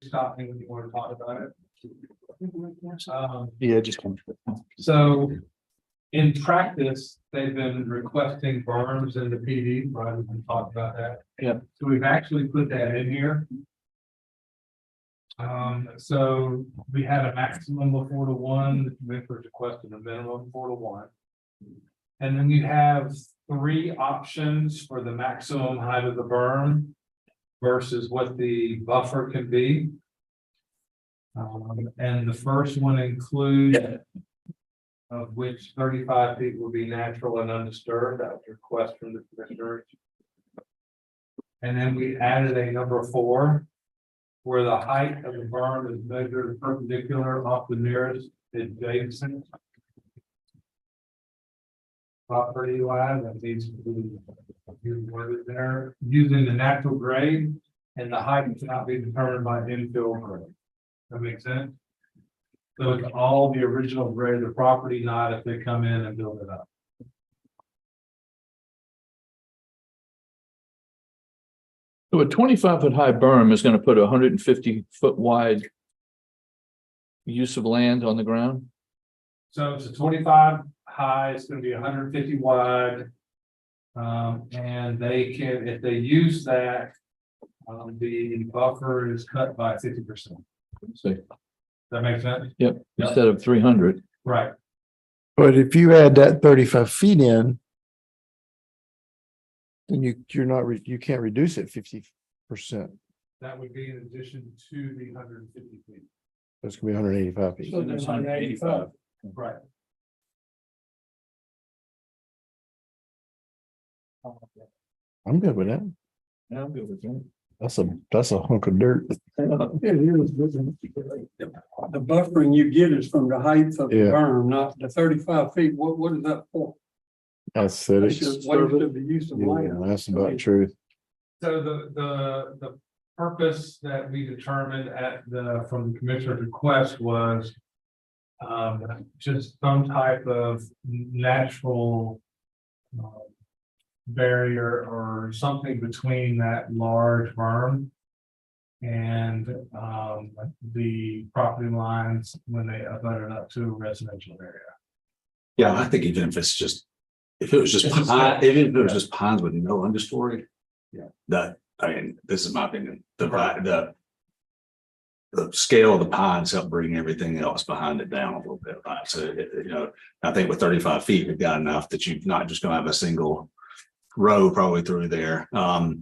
stop me when you want to talk about it. Yeah, just come. So in practice, they've been requesting berms in the PD, right? We can talk about that. Yeah. So we've actually put that in here. So we had a maximum of 4-to-1, the commissioners requested a minimum of 4-to-1. And then you have 3 options for the maximum height of the berm versus what the buffer can be. And the first one includes of which 35 feet will be natural and undisturbed. That was a request from the commissioners. And then we added a number 4, where the height of the berm is measured perpendicular off the nearest adjacent property line. That needs to be worded there, using the natural grade, and the height cannot be determined by infill grade. That makes sense? So it's all the original grade of the property, not if they come in and build it up. So a 25-foot high berm is gonna put a 150-foot wide use of land on the ground? So it's a 25 high, it's gonna be 150 wide. And they can, if they use that, the buffer is cut by 50%. So, That makes sense? yep, instead of 300. Right. But if you add that 35 feet in, then you can't reduce it 50%. That would be in addition to the 150 feet. That's gonna be 185 feet. So that's 185. Right. I'm good with that. Yeah, I'm good with that. That's a hunk of dirt. The buffering you get is from the height of the Yeah. berm, not the 35 feet. What is that for? Aesthetics. That's just waste of the use of Yeah, land. that's about the truth. So the purpose that we determined from the commissioner's request was just some type of natural barrier or something between that large berm and the property lines when they abut it up to a residential area. Yeah, I think even if it's just, if it was just pine, even if it was just pines with no understory. Yeah. That, I mean, this is my opinion, the scale of the pines help bring everything else behind it down a little bit, right? So, I think with 35 feet, we've got enough that you're not just gonna have a single row probably through there. I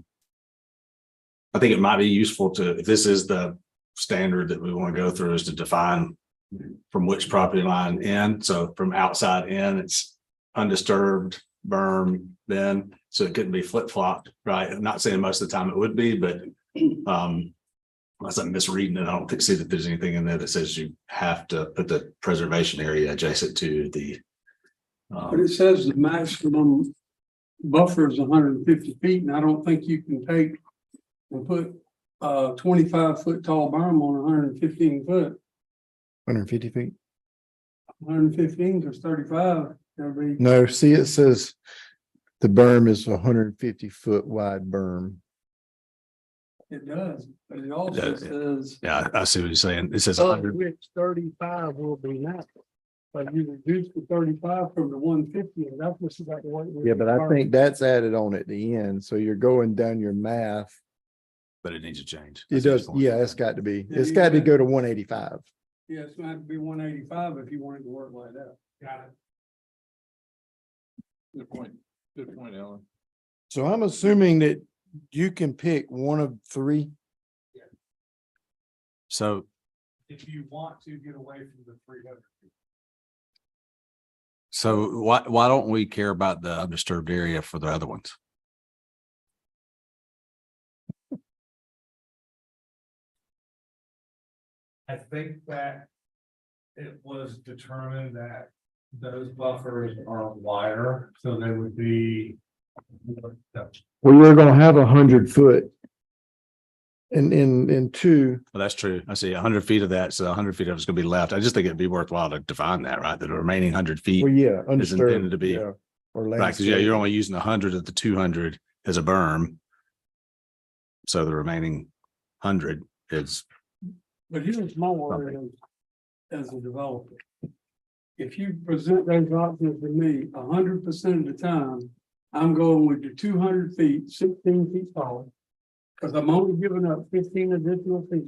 think it might be useful to, if this is the standard that we want to go through, is to define from which property line in. So from outside in, it's undisturbed berm then, so it couldn't be flip-flopped, right? I'm not saying most of the time it would be, but unless I'm misreading it, I don't see that there's anything in there that says you have to put the preservation area adjacent to the But it says the maximum buffer is 150 feet, and I don't think you can take and put 25-foot tall berm on 115 foot. 150 feet. 115 is 35. That'll be No, see, it says the berm is 150-foot wide berm. It does, but it also Does, says. yeah, I see what you're saying. It says Of 100. which 35 will be natural. But you reduce the 35 from the 150, and that's what's about the way. Yeah, but I think that's added on at the end. So you're going down your math. But it needs to change. It does. Yeah, it's got to be. It's got to go to 185. Yeah, it's gonna have to be 185 if you want it to work like that. Got it. Good point. Good point, Alan. So I'm assuming that you can pick one of 3. So, If you want to get away from the 300 feet. so why don't we care about the undisturbed area for the other ones? I think that it was determined that those buffers are wider, so they would be. Well, you're going to have 100-foot. In 2. Well, that's true. I see 100 feet of that. So 100 feet of it's going to be left. I just think it'd be worthwhile to define that, right? That the remaining 100 feet, Well, yeah, is intended to undisturbed. be- Yeah, or right? Because landscape. you're only using 100 of the 200 as a berm. So the remaining 100 is But here's my worry as a developer. If you present those options to me, 100% of the time, I'm going with the 200 feet, 16 feet tall. Cause I'm only giving up 15 additional feet.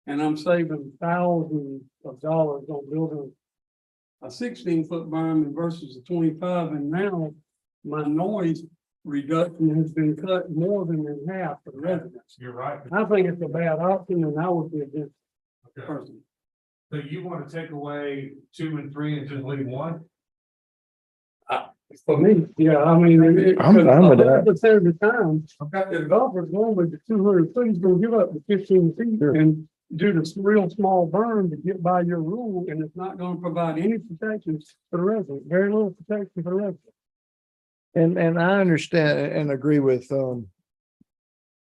And I'm saving thousands of dollars on building a 16-foot berm versus a 25, and now my noise reduction has been cut more than in half for the residents. You're right. I think it's a bad option, and I would be against the Okay. person. So you want to take away 2 and 3 and just leave 1? For me, yeah, I mean, I'm fine with that. 100% of the time, Okay. the developer's going with the 200 feet, he's gonna give up the 15 feet and do the real small berm to get by your rule, and it's not gonna provide any protection for the resident, very little protection for the resident. And I understand and agree with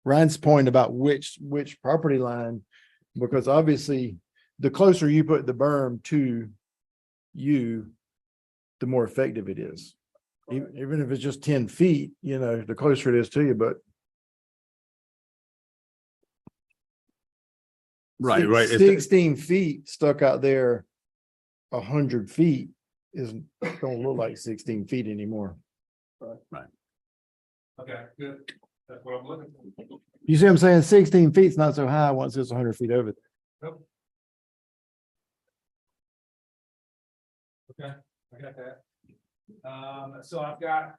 Ryan's point about which property line, because obviously the closer you put the berm to you, the more effective it is. Even if it's just 10 feet, you know, the closer it is to you, but Right, right. If- 16 feet stuck out there, 100 feet isn't, don't look like 16 feet anymore. Okay, good. That's what I'm looking for. You see what I'm saying? 16 feet's not so high once it's 100 feet over. Nope. Okay, I got that. So I've got,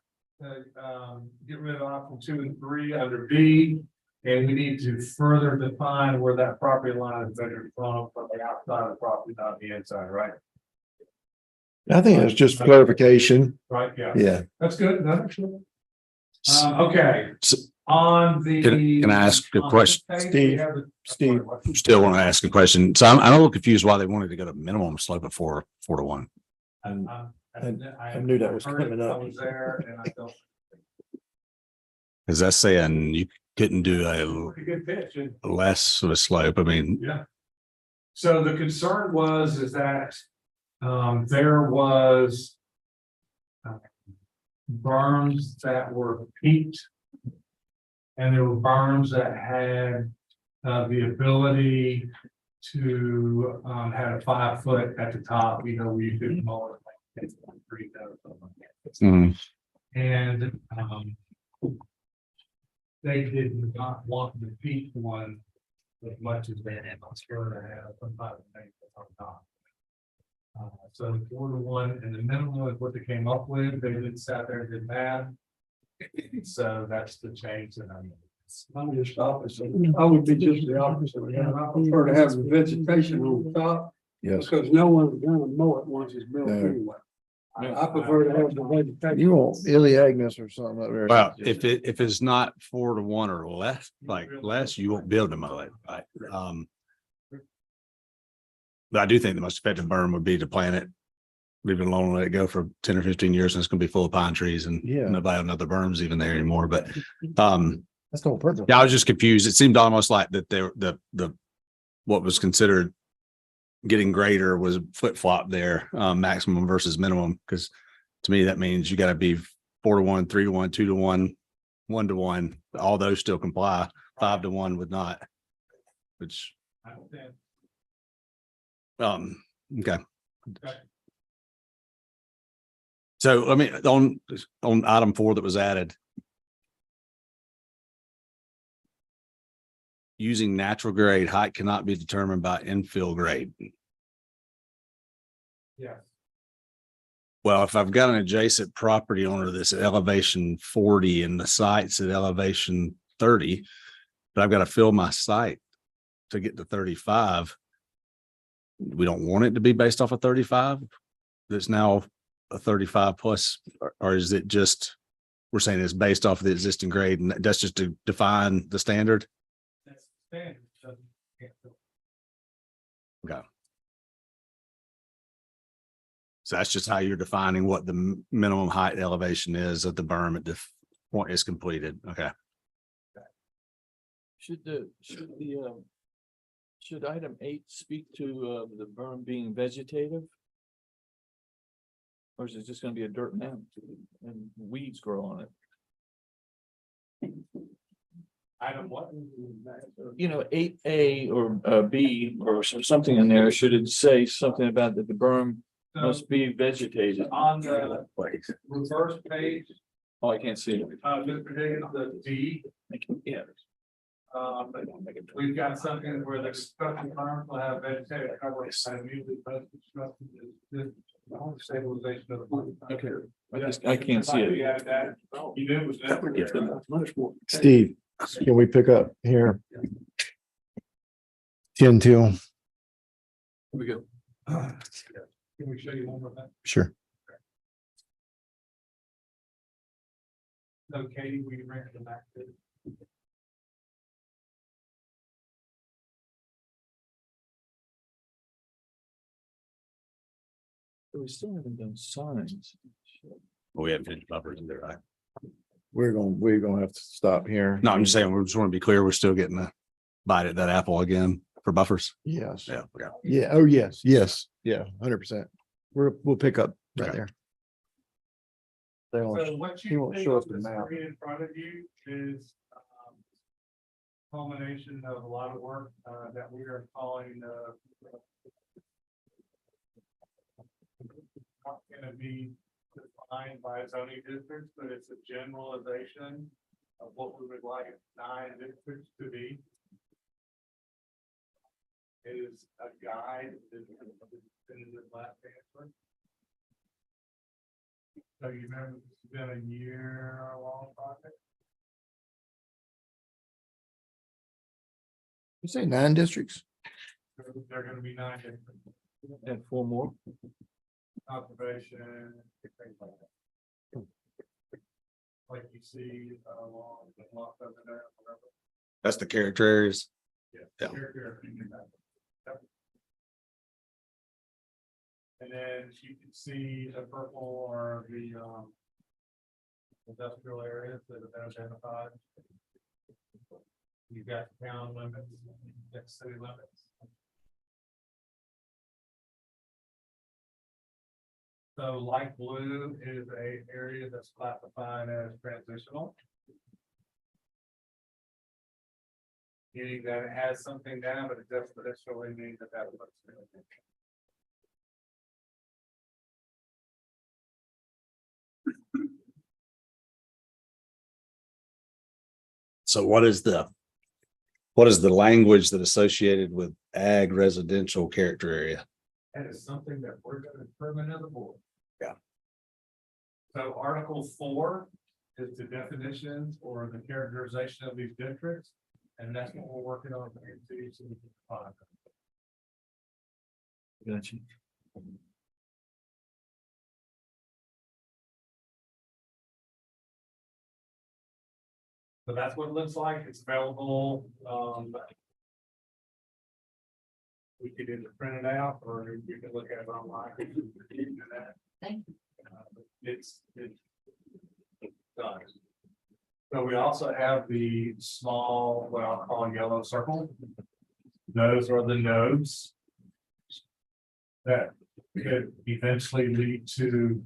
get rid of option 2 and 3 under B. And we need to further define where that property line is measured from the outside of the property, not the inside, right? I think it's just clarification. Right, yeah, Yeah. that's good. No, sure. Okay, So- on the. Can I ask a on this question? page, we Steve, have the- Steve. Still want to ask a question. So I'm a little confused why they wanted to go to minimum slope of 4:1. I knew that was heard it, coming I up. was there and I felt Is that saying you couldn't do pretty good pitch and a less of a slope? I mean, yeah. So the concern was is that there was berms that were peaked. And there were berms that had the ability to had a 5 foot at the top, you know, where you could mow it like 3 or something like that. mhm. And they did not want the peak one as much as they had on Spur to have sometimes they on top. So 4-1 and the minimum is what they came up with. They didn't sat there and did math. So that's the change that I made. I'm just opposite. I would be just the opposite. I prefer to have the vegetation on top, Yes. because no one's gonna mow it once it's built No. anyway. I prefer to have the vegetation. You want Iliagnus or something up there. Well, if it's not 4:1 or less, you won't be able to mow it, right? But I do think the most effective berm would be to plant it, leave it alone, let it go for 10 or 15 years, and it's gonna be full of pine trees and Yeah. nobody will know the berm's even there anymore. But That's the whole purpose. yeah, I was just confused. It seemed almost like that the what was considered getting greater was flip flop there, maximum versus minimum. Because to me, that means you got to be 4-1, 3-1, 2-1, 1-1. All those still comply. 5-1 would not. Which I understand. okay. Okay. So I mean, on item 4 that was added. Using natural grade, height cannot be determined by infill grade. Yeah. Well, if I've got an adjacent property owner that's at elevation 40 and the site's at elevation 30, but I've got to fill my site to get to 35. We don't want it to be based off of 35. That's now a 35 plus, or is it just, we're saying it's based off of the existing grade and that's just to define the standard? That's standard. So, yeah, so Okay. So that's just how you're defining what the minimum height elevation is of the berm at the point is completed. Okay. Should item 8 speak to the berm being vegetative? Or is it just gonna be a dirt mound and weeds grow on it? Item what? You know, 8A or B or something in there, should it say something about that the berm So must be vegetated? on the reverse page, Oh, I can't see it. Mr. Higgins, the D, Yeah. we've got something where the construction firms will have vegetative coverage. I immediately post construction is the stabilization of the. plant. Okay. I can't see it. You added that. You knew it was. That would give them much more. Steve, can we pick up here? 10 till, We go. Can we show you one more thing? sure. So Katie, we ran the back. We still haven't done signs. We haven't finished buffers in there, right? We're gonna have to stop here. No, I'm just saying, we just want to be clear, we're still getting a bite at that apple again for buffers. Yes. Yeah, yeah. Yeah. Oh, yes, yes. Yeah, 100%. We'll pick up right Okay. there. They won't- So what he you won't see show on us the the map. screen in front of you is culmination of a lot of work that we are calling not gonna be defined by zoning districts, but it's a generalization of what we would like 9 districts to be. It is a guide. In the last answer. So you remember, it's been a year-long project. You say 9 districts? There are gonna be 9 different And 4 more. conservation, things like that. Like you see along the block over there, whatever. That's the character areas. Yeah. Yeah. Here. Yep. And then you can see the purple or the industrial areas that have been identified. You've got town limits, you've got city limits. So light blue is a area that's classified as transitional. Meaning that it has something down, but it doesn't necessarily mean that that looks good. So what is the language that associated with ag residential character area? That is something that we're gonna determine as a board. Yeah. So Article 4 is the definitions or the characterization of these districts, and that's what we're working on. Gotcha. So that's what it looks like. It's available. We could either print it out or you can look at it online. Thank you. It's done. So we also have the small, what I'll call yellow circle. Those are the nodes that could eventually lead to,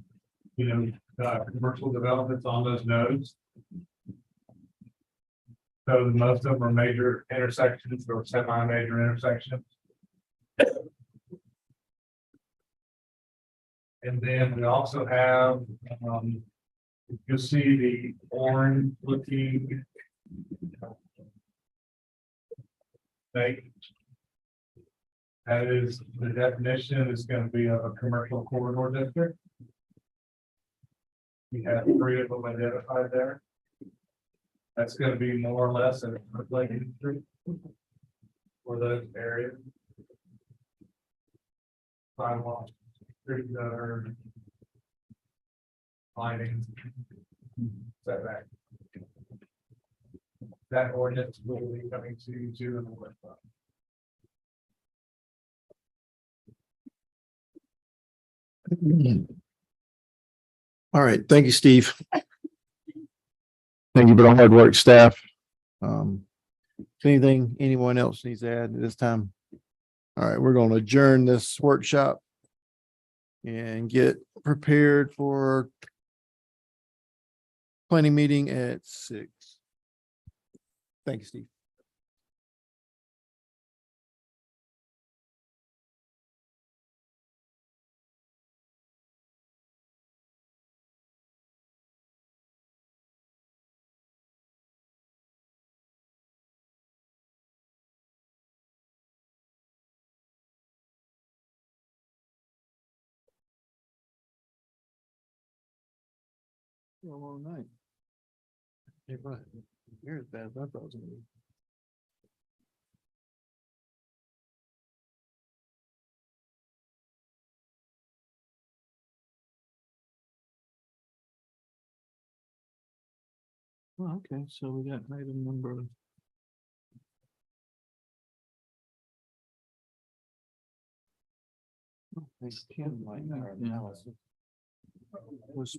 commercial developments on those nodes. So most of them are major intersections or semi-major intersections. And then we also have, you'll see the orange looking. Thing. That is, the definition is going to be of a commercial corridor district. We have 3 of them identified there. That's going to be more or less a lake industry for those areas. Sidewalks, street gutter, lighting, setback. That ordinance will be coming to you too in the workshop. All right, thank you, Steve. Thank you for the hard work, staff. If anything, anyone else needs to add at this time? All right, we're going to adjourn this workshop and get prepared for planning meeting at 6. Thank you, Steve. All night. You're right. You're as bad as I thought it was gonna be. Oh, okay, so we got item number. Yeah. Was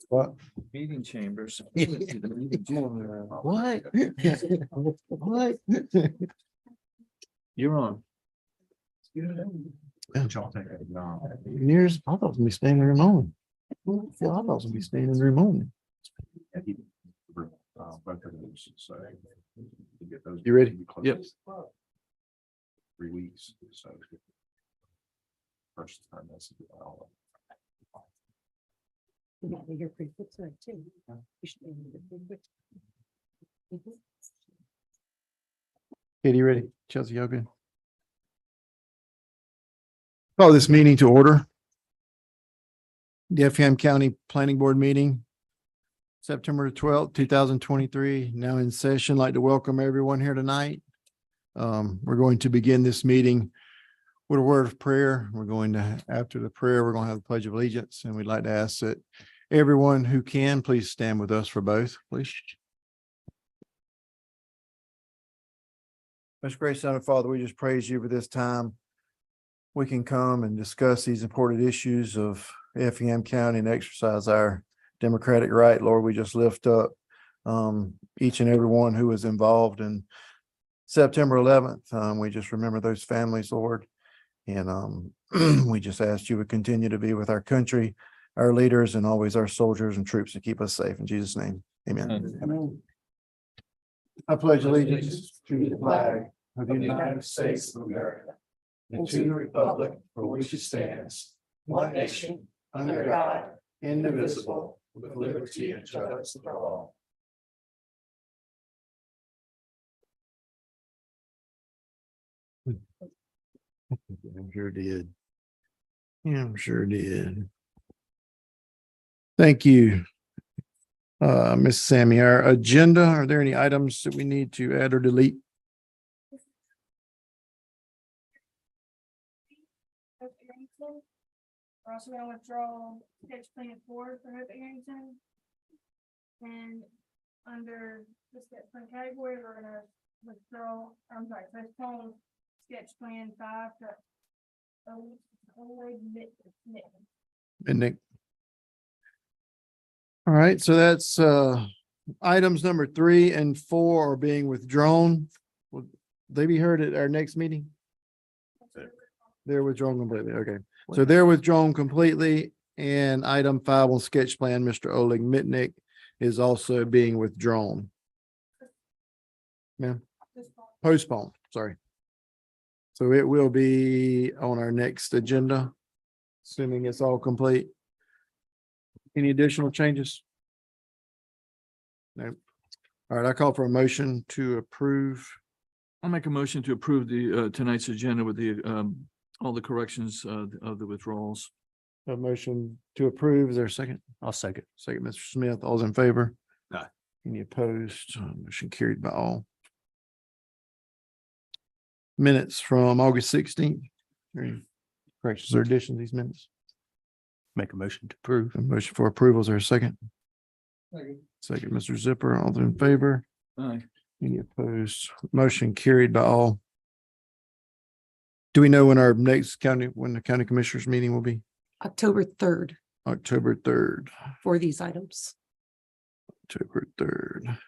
What? meeting chambers. What? What? You're on. Years, I thought it was gonna be staying in the room only. I thought it was gonna be staying in the room only. Both of those, so. to get those- You ready? Yep. 3 weeks, so. First time that's. all. You got to hear pretty quick, so too. You should be able to do it. Mhm. Katie, ready? Chelsea, y'all good? Call this meeting to order. The Effingham County Planning Board meeting, September 12th, 2023, now in session. Like to welcome everyone here tonight. We're going to begin this meeting with a word of prayer. We're going to, after the prayer, we're going to have the Pledge of Allegiance, and we'd like to ask that everyone who can, please stand with us for both, please. Most gracious Son and Father, we just praise you for this time. We can come and discuss these important issues of Effingham County and exercise our democratic right. Lord, we just lift up each and every one who was involved in September 11th. We just remember those families, Lord. And we just ask you would continue to be with our country, our leaders, and always our soldiers and troops to keep us safe. In Jesus' name, amen. Amen. I pledge allegiance to the flag of the United States of America and to the republic for which it stands, one nation, under God, indivisible, with liberty and justice for all. I'm sure did. Yeah, I'm sure did. Thank you. Ms. Sammy, our agenda, are there any items that we need to add or delete? Hope Arrington. We're also gonna withdraw sketch plan 4 for Hope Arrington. And under the sketch plan category, we're gonna postpone sketch plan 5 to Nick. And Nick. All right, so that's items number 3 and 4 are being withdrawn. Will they be heard at our next meeting? They're withdrawn completely. Okay, so they're withdrawn completely. And item 5 on sketch plan, Mr. Oleg Mitnick is also being withdrawn. Ma'am, postponed, sorry. So it will be on our next agenda, assuming it's all complete. Any additional changes? No. All right, I call for a motion to approve. I'll make a motion to approve the tonight's agenda with the all the corrections of the withdrawals. A motion to approve. Is there a second? I'll second. Second, Mr. Smith. All's in favor? Aye. Any opposed? Motion carried by all. Minutes from August 16th. Any corrections or additions to these minutes? Make a motion to approve. A motion for approval. Is there a second? Second, Mr. Zipper. All in favor? Aye. Any opposed? Motion carried by all. Do we know when our next when the county commissioners meeting will be? October 3rd October 3rd. for these items. October 3rd.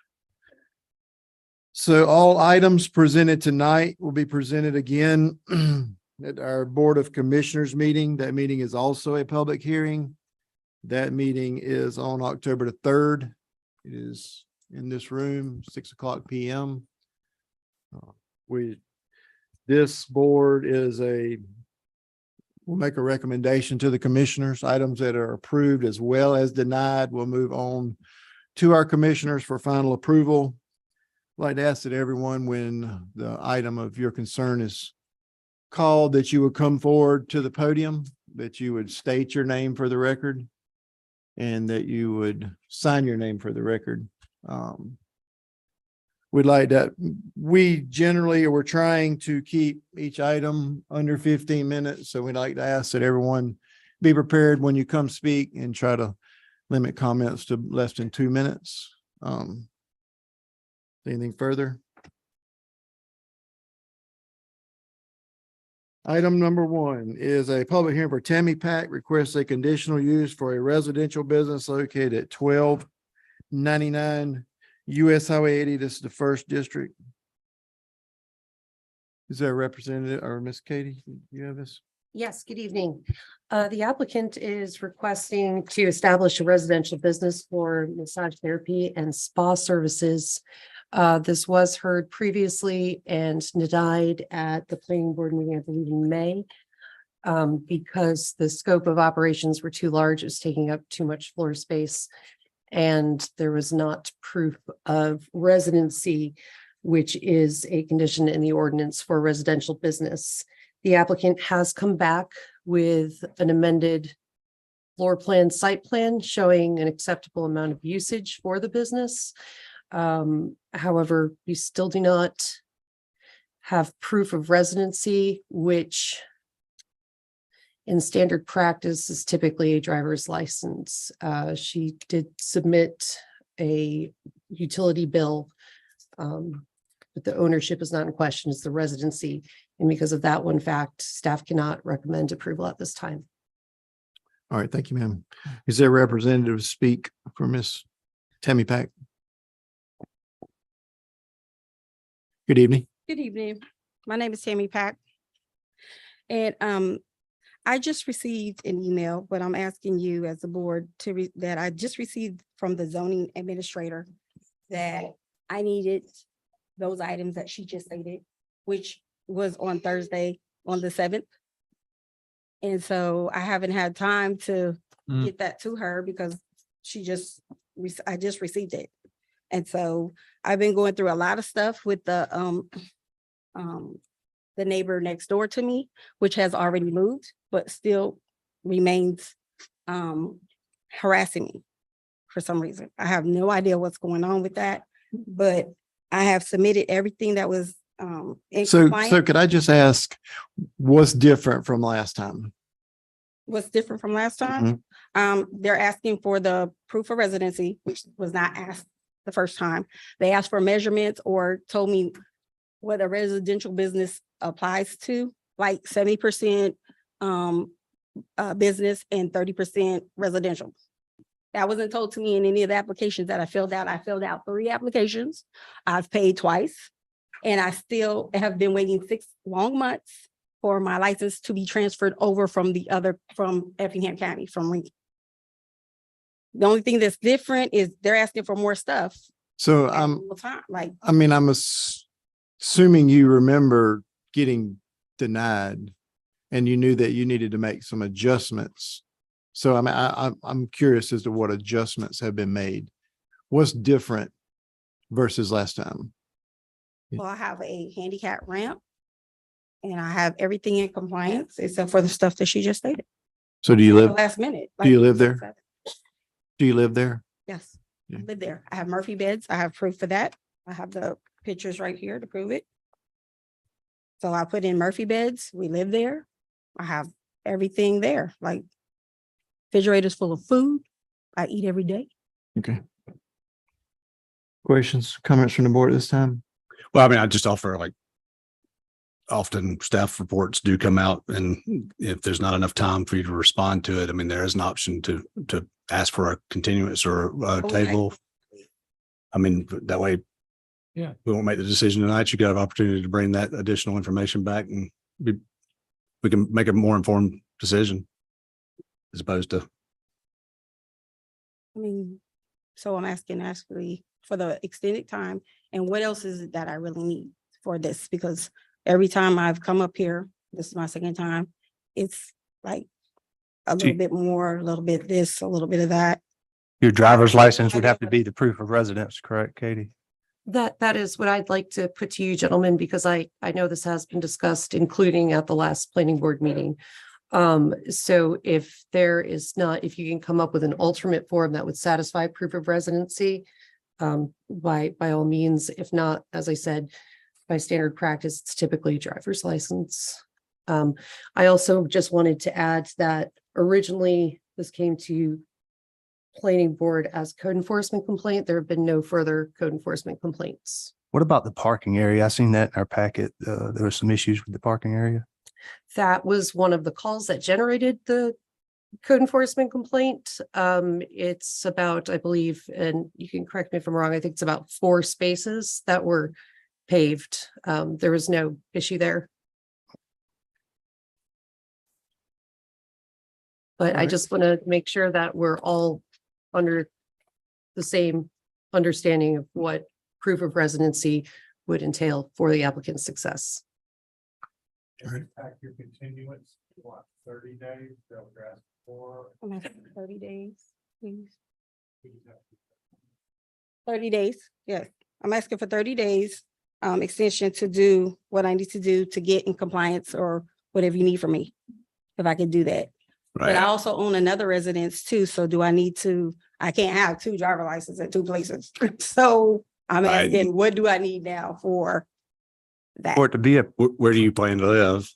So all items presented tonight will be presented again at our Board of Commissioners meeting. That meeting is also a public hearing. That meeting is on October the 3rd. It is in this room, 6:00 PM. This board will make a recommendation to the commissioners. Items that are approved as well as denied will move on to our commissioners for final approval. I'd like to ask that everyone, when the item of your concern is called, that you would come forward to the podium, that you would state your name for the record, and that you would sign your name for the record. We'd like that. We're trying to keep each item under 15 minutes. So we'd like to ask that everyone be prepared when you come speak and try to limit comments to less than 2 minutes. Anything further? Item number 1 is a public hearing for Tammy Pack requests a conditional use for a residential business located at 1299 US Highway 80. This is the first district. Is there a representative or Miss Katie? You have this? Yes, good evening. The applicant is requesting to establish a residential business for massage therapy and spa services. This was heard previously and denied at the planning board meeting, I believe in May. Because the scope of operations were too large, it was taking up too much floor space. And there was not proof of residency, which is a condition in the ordinance for residential business. The applicant has come back with an amended floor plan, site plan showing an acceptable amount of usage for the business. However, we still do not have proof of residency, which in standard practice is typically a driver's license. She did submit a utility bill, but the ownership is not in question, it's the residency. And because of that one fact, staff cannot recommend approval at this time. All right, thank you, ma'am. Is there a representative to speak for Miss Tammy Pack? Good evening. Good evening. My name is Tammy Pack. And I just received an email, but I'm asking you as a board that I just received from the zoning administrator that I needed those items that she just stated, which was on Thursday, on the 7th. And so I haven't had time to get that to her because I just received it. And so I've been going through a lot of stuff with the neighbor next door to me, which has already moved, but still remains harassing me for some reason. I have no idea what's going on with that, but I have submitted everything that was in So compliance. could I just ask, what's different from last time? What's different from last time? They're asking for the proof of residency, which was not asked the first time. They asked for measurements or told me what a residential business applies to, like 70% business and 30% residential. That wasn't told to me in any of the applications that I filled out. I filled out 3 applications. I've paid twice, and I still have been waiting 6 long months for my license to be transferred over from Effingham County, from Lincoln. The only thing that's different is they're asking for more stuff. So all the time. Like, I'm assuming you remember getting denied and you knew that you needed to make some adjustments. So I'm curious as to what adjustments have been made. What's different versus last time? well, I have a handicap ramp and I have everything in compliance except for the stuff that she just stated. So do you At the live, last minute. do you live there? Do you live there? Yes, Yeah. I live there. I have Murphy beds. I have proof for that. I have the pictures right here to prove it. So I put in Murphy beds. We live there. I have everything there, like refrigerators full of food. I eat every day. Okay. Questions, comments from the board at this time? Well, I mean, I just offer like often staff reports do come out, and if there's not enough time for you to respond to it, I mean, there is an option to ask for a continuance or a Okay. table. I mean, that way. Yeah. We won't make the decision tonight. You got an opportunity to bring that additional information back and we can make a more informed decision as opposed to. I mean, so I'm asking actually for the extended time, and what else is it that I really need for this? Because every time I've come up here, this is my second time, it's like a little bit more, a little bit this, a little bit of that. Your driver's license would have to be the proof of residence, correct, Katie? That is what I'd like to put to you, gentlemen, because I know this has been discussed, including at the last planning board meeting. So if there is not, if you can come up with an alternate form that would satisfy proof of residency, by all means. If not, as I said, by standard practice, it's typically a driver's license. I also just wanted to add that originally this came to planning board as code enforcement complaint. There have been no further code enforcement complaints. What about the parking area? I seen that in our packet. There were some issues with the parking area. That was one of the calls that generated the code enforcement complaint. It's about, I believe, and you can correct me if I'm wrong, I think it's about 4 spaces that were paved. There was no issue there. But I Alright. just want to make sure that we're all under the same understanding of what proof of residency would entail for the applicant's success. Impact your continuance, what, 30 days, they'll ask for. I'm asking for 30 days, please. 30 days, yes. I'm asking for 30 days extension to do what I need to do to get in compliance or whatever you need from me. If I could do that. But I also own another residence too, so do I need to, I can't have two driver licenses at two places. So I'm Right. asking, what do I need now for that? For it to be a, Where do you plan to live?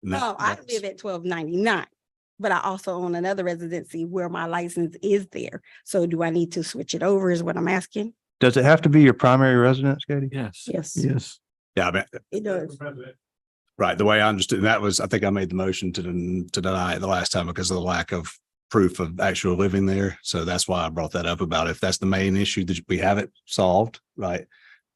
No, I live at 1299, but I also own another residency where my license is there. So do I need to switch it over is what I'm asking? does it have to be your primary residence, Katie? Yes. Yes. Yes. Yeah, I mean, It does. right. The way I understood that was, I think I made the motion to deny it the last time because of the lack of proof of actual living there. So that's why I brought that up about if that's the main issue that we haven't solved, right?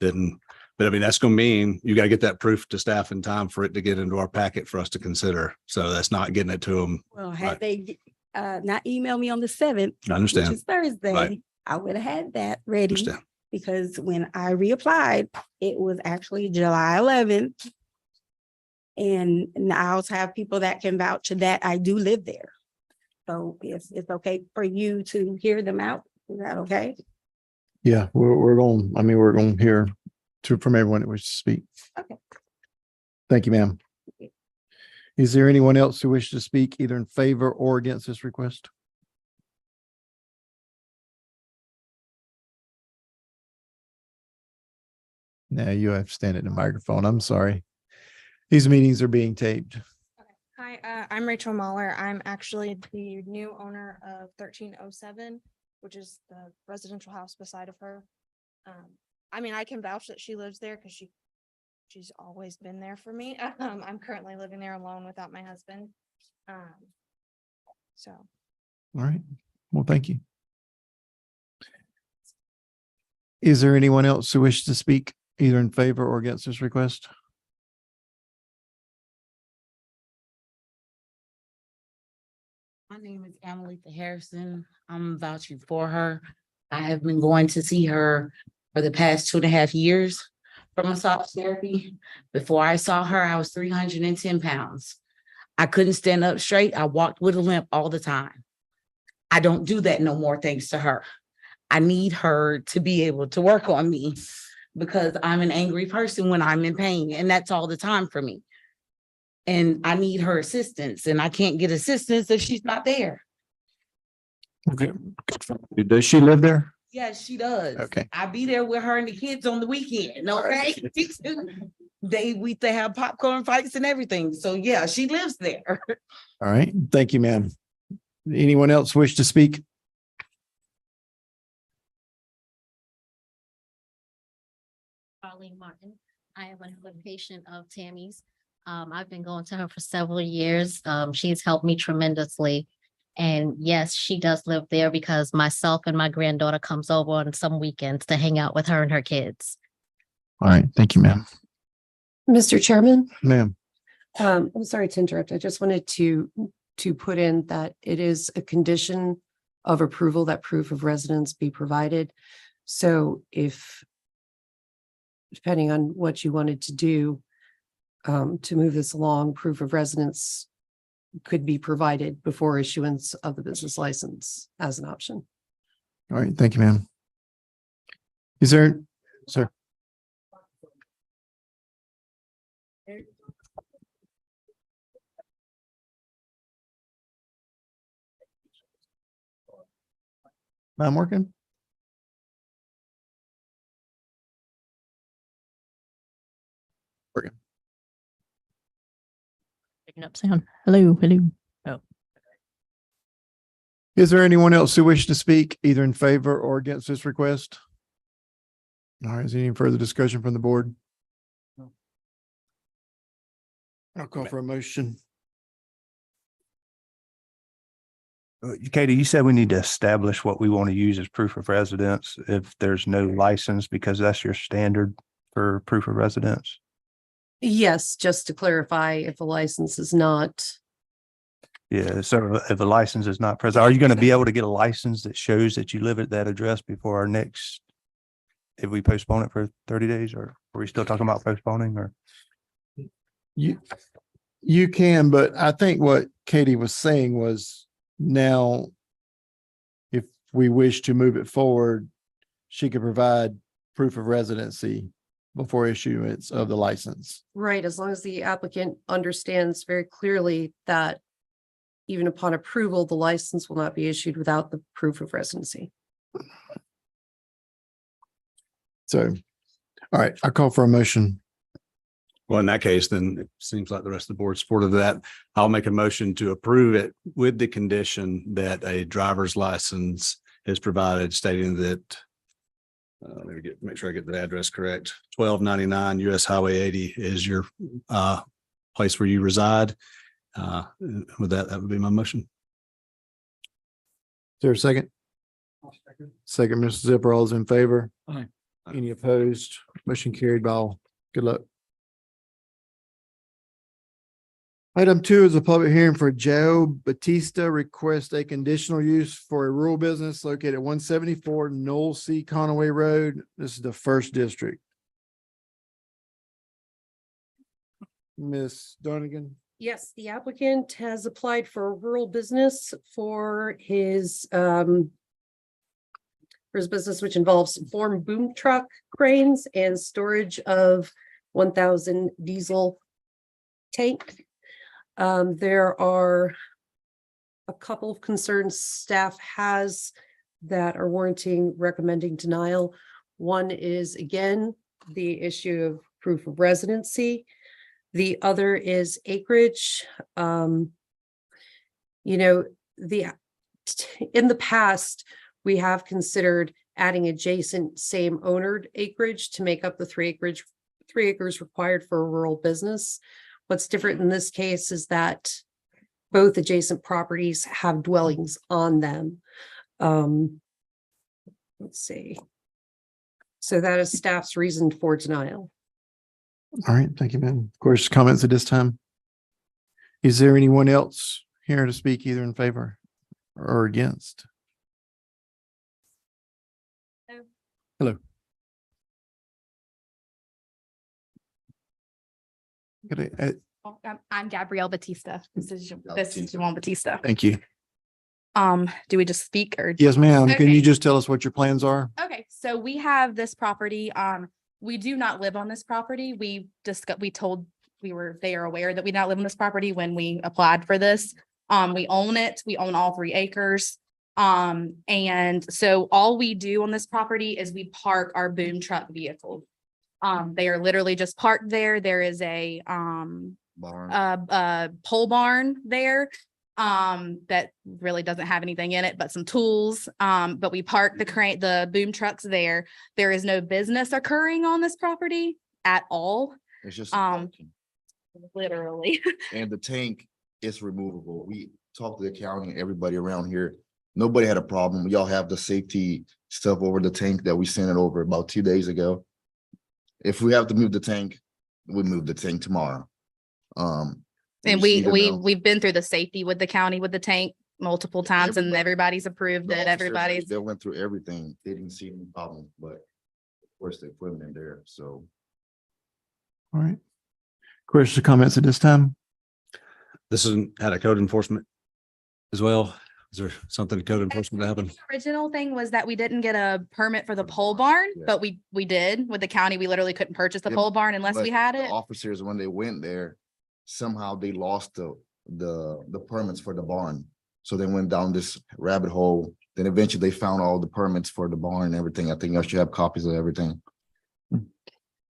Then, but I mean, that's going to mean you got to get that proof to staff in time for it to get into our packet for us to consider. So that's not getting it to them. Well, Right. had they not emailed me on the 7th, I which understand. is Thursday, Right. I would have had that ready. Understand. Because when I reapplied, it was actually July 11th. And I also have people that can vouch that I do live there. So it's okay for you to hear them out. Is that okay? Yeah, we're going, I mean, we're going to hear from everyone that wishes to speak. Okay. Thank you, ma'am. Is there anyone else who wishes to speak either in favor or against this request? Now you have to stand at the microphone. I'm sorry. These meetings are being taped. Hi, I'm Rachel Mahler. I'm actually the new owner of 1307, which is the residential house beside of her. I mean, I can vouch that she lives there because she's always been there for me. I'm currently living there alone without my husband. So. All right. Well, thank you. Is there anyone else who wishes to speak either in favor or against this request? My name is Annalisa Harrison. I'm vouching for her. I have been going to see her for the past 2.5 years for massage therapy. Before I saw her, I was 310 pounds. I couldn't stand up straight. I walked with a limp all the time. I don't do that no more thanks to her. I need her to be able to work on me because I'm an angry person when I'm in pain, and that's all the time for me. And I need her assistance, and I can't get assistance if she's not there. Okay. Does she live there? Yes, she does. Okay. I be there with her and the kids on the weekend, okay? We have popcorn fights and everything. So yeah, she lives there. All right. Thank you, ma'am. Anyone else wish to speak? Arlene Martin. I am a patient of Tammy's. I've been going to her for several years. She's helped me tremendously. And yes, she does live there because myself and my granddaughter comes over on some weekends to hang out with her and her kids. All right. Thank you, ma'am. Mr. Chairman, Ma'am. I'm sorry to interrupt. I just wanted to put in that it is a condition of approval that proof of residence be provided. So if, depending on what you wanted to do, to move this along, proof of residence could be provided before issuance of the business license as an option. All right. Thank you, ma'am. Is there, sir? I'm working. Picking up sound. Hello. Oh. Is there anyone else who wishes to speak either in favor or against this request? All right. Is there any further discussion from the board? I'll call for a motion. Katie, you said we need to establish what we want to use as proof of residence if there's no license, because that's your standard for proof of residence. Yes, just to clarify, if a license is not Yeah, so if a license is not present, are you going to be able to get a license that shows that you live at that address before our next? If we postpone it for 30 days, or are we still talking about postponing, or? You can, but I think what Katie was saying was now if we wish to move it forward, she could provide proof of residency before issuance of the license. Right, as long as the applicant understands very clearly that even upon approval, the license will not be issued without the proof of residency. So, all right, I call for a motion. Well, in that case, then it seems like the rest of the board supported that. I'll make a motion to approve it with the condition that a driver's license is provided stating that let me make sure I get the address correct. 1299 US Highway 80 is your place where you reside. With that would be my motion. Is there a second? Second, Mr. Zipper, all is in favor? Aye. Any opposed? Motion carried by all. Good luck. Item 2 is a public hearing for Joe Batista request a conditional use for a rural business located at 174 Noel C. Conaway Road. This is the first district. Ms. Donegan. Yes, the applicant has applied for a rural business for his business, which involves form boom truck cranes and storage of 1,000 diesel tank. There are a couple of concerns staff has that are warranting recommending denial. One is, again, the issue of proof of residency. The other is acreage. In the past, we have considered adding adjacent same ownered acreage to make up the 3 acres required for a rural business. What's different in this case is that both adjacent properties have dwellings on them. Let's see. So that is staff's reason for denial. All right, thank you, ma'am. Of course, comments at this time. Is there anyone else here to speak either in favor or against? No. Hello. I'm Gabrielle Batista. This is Jamal Batista. Thank you. Do we just speak or? Yes, ma'am. Can Okay. you just tell us what your plans are? Okay, so we have this property. We do not live on this property. We they are aware that we not live on this property when we applied for this. We own it. We own all 3 acres. And so all we do on this property is we park our boom truck vehicle. They are literally just parked there. There is a pole barn there that really doesn't have anything in it but some tools. But we park the boom trucks there. There is no business occurring on this property at all. It's just. Literally. And the tank is removable. We talked to the county and everybody around here. Nobody had a problem. Y'all have the safety stuff over the tank that we sent it over about 2 days ago. If we have to move the tank, we move the tank tomorrow. And just need to know. we've been through the safety with the county with the tank multiple times and everybody's approved The it. officers, Everybody's. They went through everything. They didn't see any problem, but of course they put them in there, so. All right. Questions or comments at this time? This had a code enforcement as well. Is there something to code enforcement to happen? The original thing was that we didn't get a permit for the pole barn, Yeah. but we did with the county. We literally couldn't purchase the Yeah, pole barn unless But we had the it. officers, when they went there, somehow they lost the permits for the barn. So they went down this rabbit hole. Then eventually they found all the permits for the barn and everything. I think I should have copies of everything.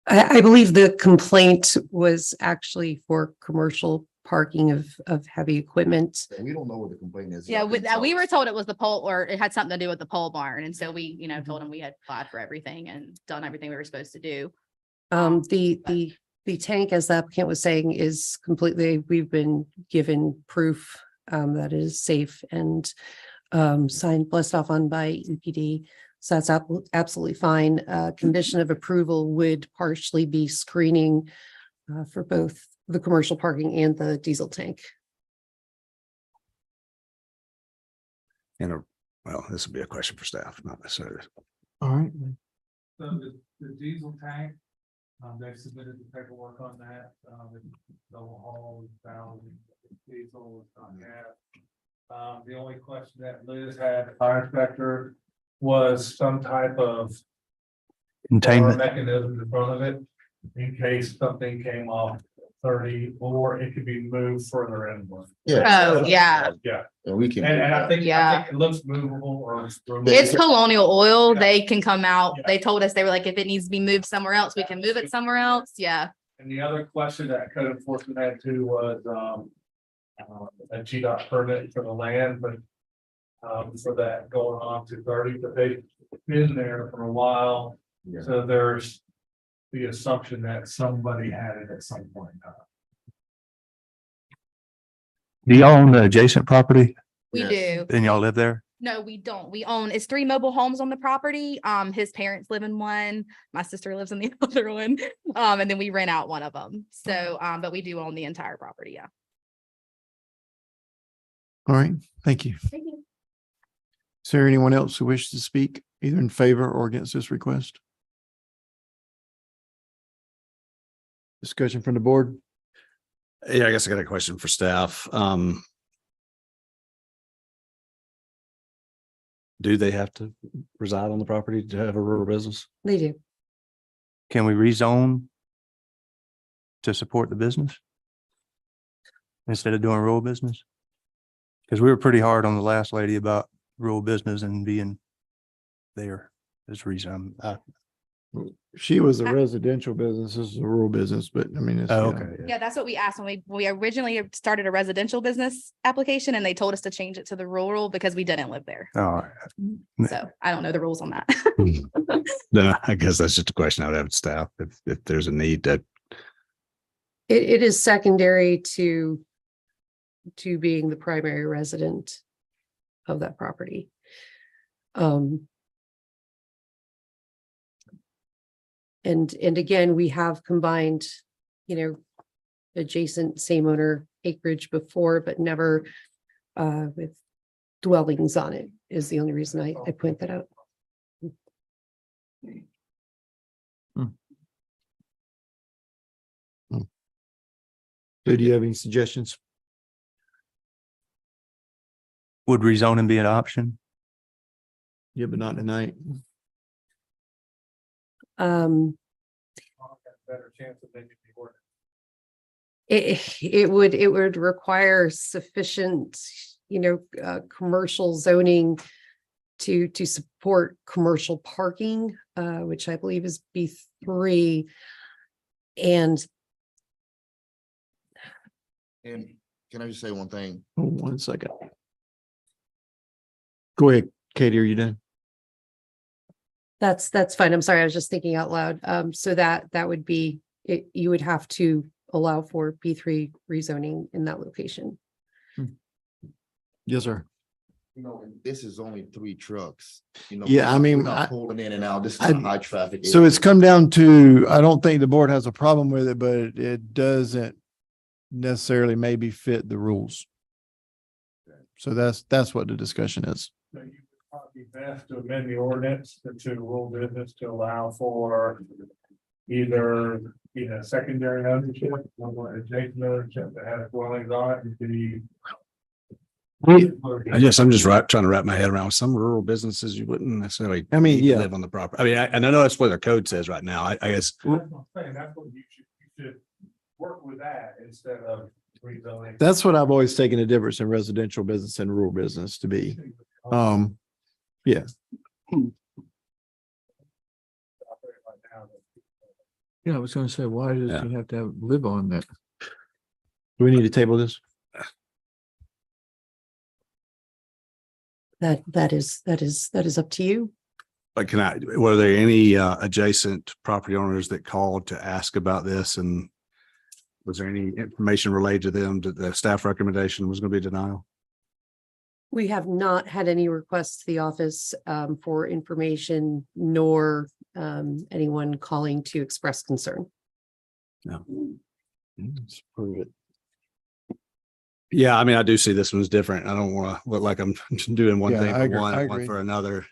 I believe the complaint was actually for commercial parking of heavy equipment. We don't know what the complaint is. Yeah, Y'all can tell we were us. told it was the pole or it had something to do with the pole barn. And so we, Mm-hmm. told them we had applied for everything and done everything we were supposed to do. The tank, as the applicant was saying, is we've been given proof that it is safe and blessed off on by EPD. So that's absolutely fine. Condition of approval would partially be screening for both the commercial parking and the diesel tank. Well, this would be a question for staff, not necessarily. All right. So the diesel tank, they submitted the paperwork on that, it's double hull, valve, diesel, it's not gas. The only question that Liz had, the fire inspector, was some type of Containment. mechanism in front of it, in case something came off 30, or it could be moved further inward. Yeah. Oh, yeah. Yeah, And we can. and I think Yeah. it looks movable or. It's Colonial Oil. Yeah. They can come out. Yeah. They told us, they were like, if it needs to be moved somewhere else, we can move it somewhere else. Yeah. And the other question that code enforcement had too was, a GDOT permit for the land, but. For that going on to 30, but they've been there for a while, Yeah. so there's. The assumption that somebody had it at some point in time. Do y'all own the adjacent property We Yes. do. and y'all live there? No, we don't. We own, it's 3 mobile homes on the property. His parents live in one, my sister lives in the other one. And then we rent out one of them. So, but we do own the entire property. Yeah. All right, thank you. Thank you. Is there anyone else who wishes to speak either in favor or against this request? Discussion from the board? Yeah, I guess I got a question for staff. Do they have to reside on the property to have a rural business? They do. Can we rezone to support the business instead of doing rural business? Because we were pretty hard on the last lady about rural business and being there. There's a reason She was a residential business, this is a rural business, but I mean. it's, Oh, yeah. okay. Yeah, that's what we asked when we originally started a residential business application and they told us to change it to the rural because we didn't live there. All right. So I don't know the rules on that. Then I guess that's just a question I would have to staff if there's a need that. It is secondary to being the primary resident of that property. And again, we have combined, adjacent same owner acreage before, but never with dwellings on it is the only reason I point that out. So do you have any suggestions? Would rezoning be an option? Yeah, but not tonight. Better chance of making the ordinance. It would require sufficient, commercial zoning to support commercial parking, which I believe is B3. And And can I just say one thing? Oh, 1 second. Go ahead, Katie, are you done? that's fine. I'm sorry, I was just thinking out loud. So that would be, you would have to allow for B3 rezoning in that location. Yes, sir. And this is only 3 trucks, Yeah, I mean, we're not I- pulling in and out. This is I- a high traffic. So it's come down to, I don't think the board has a problem with it, but it doesn't necessarily maybe fit the rules. So that's what the discussion is. So you would probably best to amend the ordinance to rural business to allow for either, secondary ownership or adjacent ownership that has dwellings on it. I'm just trying to wrap my head around some rural businesses. You wouldn't necessarily. I mean, need to yeah. Live on the property. I mean, and I know that's what their code says right now. I guess. That's what I'm saying, that's what you should work with that instead of rezoning. That's what I've always taken the difference in residential business and rural business to be. Yeah. Yeah, I was gonna say, why does Yeah. he have to live on that? Do we need to table this? That is up to you. Like, were there any adjacent property owners that called to ask about this? And was there any information related to them that the staff recommendation was going to be denial? We have not had any requests to the office for information, nor anyone calling to express concern. No. Let's prove it. Yeah, I mean, I do see this one's different. I don't want to look like I'm doing one Yeah, thing I for agree. one, I and one agree. for another.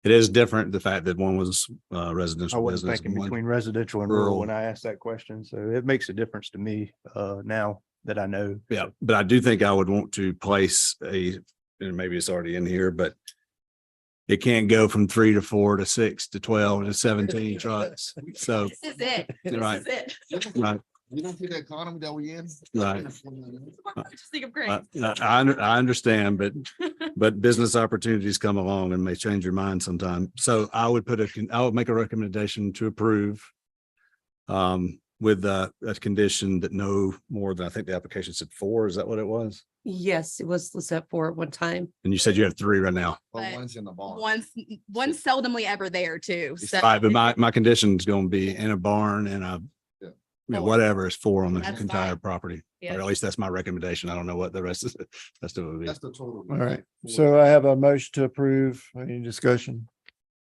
It is different, the fact that one was I residential wasn't business. thinking and one between residential and rural rural. when I asked that question, so it makes a difference to me now that I know. Yeah, but I do think I would want to place and maybe it's already in here, but it can't go from 3 to 4 to 6 to 12 to 17 trucks. So, This is it. This Right. is it. right, You don't see the economy that we in? right. Just think of great. I understand, but business opportunities come along and may change your mind sometime. So I would make a recommendation to approve with a condition that no more than, I think the application said 4. Is that what it was? Yes, it was set for at one time. And you said you have 3 right now. But But one's in the barn. One's seldomly ever there too. So Right, but my condition is going to be in a barn and Yeah. whatever is 4 on the That's entire fine. property. Yeah. Or at least that's my recommendation. I don't know what the rest of it would be. That's the total. All right. So I have a motion to approve. Any discussion?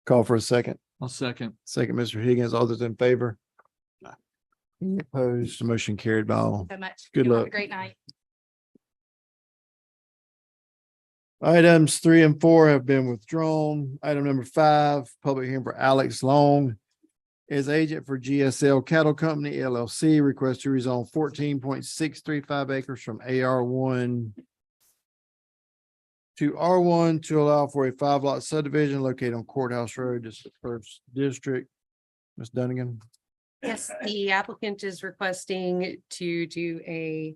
Call for a second. I'll second. Second, Mr. Higgins. All those in favor? Aye. Any opposed? Motion carried by all. so much. Good You have a luck. Great night. Items 3 and 4 have been withdrawn. Item number 5, public hearing for Alex Long as agent for GSL Cattle Company LLC, request to rezone 14.635 acres from AR1 to R1 to allow for a 5-lot subdivision located on Courthouse Road. This is the first district. Ms. Dunnigan. Yes, the applicant is requesting to do a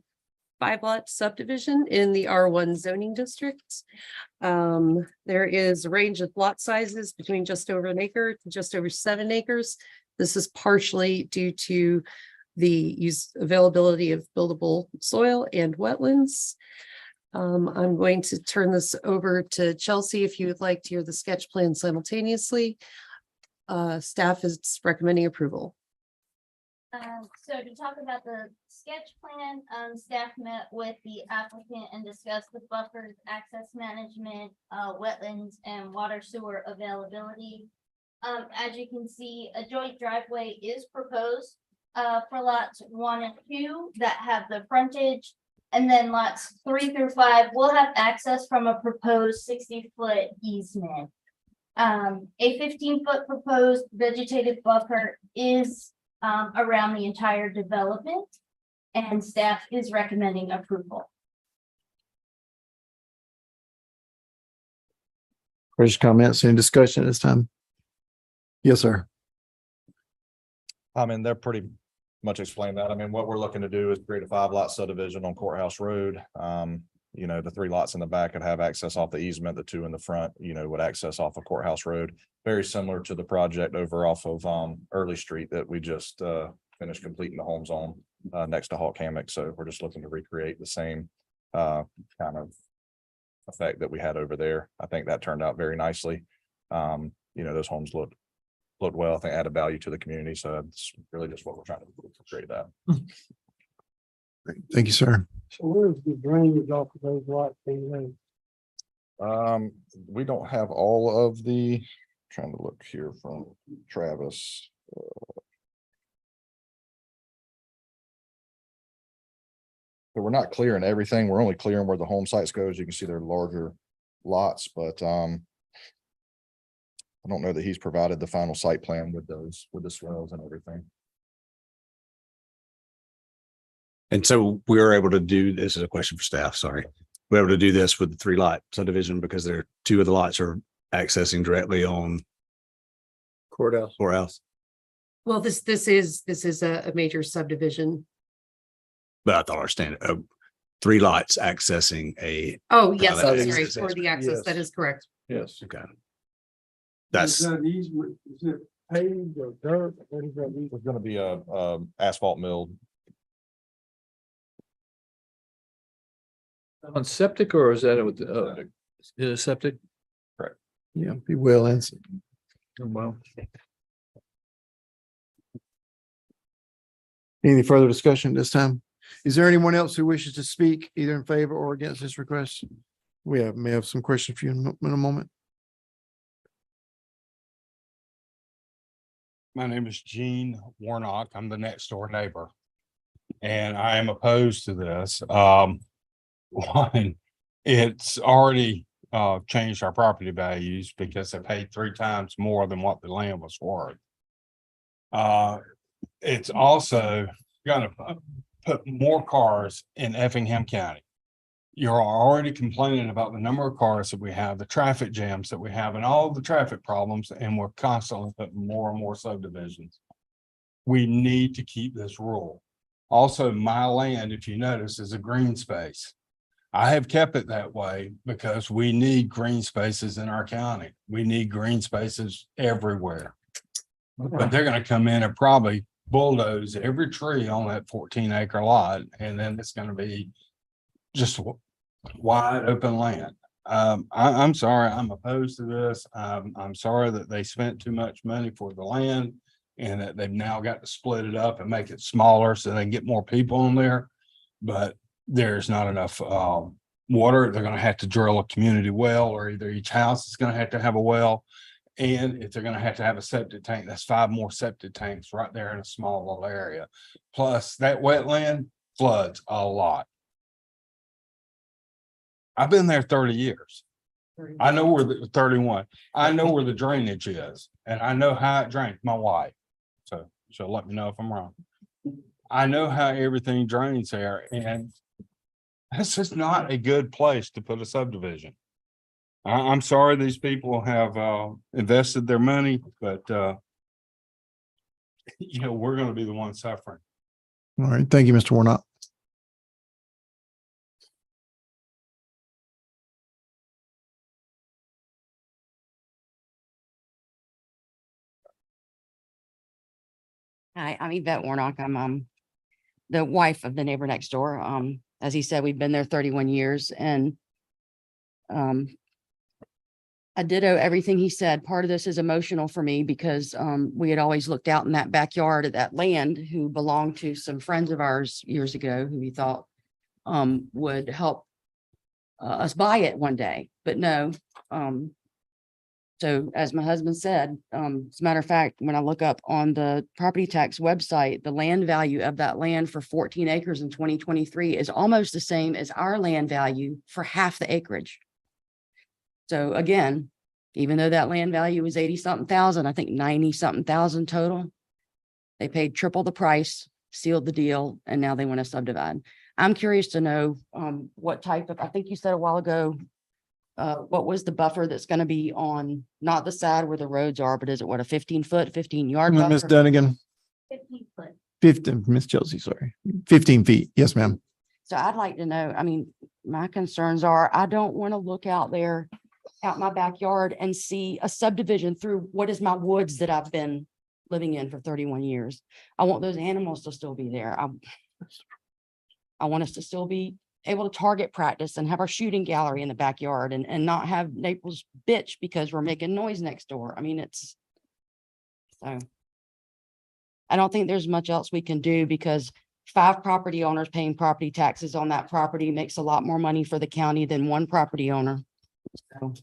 5-lot subdivision in the R1 zoning district. There is a range of lot sizes between just over an acre to just over 7 acres. This is partially due to the availability of buildable soil and wetlands. I'm going to turn this over to Chelsea if you would like to hear the sketch plan simultaneously. Staff is recommending approval. So to talk about the sketch plan, staff met with the applicant and discussed the buffers, access management, wetlands and water sewer availability. As you can see, a joint driveway is proposed, for lots 1 and 2 that have the frontage. And then lots 3 through 5 will have access from a proposed 60-foot easement. A 15-foot proposed vegetative buffer is around the entire development, and staff is recommending approval. Questions, comments, any discussion at this time? Yes, sir. I mean, they're pretty much explained that. I mean, what we're looking to do is create a 5-lot subdivision on Courthouse Road. You know, the 3 lots in the back could have access off the easement, the 2 in the front, would access off of Courthouse Road. Very similar to the project over off of Early Street that we just finished completing the homes on next to Hawk Hammock. So we're just looking to recreate the same kind of effect that we had over there. I think that turned out very nicely. Those homes looked well. I think added value to the community. So it's really just what we're trying to create that. Thank you, sir. So where's the drainage off of those lots being laid? We don't have all of trying to look here from Travis. So we're not clearing everything. We're only clearing where the home sites goes. You can see they're larger lots, but I don't know that he's provided the final site plan with the swells and everything. And so we were able to this is a question for staff, sorry. We were able to do this with the 3-lot subdivision because 2 of the lots are accessing directly on Courthouse. Well, this is a major subdivision. But I thought our standard, 3 lots accessing Oh, yes, that I'm is- sorry, for the access, that yes. is correct. Yes. okay. Is That's, that easement, is it paved or dirt? What is that easement? It's gonna be a asphalt mill. On septic or is that with the septic? Yeah, be well answered. Oh, well. Any further discussion at this time? Is there anyone else who wishes to speak either in favor or against this request? We may have some questions for you in a moment. My name is Gene Warnock. I'm the next door neighbor. And I am opposed to this. one, it's already changed our property values because they paid 3 times more than what the land was worth. It's also gonna put more cars in Effingham County. You're already complaining about the number of cars that we have, the traffic jams that we have, and all the traffic problems, and we're constantly putting more and more subdivisions. We need to keep this rural. Also, my land, if you notice, is a green space. I have kept it that way because we need green spaces in our county. We need green spaces everywhere. But they're gonna come in and probably bulldoze every tree on that 14-acre lot, and then it's gonna be just wide open land. I'm sorry, I'm opposed to this. I'm sorry that they spent too much money for the land and that they've now got to split it up and make it smaller so they can get more people in there. But there's not enough water. They're gonna have to drill a community well, or either each house is gonna have a well. And if they're gonna have to have a septic tank, that's 5 more septic tanks right there in a small little area. Plus, that wetland floods a lot. I've been there 30 years. I know where the 31, I know where the drainage is, and I know how it drains. My wife. So she'll let me know if I'm wrong. I know how everything drains there, and this is not a good place to put a subdivision. I'm sorry these people have invested their money, but you know, we're gonna be the ones suffering. All right. Thank you, Mr. Warnock. Hi, I'm Yvette Warnock. I'm the wife of the neighbor next door. As he said, we've been there 31 years, and I ditto everything he said. Part of this is emotional for me because we had always looked out in that backyard at that land who belonged to some friends of ours years ago who we thought would help us buy it one day, but no. So as my husband said, as a matter of fact, when I look up on the property tax website, the land value of that land for 14 acres in 2023 is almost the same as our land value for half the acreage. So again, even though that land value was 80-something thousand, I think 90-something thousand total, they paid triple the price, sealed the deal, and now they want to subdivide. I'm curious to know what type of, I think you said a while ago, what was the buffer that's going to be on, not the side where the roads are, but is it what, a 15-foot, 15-yard Miss buffer? Dunnigan, 15 foot. 15, Miss Chelsea, sorry, 15 feet. Yes, ma'am. So I'd like to know, I mean, my concerns are, I don't want to look out there, out my backyard and see a subdivision through what is my woods that I've been living in for 31 years. I want those animals to still be there. I want us to still be able to target practice and have our shooting gallery in the backyard and not have Naples bitch because we're making noise next door. I mean, it's so I don't think there's much else we can do because 5 property owners paying property taxes on that property makes a lot more money for the county than 1 property owner. So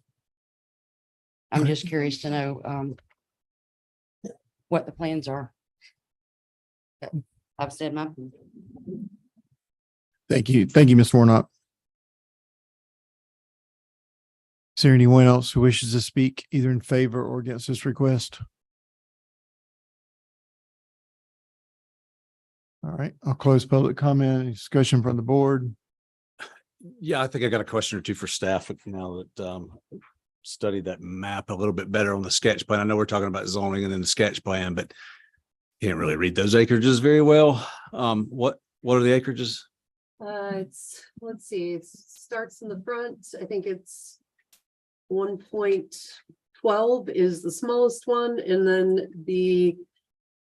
I'm just curious to know what the plans are. I've said my. Thank you. Thank you, Mr. Warnock. Is there anyone else who wishes to speak either in favor or against this request? All right, I'll close public comment. Any discussion from the board? Yeah, I think I got a question or two for staff, you know, that studied that map a little bit better on the sketch plan. I know we're talking about zoning and then the sketch plan, but can't really read those acreages very well. What are the acreages? It's, let's see, it starts in the front. I think it's 1.12 is the smallest one. And then the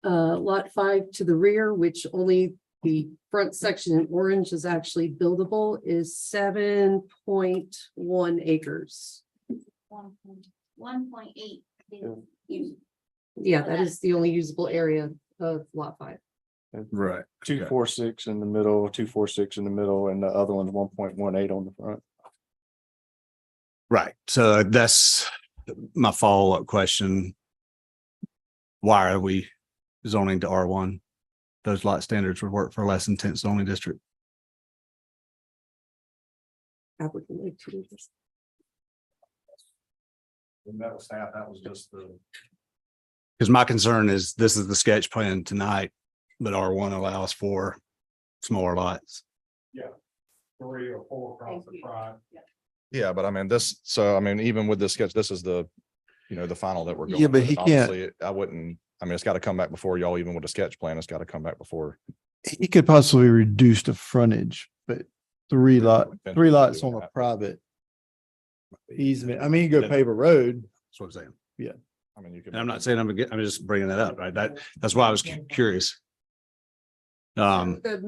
lot 5 to the rear, which only the front section in orange is actually buildable, is 7.1 acres. 1.8. Yeah, that is the only usable area of lot 5. Right. 246 in the middle, 246 in the middle, and the other one's 1.18 on the front. Right. So that's my follow-up question. Why are we zoning to R1? Those lot standards would work for less intense zoning district. applicant like to. We met with staff, that was just the. Because my concern is this is the sketch plan tonight, but R1 allows for smaller lots. Yeah. 3 or 4 across the front. Yeah, but I mean, so I mean, even with this sketch, this is the, the final that we're going. Yeah, but with. he can't- Obviously, I wouldn't, I mean, it's got to come back before y'all, even with a sketch plan, it's got to come back before. He could possibly reduce the frontage, but three lots on a that. private easement. I mean, you go pave a road. That's what I'm saying. I mean, you could. And I'm not saying I'm just bringing that up, right? That's why I was curious. The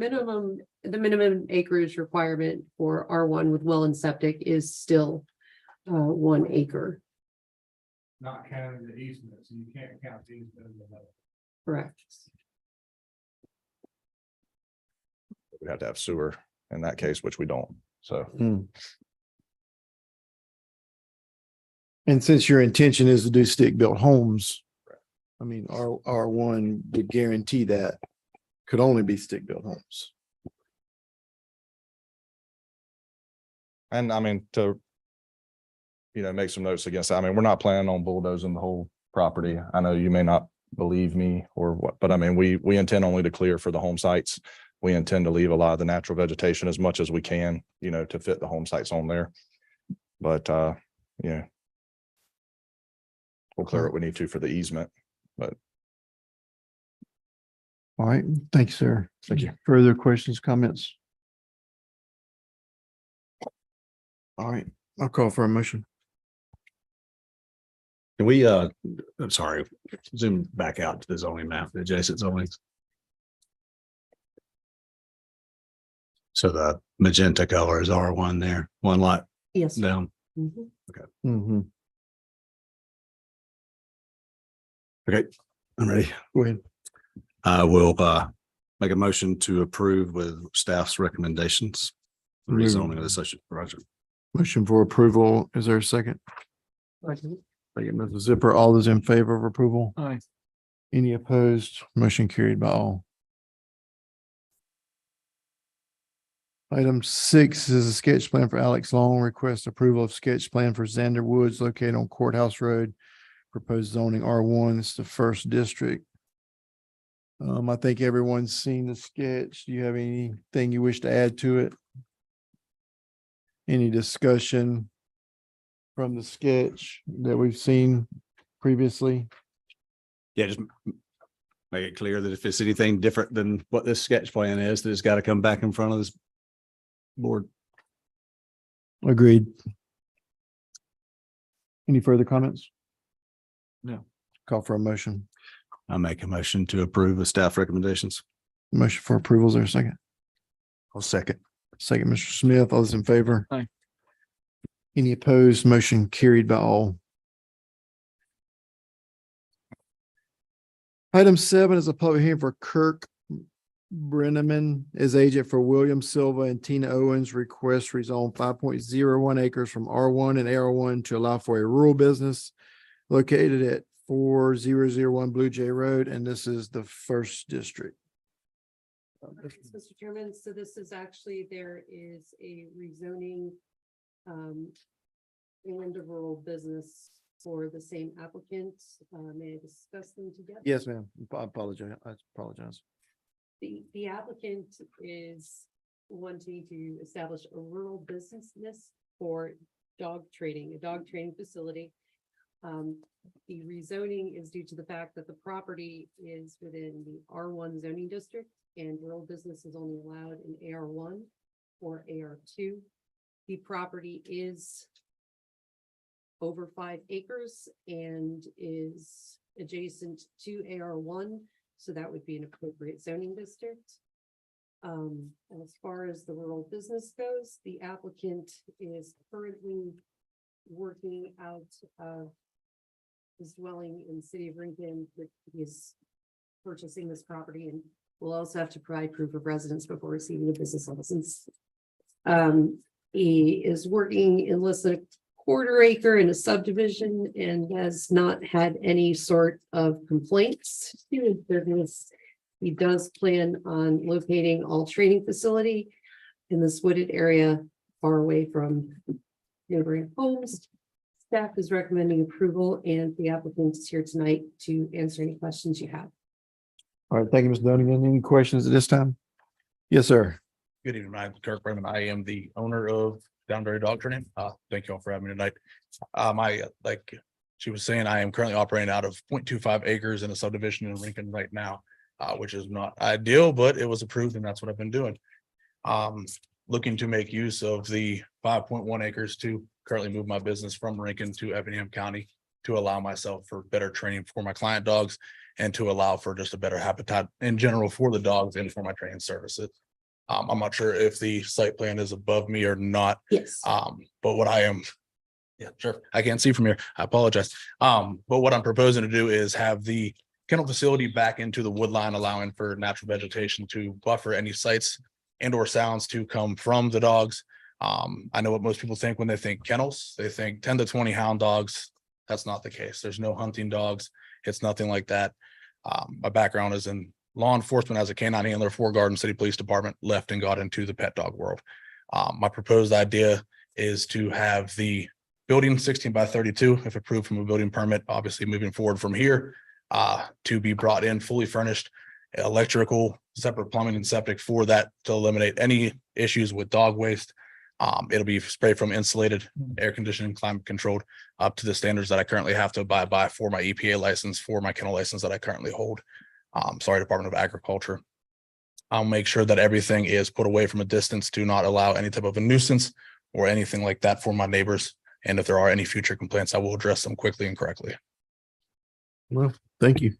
minimum acreage requirement for R1 with well and septic is still 1 acre, Not counting the easement, so you can't count the easement in the middle. correct? We'd have to have sewer in that case, which we don't, so. And since your intention is to do stick-built homes, I mean, R1 would guarantee that could only be stick-built homes. And I mean, to, make some notes against, that. I mean, we're not planning on bulldozing the whole property. I know you may not believe me or what, but I mean, we intend only to clear for the home sites. We intend to leave a lot of the natural vegetation as much as we can, to fit the home sites on there. But, we'll clear what we need to for the easement, but. All right, thank you, sir. Thank you. Further questions, comments? All right, I'll call for a motion. Can we, I'm sorry, zoom back out to the zoning map, the adjacent zonings. So the magenta color is R1 there, 1 lot Yes. down. Mhm. Mhm. Okay, I'm ready. Go ahead. I will make a motion to approve with staff's recommendations. The rezoning of the social project. Motion for approval. Is there a second? Second, Mrs. Zipper. All those in favor of approval? Aye. Any opposed? Motion carried by all. Item 6 is a sketch plan for Alex Long. Request approval of sketch plan for Xander Woods located on Courthouse Road. Proposed zoning R1. It's the first district. I think everyone's seen the sketch. Do you have anything you wish to add to it? Any discussion from the sketch that we've seen previously? Yeah, just make it clear that if it's anything different than what this sketch plan is, that it's got to come back in front of this board. Agreed. Any further comments? No. Call for a motion. I make a motion to approve the staff recommendations. Motion for approval. Is there a second? I'll second. Second, Mr. Smith. All those in favor? Aye. Any opposed? Motion carried by all. Item 7 is a public hearing for Kirk Brenneman as agent for William Silva and Tina Owens. Request rezone 5.01 acres from R1 and AR1 to allow for a rural business located at 4001 Blue Jay Road, and this is the first district. Mr. Chairman, so this is actually, there is a rezoning and a rural business for the same applicant. May I discuss them together? Yes, ma'am. I apologize. The applicant is wanting to establish a rural business for dog training, a dog training facility. The rezoning is due to the fact that the property is within the R1 zoning district and rural business is only allowed in AR1 or AR2. The property is over 5 acres and is adjacent to AR1, so that would be an appropriate zoning district. As far as the rural business goes, the applicant is currently working out of his dwelling in the city of Lincoln, that he is purchasing this property and will also have to provide proof of residence before receiving a business license. He is working in less than a quarter acre in a subdivision and has not had any sort of complaints. He does plan on locating all training facility in this wooded area far away from neighboring homes. Staff is recommending approval and the applicant is here tonight to answer any questions you have. All right, thank you, Ms. Dunnigan. Any questions at this time? Yes, sir. Good evening, I'm Kirk Bremen. I am the owner of Downbury Dog Training. Thank you all for having me tonight. Like she was saying, I am currently operating out of 0.25 acres in a subdivision in Lincoln right now, which is not ideal, but it was approved and that's what I've been doing. Looking to make use of the 5.1 acres to currently move my business from Lincoln to Effingham County to allow myself for better training for my client dogs and to allow for just a better habitat in general for the dogs and for my training services. I'm not sure if the site plan is above me or not. Yes. But what I am, yeah, sure, I can't see from here. I apologize. But what I'm proposing to do is have the kennel facility back into the wood line, allowing for natural vegetation to buffer any sights and or sounds to come from the dogs. I know what most people think when they think kennels, they think 10 to 20 hound dogs. That's not the case. There's no hunting dogs. It's nothing like that. My background is in law enforcement as a canine handler for Garden City Police Department, left and got into the pet dog world. My proposed idea is to have the building 16 by 32, if approved from a building permit, obviously moving forward from here, to be brought in fully furnished, electrical, separate plumbing and septic for that to eliminate any issues with dog waste. It'll be sprayed from insulated, air conditioning, climate controlled up to the standards that I currently have to abide by for my EPA license, for my kennel license that I currently hold. Department of Agriculture. I'll make sure that everything is put away from a distance to not allow any type of a nuisance or anything like that for my neighbors. And if there are any future complaints, I will address them quickly and correctly. Well, thank you.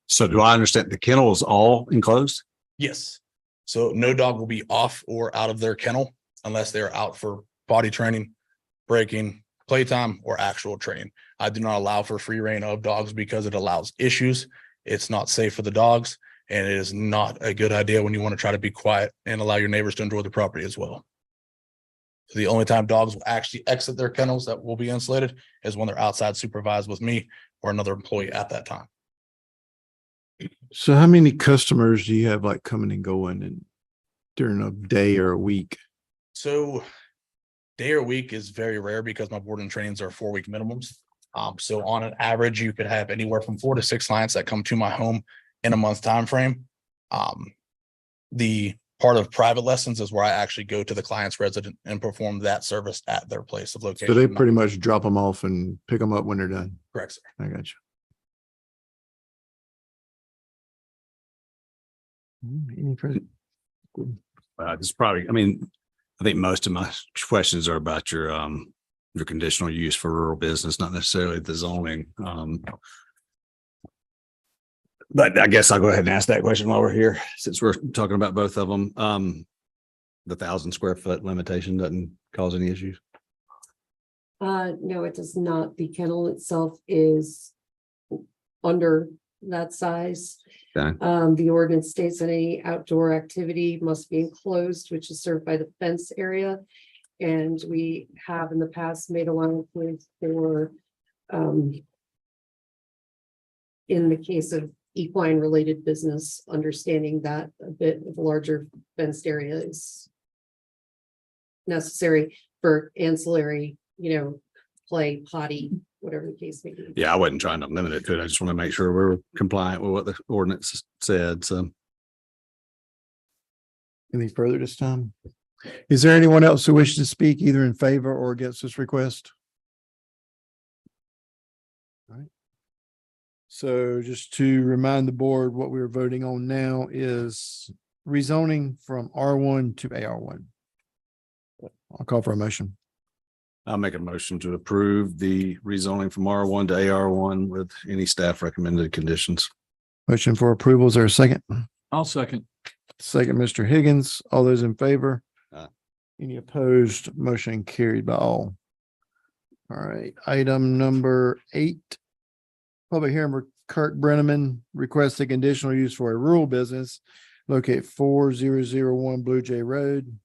So do I understand the kennel is all enclosed? Yes. So no dog will be off or out of their kennel unless they are out for potty training, breaking, playtime, or actual training. I do not allow for free reign of dogs because it allows issues. It's not safe for the dogs, and it is not a good idea when you want to try to be quiet and allow your neighbors to enjoy the property as well. So the only time dogs will actually exit their kennels that will be insulated is when they're outside supervised with me or another employee at that time. So how many customers do you have like coming and going and during a day or a week? So day or week is very rare because my board and trainings are 4-week minimums. So on an average, you could have anywhere from 4 to 6 clients that come to my home in a month time frame. The part of private lessons is where I actually go to the client's resident and perform that service at their place of location. So they pretty much drop them off and pick them up when they're done. Correct, sir. I got you. Any further? It's probably, I think most of my questions are about your conditional use for rural business, not necessarily the zoning. But I guess I'll go ahead and ask that question while we're here, since we're talking about both of them. The 1,000 square foot limitation doesn't cause any issues. No, it does not. The kennel itself is under that size. Okay. The ordinance states that any outdoor activity must be enclosed, which is served by the fence area. And we have in the past made allowances for, in the case of equine related business, understanding that a bit of a larger fenced area is necessary for ancillary, play, potty, whatever the case may be. Yeah, I wasn't trying to limit it to it. I just want to make sure we're compliant with what the ordinance said. So Anything further this time? Is there anyone else who wishes to speak either in favor or against this request? All right. So just to remind the board, what we're voting on now is rezoning from R1 to AR1. I'll call for a motion. I'll make a motion to approve the rezoning from R1 to AR1 with any staff recommended conditions. Motion for approval. Is there a second? I'll second. Second, Mr. Higgins. All those in favor? Aye. Any opposed? Motion carried by all. All right, item number 8. Public hearing for Kirk Brenneman requests a conditional use for a rural business located 4001 Blue Jay Road,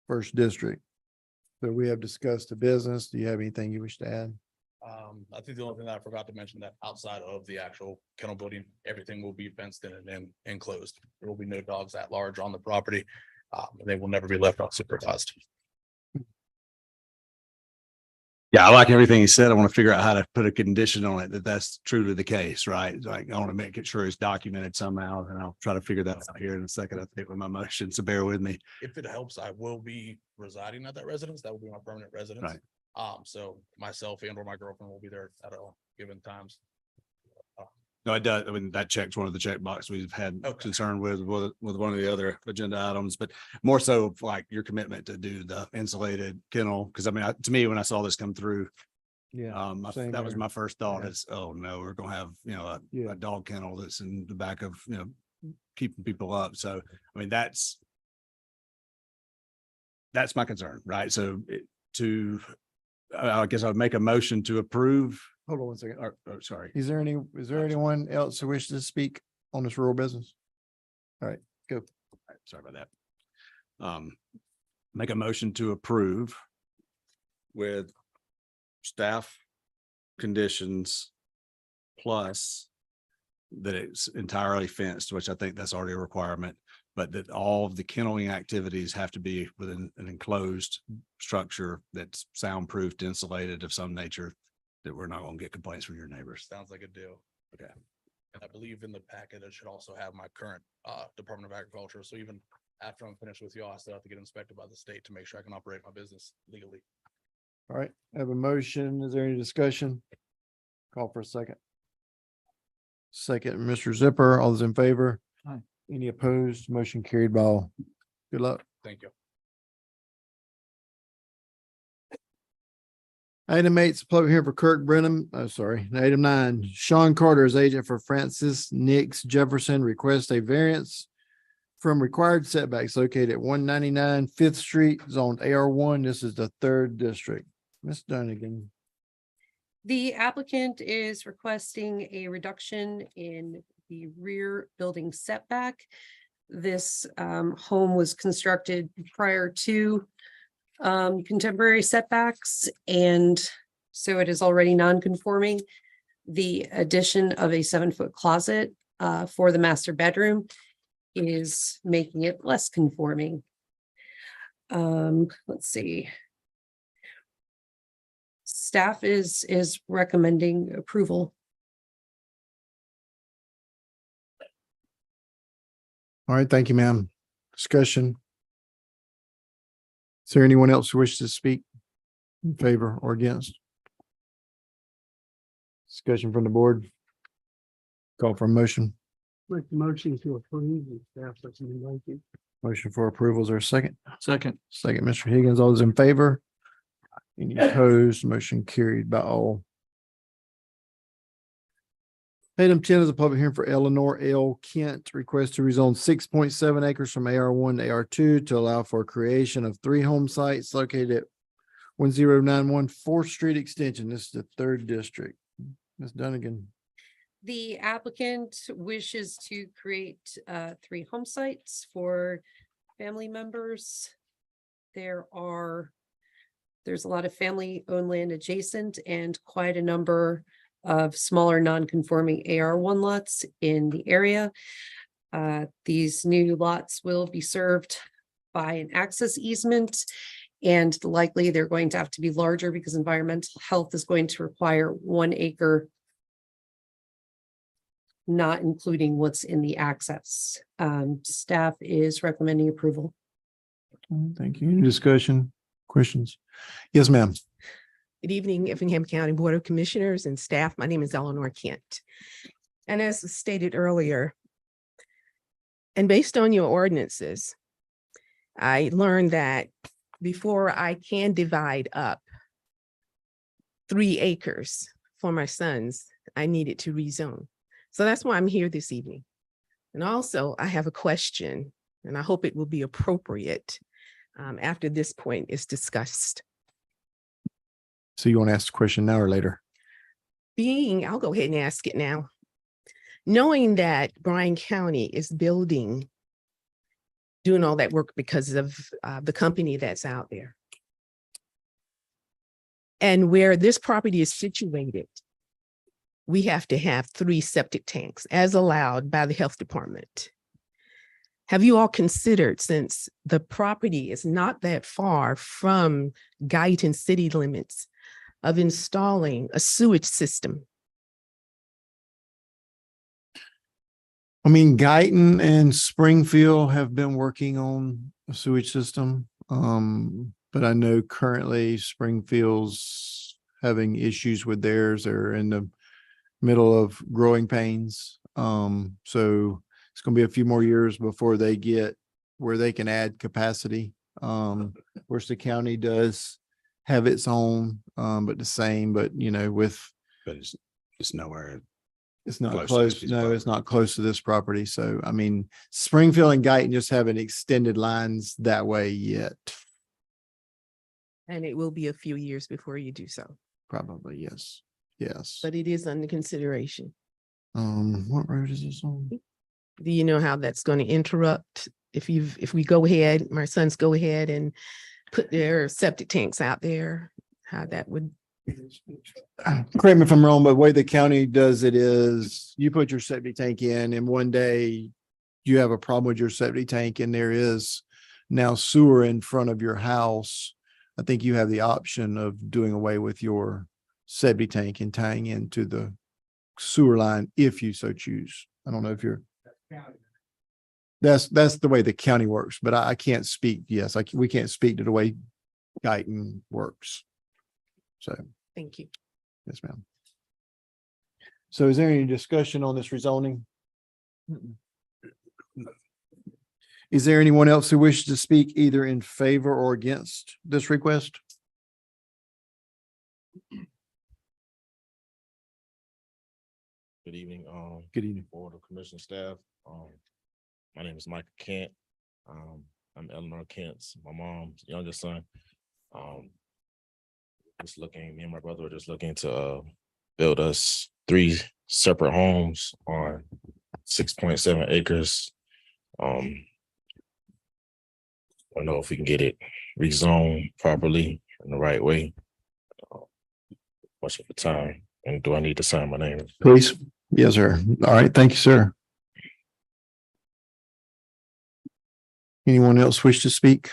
First District. So we have discussed the business. Do you have anything you wish to add? I think the only thing that I forgot to mention that outside of the actual kennel building, everything will be fenced in and enclosed. There will be no dogs at large on the property. They will never be left unsupervised. Yeah, I like everything he said. I want to figure out how to put a condition on it that that's truly the case, right? Like, I want to make it sure it's documented somehow, and I'll try to figure that out here in a second. I think with my motion, so bear with me. If it helps, I will be residing at that residence. That will be my permanent residence. Right. So myself and or my girlfriend will be there at all given times. No, it does. I mean, that checks one of the check boxes we've had concern with one of the other agenda items, but more so like your commitment to do the insulated kennel. Cause I mean, to me, when I saw this come through, Yeah. same that was here. my first thought Yeah. is, oh no, we're gonna have, Yeah. a dog kennel that's in the back of, keeping people up. So, I mean, that's my concern, right? So I guess I would make a motion to approve. Hold on one second. Sorry. Is there anyone else who wishes to speak on this rural business? All right, go. Sorry about that. Make a motion to approve with staff conditions plus that it's entirely fenced, which I think that's already a requirement, but that all of the kenneling activities have to be within an enclosed structure that's soundproofed, insulated of some nature, that we're not going to get complaints from your neighbors. Sounds like a deal. Okay. And I believe in the packet, it should also have my current Department of Agriculture. So even after I'm finished with you, I still have to get inspected by the state to make sure I can operate my business legally. All right, I have a motion. Is there any discussion? Call for a second. Second, Mr. Zipper, all those in favor? Aye. Any opposed? Motion carried by all. Good luck. Thank you. Item 8, public hearing for Kirk Brenham. Oh, sorry. Item 9, Sean Carter is agent for Francis Nix Jefferson, requests a variance from required setbacks located at 199 Fifth Street, zoned AR1. This is the 3rd district. Ms. Dunnigan. The applicant is requesting a reduction in the rear building setback. This home was constructed prior to contemporary setbacks, and so it is already non-conforming. The addition of a 7-foot closet for the master bedroom is making it less conforming. Let's see. Staff is recommending approval. All right, thank you, ma'am. Discussion. Is there anyone else who wishes to speak in favor or against? Discussion from the board. Call for a motion. Make the motion to approve the staff recommendation. Motion for approval. Is there a second? Second. Second, Mr. Higgins. All those in favor? Any opposed? Motion carried by all. Item 10 is a public hearing for Eleanor L. Kent, request to rezone 6.7 acres from AR1 to AR2 to allow for creation of 3 home sites located at 1091 4th Street Extension. This is the 3rd district. Ms. Dunnigan. The applicant wishes to create 3 home sites for family members. There's a lot of family-owned land adjacent and quite a number of smaller non-conforming AR1 lots in the area. These new lots will be served by an access easement, and likely they're going to have to be larger because environmental health is going to require 1 acre, not including what's in the access. Staff is recommending approval. Thank you. Any discussion, questions? Yes, ma'am. Good evening, Effingham County Board of Commissioners and staff. My name is Eleanor Kent. And as stated earlier, and based on your ordinances, I learned that before I can divide up 3 acres for my sons, I needed to rezone. So that's why I'm here this evening. And also I have a question, and I hope it will be appropriate after this point is discussed. So you want to ask the question now or later? I'll go ahead and ask it now. Knowing that Bryan County is doing all that work because of the company that's out there. And where this property is situated, we have to have 3 septic tanks as allowed by the health department. Have you all considered, since the property is not that far from Guyton city limits, of installing a sewage system? I mean, Guyton and Springfield have been working on a sewage system. But I know currently Springfield's having issues with theirs. They're in the middle of growing pains. So it's gonna be a few more years before they get where they can add capacity. Of course, the county does have its own, but the same, but you know, But it's nowhere. it's not Close to this close. piece of No, it's not close to this property. So, I mean, Springfield and Guyton just haven't extended lines that way yet. And it will be a few years before you do so, Probably, yes. Yes. but it is under consideration. What road is this on? Do you know how that's going to interrupt? If we go ahead, my sons go ahead and put their septic tanks out there, how that would, Correct me if I'm wrong, but the way the county does it is you put your septic tank in and one day you have a problem with your septic tank and there is now sewer in front of your house. I think you have the option of doing away with your septic tank and tying into the sewer line if you so choose. I don't know if you're, that's the way the county works, but I can't speak. Yes, we can't speak to the way Guyton works. So, thank you. yes, ma'am. So is there any discussion on this rezoning? Is there anyone else who wishes to speak either in favor or against this request? Good evening, Good evening. Board of Commissioner staff. My name is Michael Kent. I'm Eleanor Kent's, my mom's youngest son. Just looking, me and my brother were just looking to build us 3 separate homes on 6.7 acres. I don't know if we can get it rezoned properly in the right way. Much of the time, and do I need to sign my name? Please. Yes, sir. All right. Thank you, sir. Anyone else wish to speak?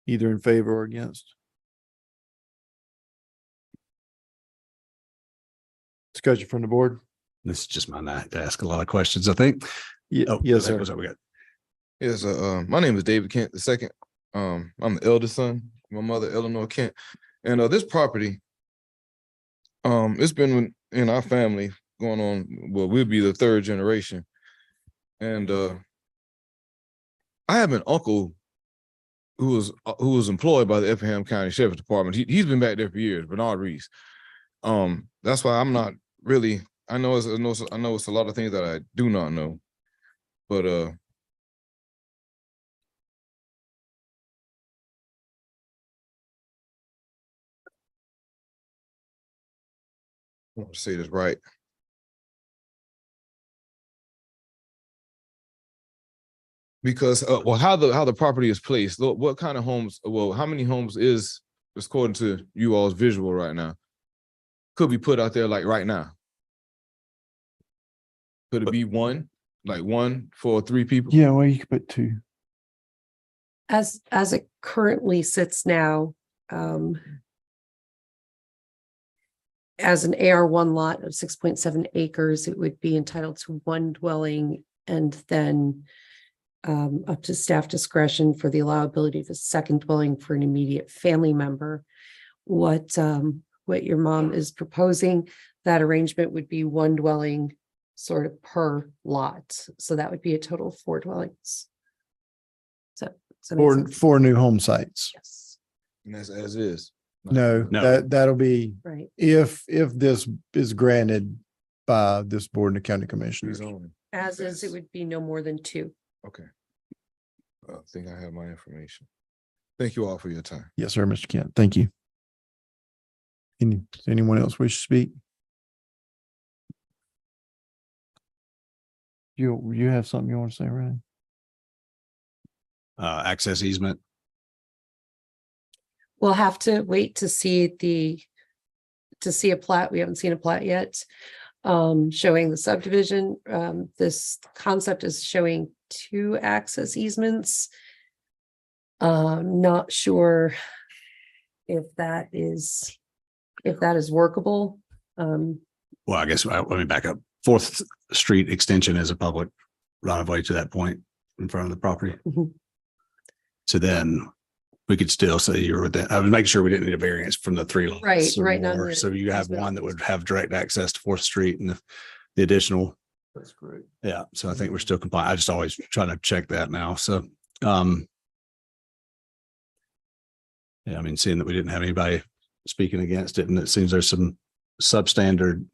Either in favor or against? Discussion from the board? This is just my night to ask a lot of questions, I think. Oh, yes, sir. What's up? We got Yes, my name is David Kent II. I'm the eldest son, my mother Eleanor Kent. And this property, it's been in our family going on, well, we'll be the 3rd generation. And I have an uncle who was employed by the Effingham County Sheriff's Department. He's been back there for years, Bernard Reese. That's why I'm not really, I know it's a lot of things that I do not know, but I want to say this right. Because well, how the property is placed, what kind of homes, well, how many homes is according to you all's visual right now, could be put out there like right now? Could it be one, like 1 for 3 people? Yeah, well, you could put 2. As it currently sits now, as an AR1 lot of 6.7 acres, it would be entitled to 1 dwelling and then up to staff discretion for the allowability of a second dwelling for an immediate family member. What your mom is proposing, that arrangement would be 1 dwelling sort of per lot. So that would be a total of 4 dwellings. So. Four new home sites. Yes. And that's as is. No, No. that'll be Right. if this is granted by this board and the county commissioners. Rezoning. As is, it would be no more than 2. Okay. I think I have my information. Thank you all for your time. Yes, sir, Mr. Kent. Thank you. Does anyone else wish to speak? You have something you want to say, Ryan? access easement. We'll have to wait to see a plat. We haven't seen a plat yet. Showing the subdivision. This concept is showing 2 access easements. Not sure if that is if that is workable. Well, I guess, let me back up. Fourth Street extension is a public right of way to that point in front of the property. Mhm. So then we could still say you're with that. I was making sure we didn't need a variance from the three lots. Right, or right, not more. the So you have easement. one that would have direct access to Fourth Street and the additional. That's great. Yeah, so I think we're still compliant. I just always try to check that now. So, yeah, I mean, seeing that we didn't have anybody speaking against it, and it seems there's some substandard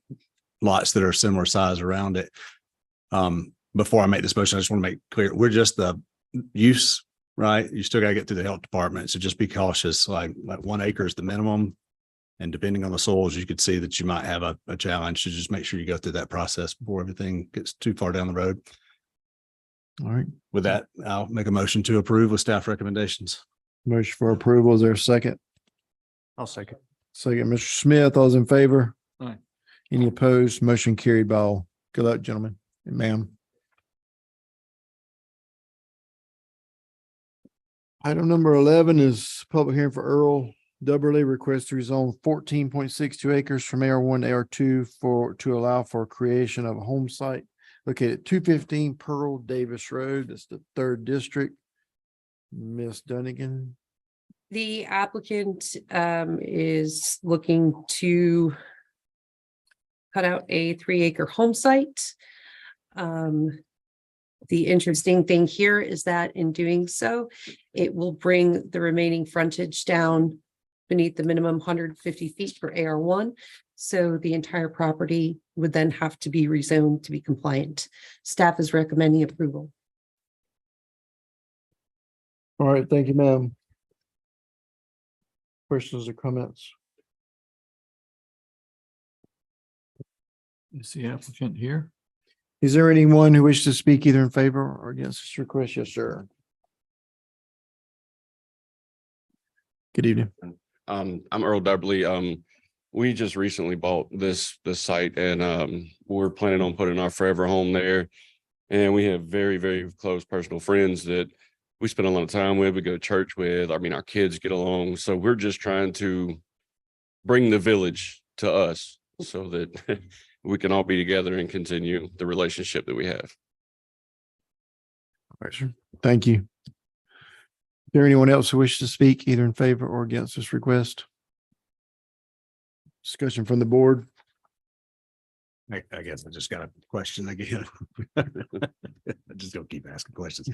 lots that are similar size around it. Before I make this motion, I just want to make clear, we're just the use, right? You still got to get through the health department. So just be cautious, like 1 acre is the minimum. And depending on the soils, you could see that you might have a challenge. So just make sure you go through that process before everything gets too far down the road. All right, With that, I'll make a motion to approve with staff recommendations. motion for approval. Is there a second? I'll second. Second, Mr. Smith, all those in favor? Aye. Any opposed? Motion carried by all. Good luck, gentlemen and ma'am. Item number 11 is public hearing for Earl Dubberly, request to rezone 14.62 acres from AR1 to AR2 to allow for creation of a home site located at 215 Pearl Davis Road. That's the 3rd district. Miss Dunnigan. The applicant is looking to cut out a 3-acre home site. The interesting thing here is that in doing so, it will bring the remaining frontage down beneath the minimum 150 feet for AR1. So the entire property would then have to be rezoned to be compliant. Staff is recommending approval. All right, thank you, ma'am. Questions or comments? Is the applicant here? Is there anyone who wishes to speak either in favor or against this request? Yes, sir. Good evening. I'm Earl Dudley. We just recently bought this site and we're planning on putting our forever home there. And we have very, very close personal friends that we spend a lot of time with, we go to church with. I mean, our kids get along. So we're just trying to bring the village to us so that we can all be together and continue the relationship that we have. All right, sir. Thank you. Is there anyone else who wishes to speak either in favor or against this request? Discussion from the board. I guess I just got a question again. I'm just gonna keep asking questions.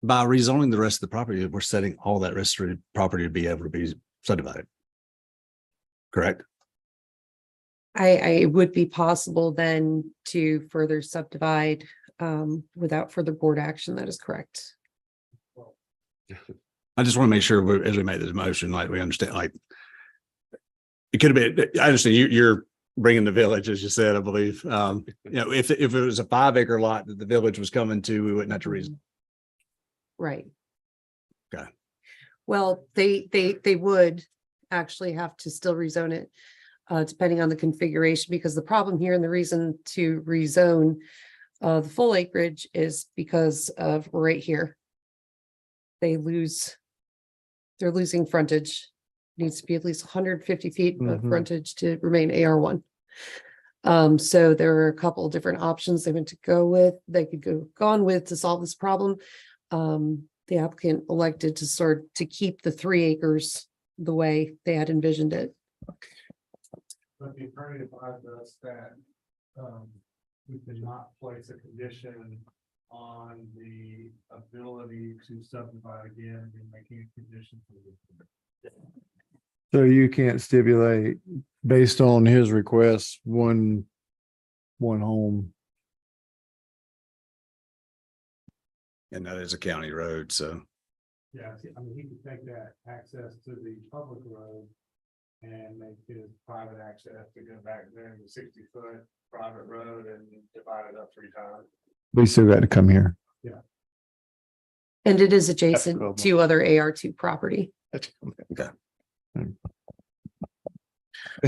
By rezoning the rest of the property, we're setting all that rest of the property to be able to be subdivided. Correct? It would be possible then to further subdivide without further board action. That is correct. I just want to make sure as we make this motion, like we understand, like it could have been, I understand you're bringing the village, as you said, I believe. If it was a 5-acre lot that the village was coming to, we wouldn't have to rezone. Right. Okay. Well, they would actually have to still rezone it, depending on the configuration, because the problem here and the reason to rezone the full acreage is because of right here. They're losing frontage. Needs to be at least 150 feet of Mhm. frontage to remain AR1. So there are a couple of different options they went to go with. They could gone with to solve this problem. The applicant elected to keep the 3 acres the way they had envisioned it. But the attorney advised us that, we could not place a condition on the ability to subdivide again, and making a condition for the. So you can't stipulate based on his request, one home. And that is a county road, so. Yeah, I mean, he could take that access to the public road and make his private access to go back there to 60-foot private road and divide it up 3 times. They still got to come here. And it is adjacent cool. to other AR2 property. Okay.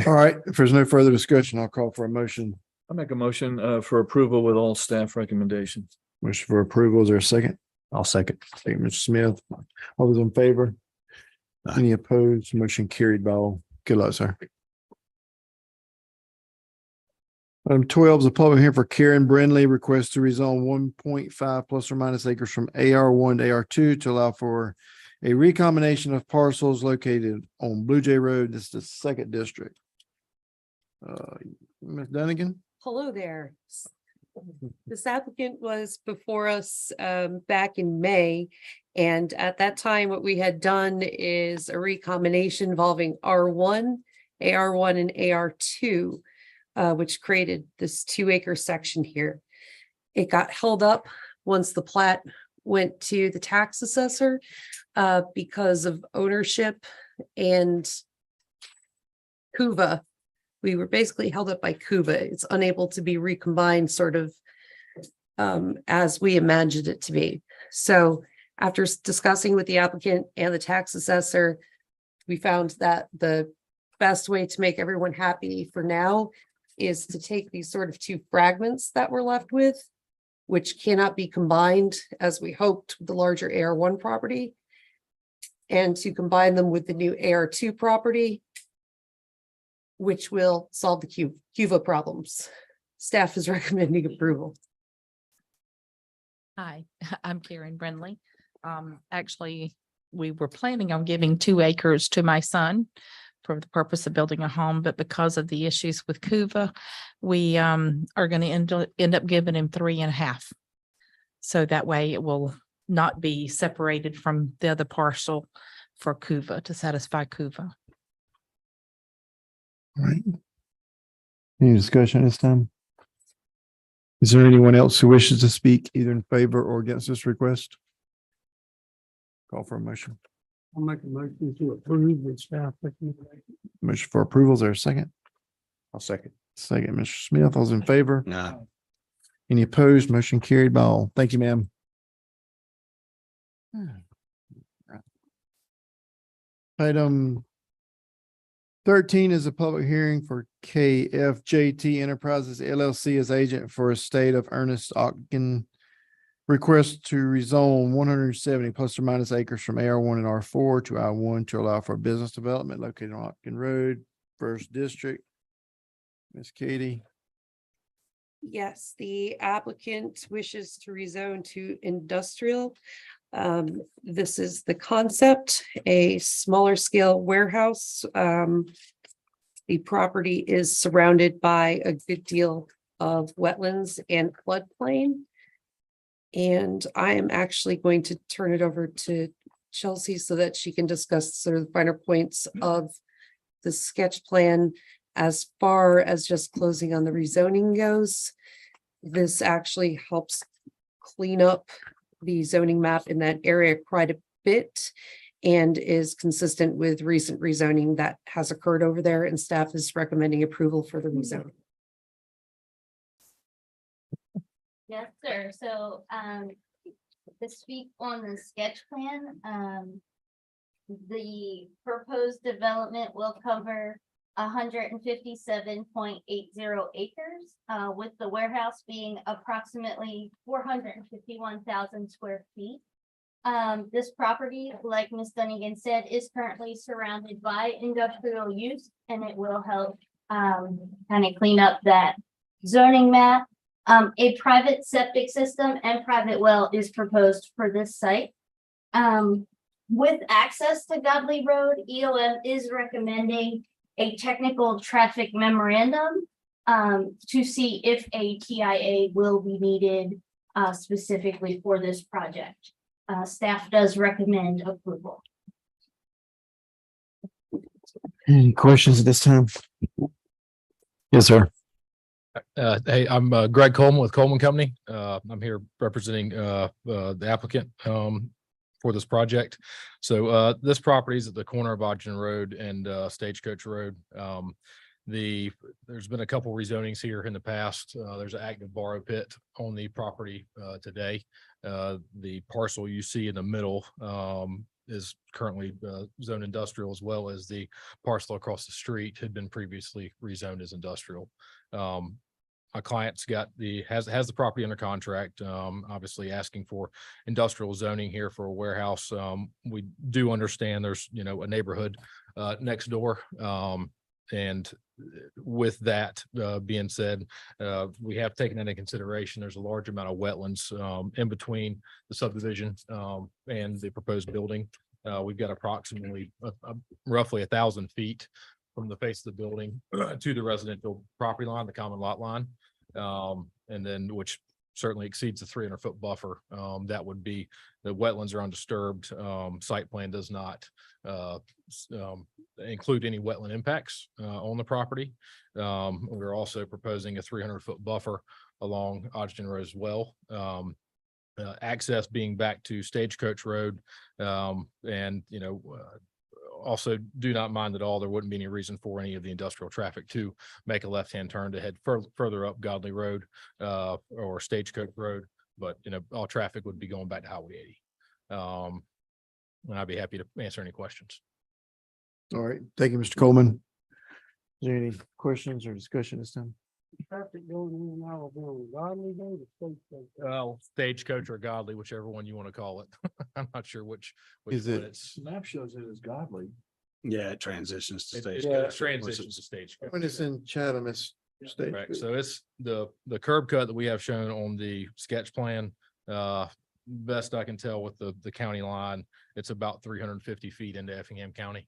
All right, if there's no further discussion, I'll call for a motion. I make a motion for approval with all staff recommendations. Motion for approval. Is there a second? I'll second. Second, Mr. Smith. All those in favor? Any opposed? Motion carried by all. Good luck, sir. Item 12 is a public hearing for Karen Brindley, request to rezone 1.5 plus or minus acres from AR1 to AR2 to allow for a recombination of parcels located on Blue Jay Road. This is the second district. Ms. Dunnigan? Hello there. This applicant was before us back in May. And at that time, what we had done is a recombination involving R1, AR1 and AR2, which created this 2-acre section here. It got held up once the plat went to the tax assessor because of ownership and CUVA. We were basically held up by CUVA. It's unable to be recombined sort of as we imagined it to be. So after discussing with the applicant and the tax assessor, we found that the best way to make everyone happy for now is to take these sort of 2 fragments that we're left with, which cannot be combined as we hoped with the larger AR1 property, and to combine them with the new AR2 property, which will solve the CUVA problems. Staff is recommending approval. Hi, I'm Karen Brindley. Actually, we were planning on giving 2 acres to my son for the purpose of building a home, but because of the issues with CUVA, we are going to end up giving him 3.5. So that way it will not be separated from the other parcel for CUVA, to satisfy CUVA. All right. Any discussion at this time? Is there anyone else who wishes to speak either in favor or against this request? Call for a motion. I'll make a motion to approve the staff recommendation. Motion for approval. Is there a second? I'll second. Second, Mr. Smith. All's in favor? No. Any opposed? Motion carried by all. Thank you, ma'am. Item 13 is a public hearing for KFJT Enterprises LLC as agent for estate of Ernest Ogden. Request to rezone 170 plus or minus acres from AR1 and R4 to I1 to allow for business development located on Ogden Road, First District. Miss Katie. Yes, the applicant wishes to rezone to industrial. This is the concept, a smaller scale warehouse. The property is surrounded by a good deal of wetlands and floodplain. And I am actually going to turn it over to Chelsea so that she can discuss sort of the finer points of the sketch plan. As far as just closing on the rezoning goes, this actually helps clean up the zoning map in that area quite a bit and is consistent with recent rezoning that has occurred over there, and staff is recommending approval for the rezoning. Yes, sir. So, to speak on the sketch plan, the proposed development will cover 157.80 acres, with the warehouse being approximately 451,000 square feet. This property, like Ms. Dunnigan said, is currently surrounded by industrial use, and it will help kind of clean up that zoning map. A private septic system and private well is proposed for this site. With access to Godley Road, EOM is recommending a technical traffic memorandum to see if a TIA will be needed specifically for this project. Staff does recommend approval. Any questions at this time? Yes, sir. Hey, I'm Greg Coleman with Coleman Company. I'm here representing the applicant for this project. So this property is at the corner of Ogden Road and Stagecoach Road. There's been a couple rezonings here in the past. There's an active borrow pit on the property today. The parcel you see in the middle is currently zoned industrial, as well as the parcel across the street had been previously rezoned as industrial. my client's got has the property under contract, obviously asking for industrial zoning here for a warehouse. We do understand there's, you know, a neighborhood next door. And with that being said, we have taken that into consideration. There's a large amount of wetlands in between the subdivision and the proposed building. We've got approximately roughly 1,000 feet from the face of the building to the residential property line, the common lot line. And then which certainly exceeds the 300-foot buffer. That would be, the wetlands are undisturbed. Site plan does not include any wetland impacts on the property. We're also proposing a 300-foot buffer along Ogden Road as well. Access being back to Stagecoach Road. And, you know, also do not mind at all, there wouldn't be any reason for any of the industrial traffic to make a left-hand turn to head further up Godley Road or Stagecoach Road. But, you know, all traffic would be going back to Highway 80. And I'd be happy to answer any questions. All right, thank you, Mr. Coleman. Is there any questions or discussion this time? Traffic going in and out of Godly Road or Stagecoach? Stagecoach or Godley, whichever one you want to call it. I'm not sure which Is one it- it's. Map shows it as Godly. Yeah, it transitions to It Stagecoach. transitions to Stagecoach. When it's in Chatham, it's state. Correct. So it's the curb cut that we have shown on the sketch plan. Best I can tell with the county line, it's about 350 feet into Effingham County.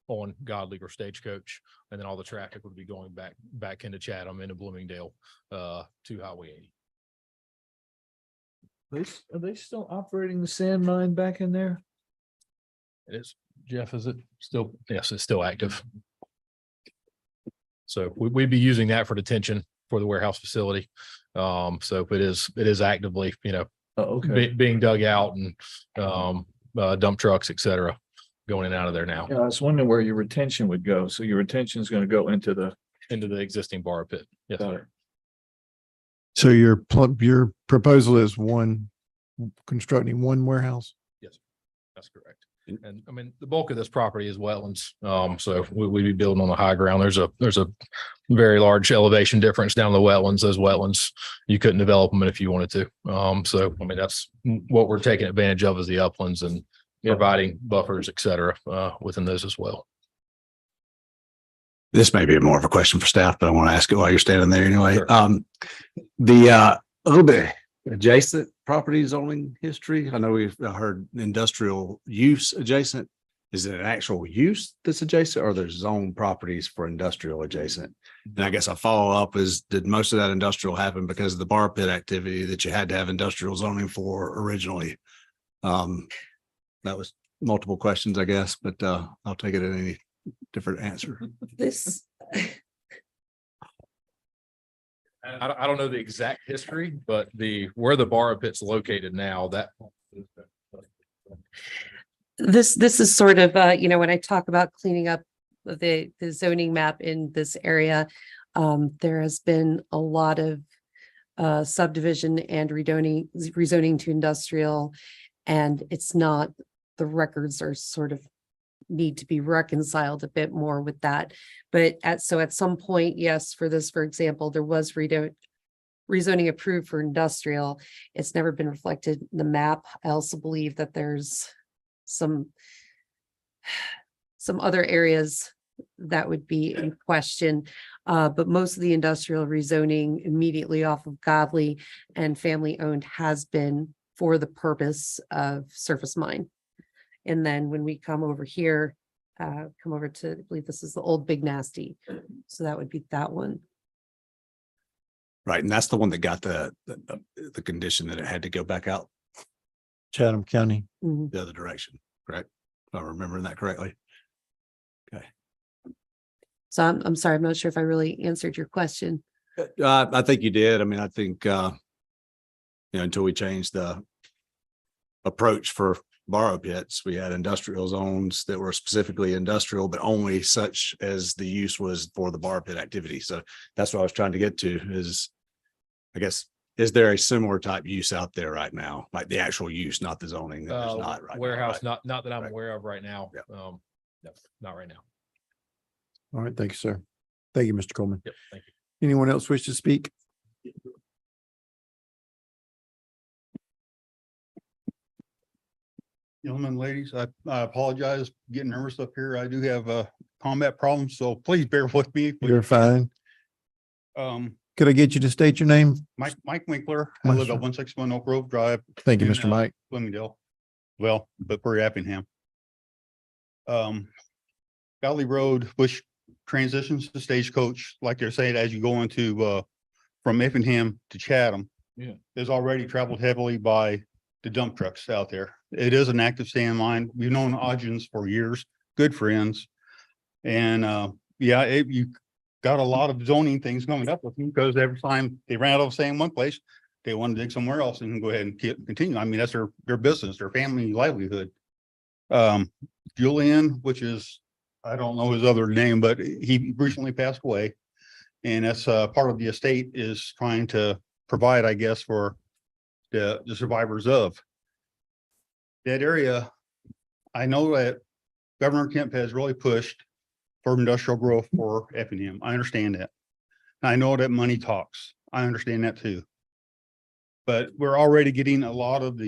On Godley or Stagecoach, and then all the traffic would be going back into Chatham, into Bloomingdale, to Highway 80. Are they still operating the sand mine back in there? It is. Jeff, is it still? Yes, it's still active. So we'd be using that for detention for the warehouse facility. So it is actively, you know, being dug out and dump trucks, et cetera, going in and out of there now. Yeah, I was wondering where your retention would go. So your retention is going to go into the. Into the existing bar pit. Yes, Got sir. So your proposal is constructing one warehouse? Yes, that's correct. And I mean, the bulk of this property is wetlands. So we'd be building on the high ground. There's a very large elevation difference down the wetlands. Those wetlands, you couldn't develop them if you wanted to. So I mean, that's what we're taking advantage of, is the uplands and providing buffers, et cetera, within those as well. This may be more of a question for staff, but I want to ask it while you're standing there anyway. Sure. A little bit adjacent property zoning history. I know we've heard industrial use adjacent. Is it an actual use that's adjacent, or there's zone properties for industrial adjacent? And I guess a follow up is, did most of that industrial happen because of the bar pit activity that you had to have industrial zoning for originally? That was multiple questions, I guess, but I'll take it in any different answer. This, I don't know the exact history, but where the bar pit's located now, that. this is sort of, you know, when I talk about cleaning up the zoning map in this area, there has been a lot of subdivision and rezoning to industrial, and it's not, the records are sort of need to be reconciled a bit more with that. But at some point, yes, for this, for example, there was rezoning approved for industrial. It's never been reflected in the map. I also believe that there's some other areas that would be in question. But most of the industrial rezoning immediately off of Godley and family owned has been for the purpose of surface mine. And then when we come over here, come over to, I believe this is the old Big Nasty. So that would be that one. Right, and that's the one that got the condition that it had to go back out Chatham County. Mhm. the other direction, correct? If I'm remembering that correctly. So I'm sorry, I'm not sure if I really answered your question. I think you did. I mean, I think, until we changed the approach for borrow pits, we had industrial zones that were specifically industrial, but only such as the use was for the bar pit activity. So that's what I was trying to get to is, I guess, is there a similar type use out there right now? Like the actual use, not the zoning? That there's not right now, Warehouse, right? not that I'm Right. aware of right now. Yep. No, not right now. All right, thank you, sir. Thank you, Mr. Coleman. Yep, thank you. Anyone else wish to speak? Gentlemen, ladies, I apologize getting nervous up here. I do have combat problems, so please bear with me. You're fine. Um, Could I get you to state your name? Mike Winkler, I live at Sure. 161 Oak Grove Drive. Thank you, in, Mr. Mike. Bloomingdale. Well, but we're Effingham. Valley Road, which transitions to Stagecoach, like they're saying, as you go into from Effingham to Chatham. Yeah. Is already traveled heavily by the dump trucks out there. It is an active sand mine. We've known Odgens for years, good friends. And yeah, you got a lot of zoning things coming up with them because every time they ran out of sand one place, they want to dig somewhere else and go ahead and continue. I mean, that's their business, their family livelihood. Julian, which is, I don't know his other name, but he recently passed away. And that's part of the estate is trying to provide, I guess, for the survivors of that area. I know that Governor Kemp has really pushed for industrial growth for Effingham. I understand that. I know that money talks. I understand that too. But we're already getting a lot of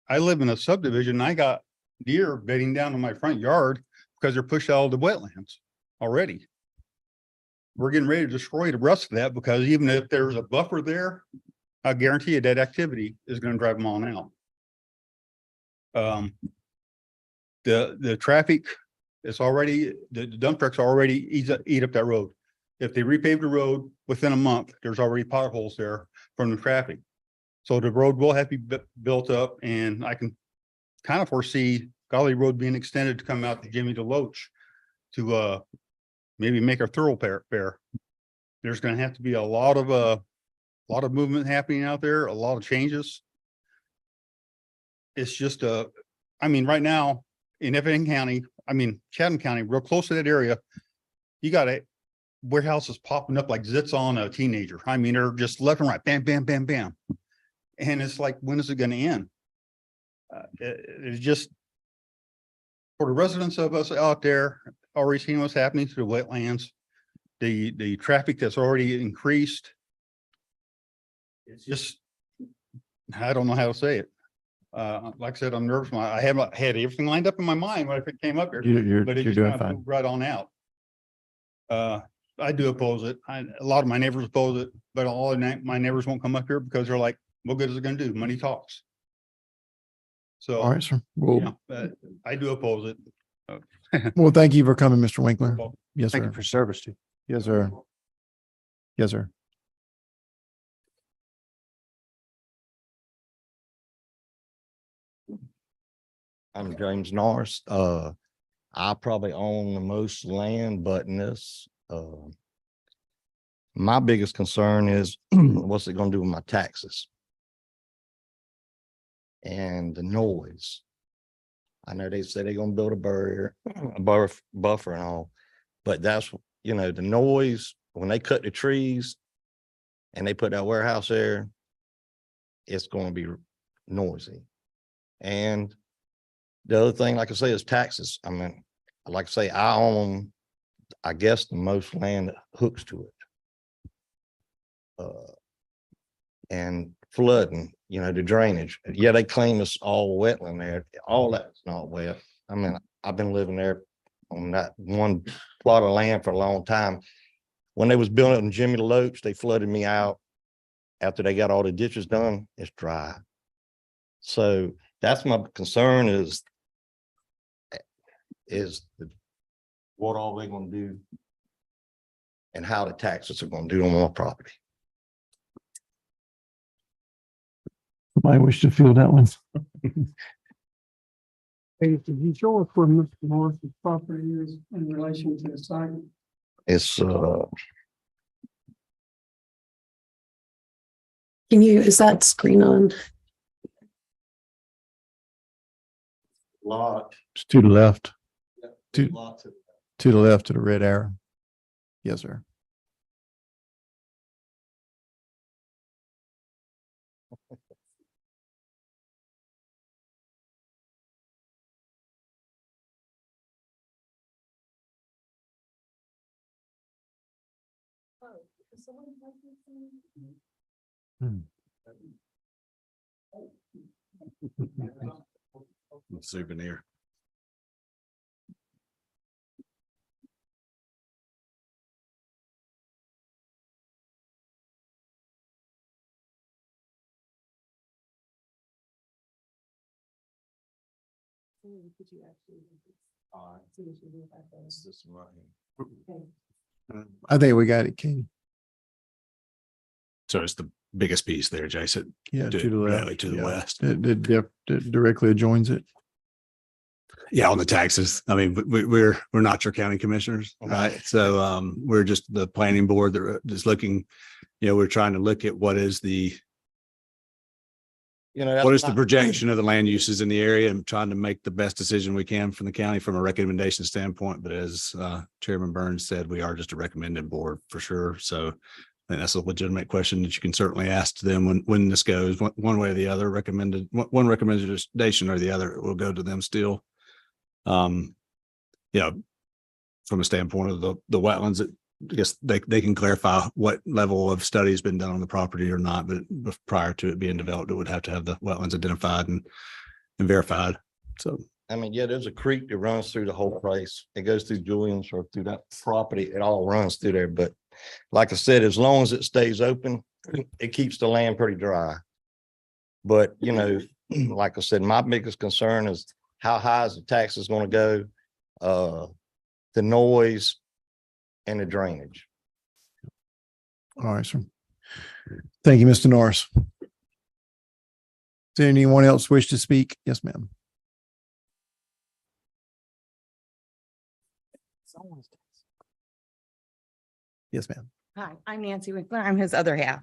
I live in a subdivision. I got deer bedding down in my front yard because they're pushed out of the wetlands already. We're getting ready to destroy the rest of that because even if there's a buffer there, I guarantee you that activity is going to drive them on out. The traffic is already, the dump trucks already eat up that road. If they repave the road within a month, there's already potholes there from the traffic. So the road will have to be built up, and I can kind of foresee Golly Road being extended to come out to Jimmy DeLoach to maybe make a thoroughfare. There's going to have to be a lot of movement happening out there, a lot of changes. It's just I mean, right now in Effingham County, I mean, Chatham County, real close to that area, you got warehouses popping up like zits on a teenager. I mean, they're just left and right, bam, bam, bam, bam. And it's like, when is it going to end? It's just for the residents of us out there, already seeing what's happening to the wetlands, the traffic that's already increased. It's just, I don't know how to say it. Like I said, I'm nervous. I haven't had everything lined up in my mind when it came up here. You're But it just doing kind of fine. moved right on out. I do oppose it. A lot of my neighbors oppose it, but all of my neighbors won't come up here because they're like, what good is it gonna do? Money talks. So. All right, sir. Yeah, but I do oppose it. Well, thank you for coming, Mr. Winkler. Yes, Thank sir. you for service too. Yes, sir. Yes, sir. I'm James Norris. I probably own the most land, but in this, my biggest concern is what's it gonna do with my taxes? And the noise. I know they say they're gonna build a barrier, a buffer and all, but that's, the noise, when they cut the trees and they put that warehouse there, it's gonna be noisy. And the other thing, like I say, is taxes. I mean, like I say, I own, I guess, the most land that hooks to it. And flooding, the drainage. Yeah, they claim it's all wetland there. All that's not wet. I mean, I've been living there on that one plot of land for a long time. When they was building Jimmy DeLoach, they flooded me out. After they got all the ditches done, it's dry. So that's my concern is what are they gonna do and how the taxes are gonna do on my property. Somebody wish to field that one. Hey, can you show us where Mr. Morris's property is in relation to the site? It's Is that screen on? lot. It's to the left, To- Lots of. to the left of the red arrow. Yes, sir. Souvenir. I think we got it, King. So it's the biggest piece there, Jason. Yeah, to to the directly left. to the yeah. west. It directly adjoins it. Yeah, on the taxes. I mean, we're not your county commissioners, right? So we're just the planning board that are just looking, we're trying to look at what is the what is the projection of the land uses in the area and trying to make the best decision we can from the county from a recommendation standpoint. But as Chairman Burns said, we are just a recommended board for sure. So I think that's a legitimate question that you can certainly ask to them when this goes one way or the other. One recommendation or the other, it will go to them still. From a standpoint of the wetlands, I guess they can clarify what level of study has been done on the property or not, but prior to it being developed, it would have to have the wetlands identified and verified. So, I mean, yeah, there's a creek that runs through the whole place. It goes through Julian's or through that property. It all runs through there. But like I said, as long as it stays open, it keeps the land pretty dry. But, like I said, my biggest concern is how high is the taxes going to go? The noise and the drainage. All right, sir. Thank you, Mr. Norris. Does anyone else wish to speak? Yes, ma'am. Yes, ma'am. Hi, I'm Nancy Winkler. I'm his other half.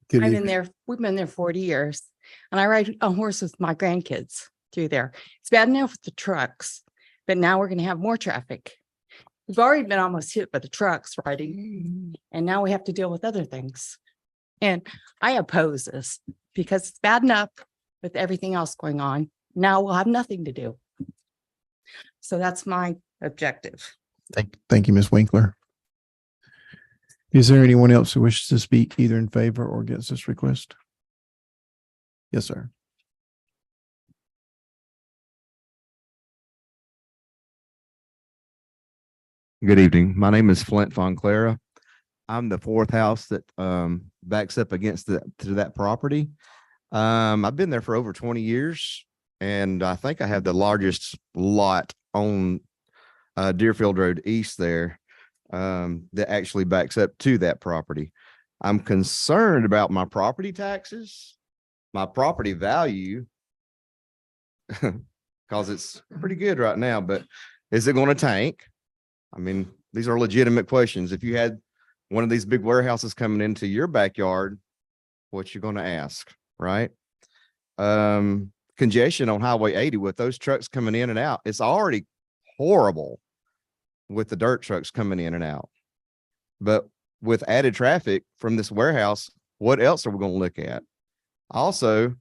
Good I've evening. been there, we've been there 40 years and I ride a horse with my grandkids through there. It's bad enough with the trucks, but now we're going to have more traffic. We've already been almost hit by the trucks riding and now we have to deal with other things. And I oppose this because it's bad enough with everything else going on. Now we'll have nothing to do. So that's my objective. Thank you, Ms. Winkler. Is there anyone else who wishes to speak either in favor or against this request? Yes, sir. Good evening. My name is Flint Von Clara. I'm the fourth house that backs up against to that property. I've been there for over 20 years, and I think I have the largest lot on Deerfield Road East there that actually backs up to that property. I'm concerned about my property taxes, my property value, because it's pretty good right now, but is it going to tank? I mean, these are legitimate questions. If you had one of these big warehouses coming into your backyard, what you going to ask, right? Congestion on Highway 80 with those trucks coming in and out. It's already horrible with the dirt trucks coming in and out. But with added traffic from this warehouse, what else are we going to look at? Also,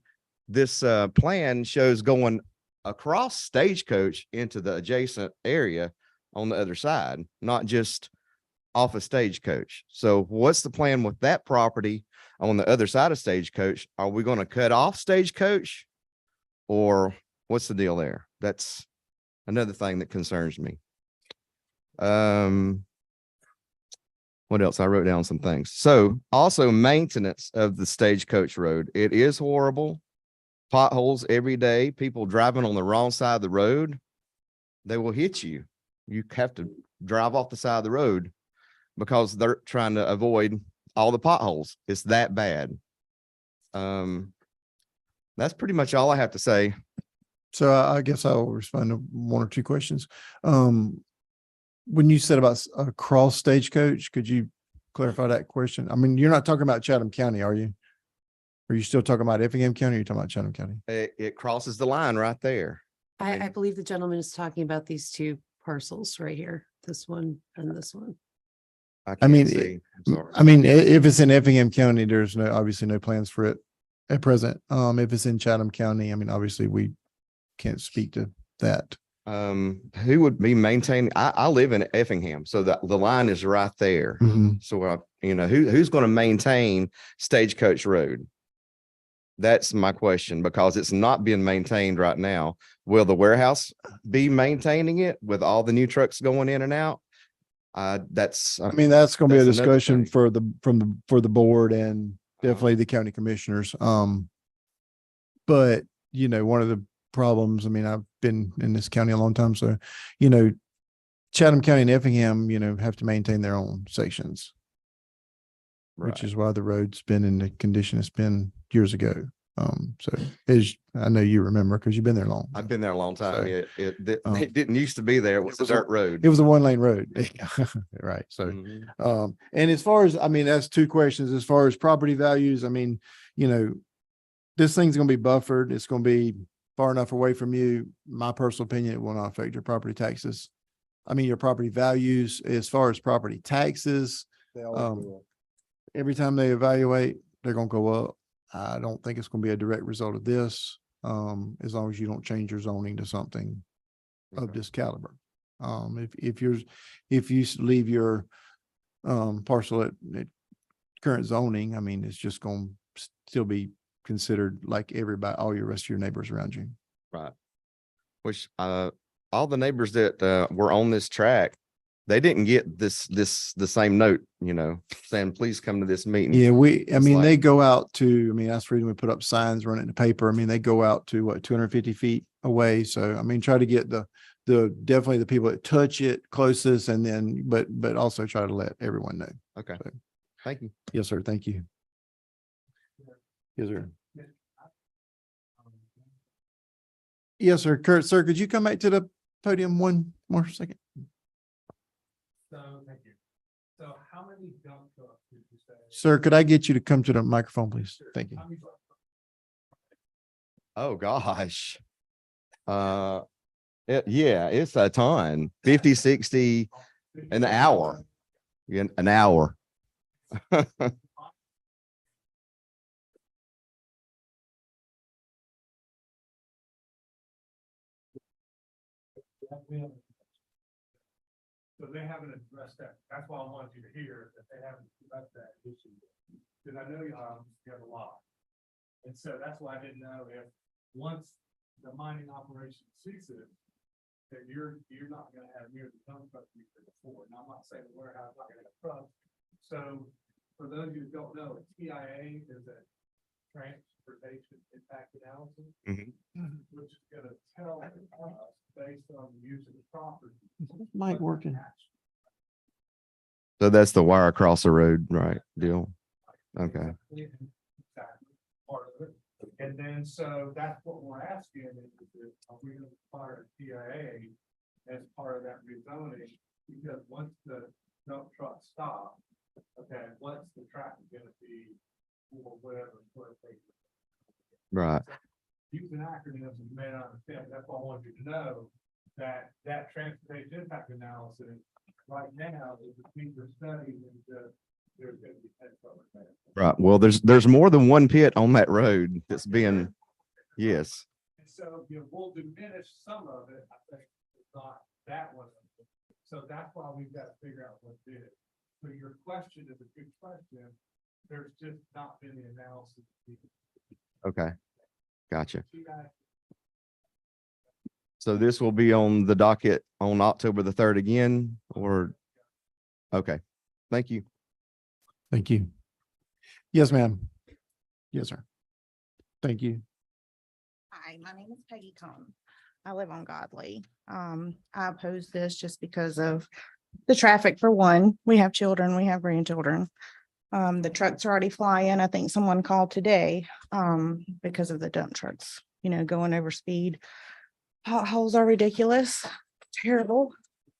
this plan shows going across Stagecoach into the adjacent area on the other side, not just off of Stagecoach. So what's the plan with that property on the other side of Stagecoach? Are we going to cut off Stagecoach or what's the deal there? That's another thing that concerns me. What else? I wrote down some things. So also maintenance of the Stagecoach Road. It is horrible. Potholes every day, people driving on the wrong side of the road, they will hit you. You have to drive off the side of the road because they're trying to avoid all the potholes. It's that bad. That's pretty much all I have to say. So I guess I'll respond to one or two questions. When you said about across Stagecoach, could you clarify that question? I mean, you're not talking about Chatham County, are you? Are you still talking about Effingham County? Or are you talking about Chatham County? It crosses the line right there. I believe the gentleman is talking about these two parcels right here, this one and this one. I mean, if it's in Effingham County, there's obviously no plans for it at present. If it's in Chatham County, I mean, obviously we can't speak to that. who would be maintaining, I live in Effingham, so the line is right there. Mhm. So, who's going to maintain Stagecoach Road? That's my question, because it's not being maintained right now. Will the warehouse be maintaining it with all the new trucks going in and out? That's, I mean, that's gonna be a that's another discussion thing. for for the board and definitely the county commissioners. But one of the problems, I mean, I've been in this county a long time, so, Chatham County and Effingham, have to maintain their own sections, which is why the road's been in the condition it's been years ago. So as I know you remember, because you've been there long. I've been there a long time. So, It didn't used to be there. It was a dirt road. It was a 1-lane road. Right. So, Mhm. and as far as, I mean, that's two questions. As far as property values, I mean, this thing's gonna be buffered. It's gonna be far enough away from you. My personal opinion, it will not affect your property taxes. I mean, your property values. As far as property taxes, every time they evaluate, they're gonna go up. I don't think it's gonna be a direct result of this, as long as you don't change your zoning to something of this caliber. If you leave your parcel at current zoning, I mean, it's just gonna still be considered like everybody, all your rest of your neighbors around you. Right. Which, all the neighbors that, were on this track, they didn't get the same note, saying, please come to this meeting. Yeah, I It's mean, like- they go out to, I mean, that's the reason we put up signs, run it in the paper. I mean, they go out to what, 250 feet away. So, I mean, try to get the definitely the people that touch it closest, and then, but also try to let everyone know. Okay. So, Thank you. yes, sir. Thank you. Yes, sir. Yes, sir. Kurt, sir, could you come back to the podium one more second? So, thank you. So how many dump trucks did you say? Sir, could I get you to come to the microphone, please? Thank you. How many- Oh, gosh. Yeah, it's a ton, 50, 60 an hour. Yeah, an hour. So they haven't addressed that. That's why I wanted you to hear that they haven't addressed that issue. Because I know you have a lot. And so that's why I didn't know if, once the mining operation ceases, that you're not gonna have near the dump truck you did before. Now, I'm not saying the warehouse not gonna have trucks. So for those of you who don't know, a TIA is a transportation impact analysis, Mhm. which is gonna tell us based on the use of the property. Mic working? So that's the wire across the road, right? Deal. Okay. Exactly, part of it. And then, so that's what we're asking is, are we gonna require a TIA as part of that rezoning? Because once the dump truck stops, okay, what's the traffic gonna be or whatever? Right. Using acronyms you may not understand, that's why I wanted you to know that transportation impact analysis right now is a future study and there's gonna be. Right. Well, there's more than one pit on that road that's being, yes. And so, we'll diminish some of it, I think, it's not that one. So that's why we've got to figure out what it is. So your question is a good question. There's just not been the analysis. Okay. Gotcha. So this will be on the docket on October the 3rd again, or? Okay. Thank you. Thank you. Yes, ma'am. Yes, sir. Thank you. Hi, my name is Peggy Cohn. I live on Godly. I oppose this just because of the traffic for one. We have children, we have grandchildren. The trucks are already flying. I think someone called today because of the dump trucks, going over speed. Potholes are ridiculous, terrible.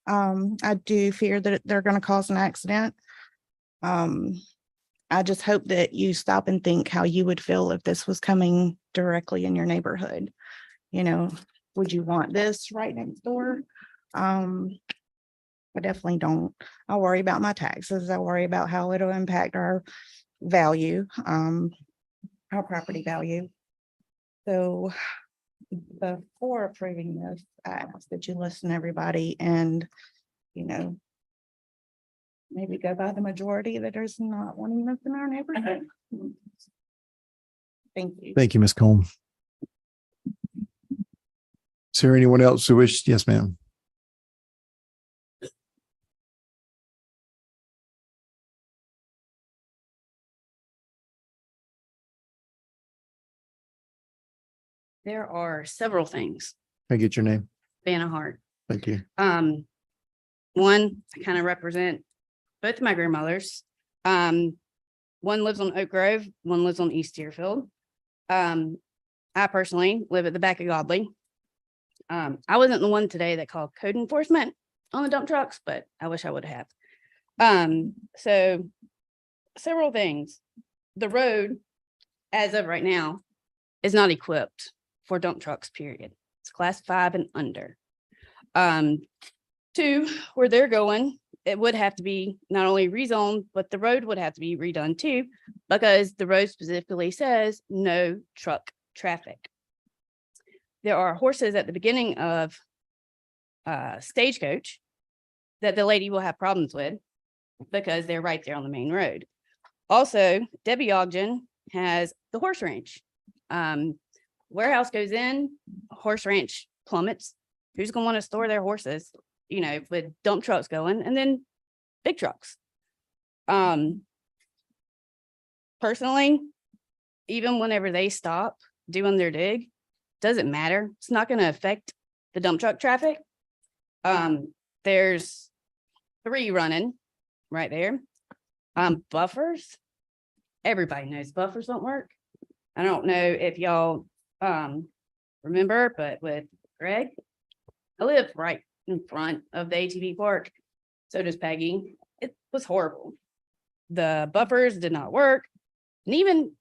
I do fear that they're going to cause an accident. I just hope that you stop and think how you would feel if this was coming directly in your neighborhood. Would you want this right next door? I definitely don't. I worry about my taxes. I worry about how it'll impact our value, our property value. So before approving this, I ask that you listen to everybody and, you know, maybe go by the majority that is not wanting this in our neighborhood. Thank you. Thank you, Ms. Combs. Is there anyone else who wishes? Yes, ma'am. There are several things. Can I get your name? Vanna Hart. Thank you. One, I kind of represent both of my grandmothers. One lives on Oak Grove, one lives on East Deerfield. I personally live at the back of Godly. I wasn't the one today that called code enforcement on the dump trucks, but I wish I would have. So several things. The road, as of right now, is not equipped for dump trucks, period. It's class 5 and under. 2, where they're going, it would have to be not only rezoned, but the road would have to be redone too, because the road specifically says no truck traffic. There are horses at the beginning of Stagecoach that the lady will have problems with because they're right there on the main road. Also, Debbie Ogden has the horse ranch. Warehouse goes in, horse ranch plummets. Who's gonna want to store their horses, you know, with dump trucks going and then big trucks? Personally, even whenever they stop doing their dig, doesn't matter. It's not going to affect the dump truck traffic. There's 3 running right there. Buffers. Everybody knows buffers don't work. I don't know if y'all remember, but with Greg, I live right in front of the ATV park. So does Peggy. It was horrible. The buffers did not work. And even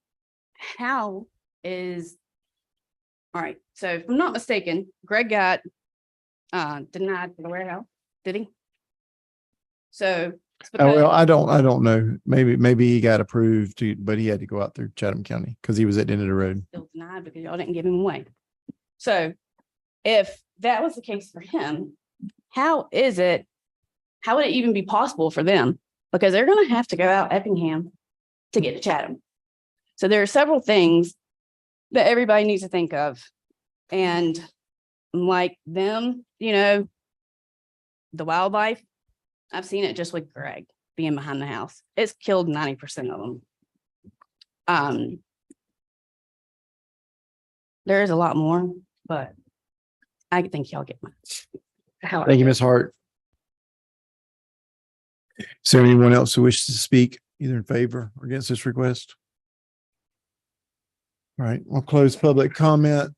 how is, all right. So if I'm not mistaken, Greg got denied for the warehouse, did he? So it's Oh, well, because I don't know. Maybe he got approved to, but he had to go out through Chatham County because he was at the end of the road. still denied because y'all didn't give him away. So if that was the case for him, how would it even be possible for them? Because they're going to have to go out Effingham to get to Chatham. So there are several things that everybody needs to think of. And like them, you know, the wildlife, I've seen it just with Greg being behind the house. It's killed 90% of them. There is a lot more, but I think y'all get how I Thank you, feel. Ms. Hart. Is there anyone else who wishes to speak either in favor or against this request? All right, we'll close public comment.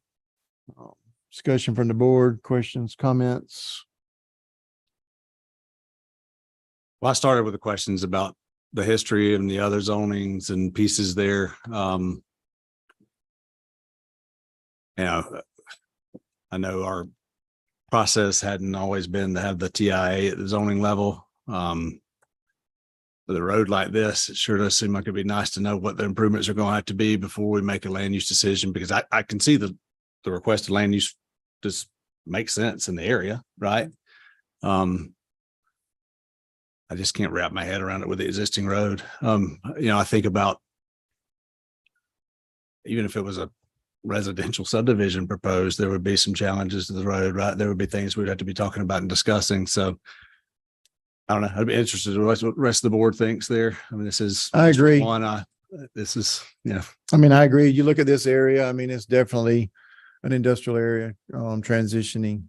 Discussion from the board, questions, comments. Well, I started with the questions about the history and the other zonings and pieces there. You know, I know our process hadn't always been to have the TIA at the zoning level. With a road like this, it sure does seem like it'd be nice to know what the improvements are going to have to be before we make a land use decision, because I can see the requested land use just makes sense in the area, right? I just can't wrap my head around it with the existing road. You know, I think about even if it was a residential subdivision proposed, there would be some challenges to the road, right? There would be things we'd have to be talking about and discussing. So I don't know. I'd be interested in what the rest of the board thinks there. I mean, this is. I agree. This is, yeah. I mean, I agree. You look at this area, I mean, it's definitely an industrial area, transitioning,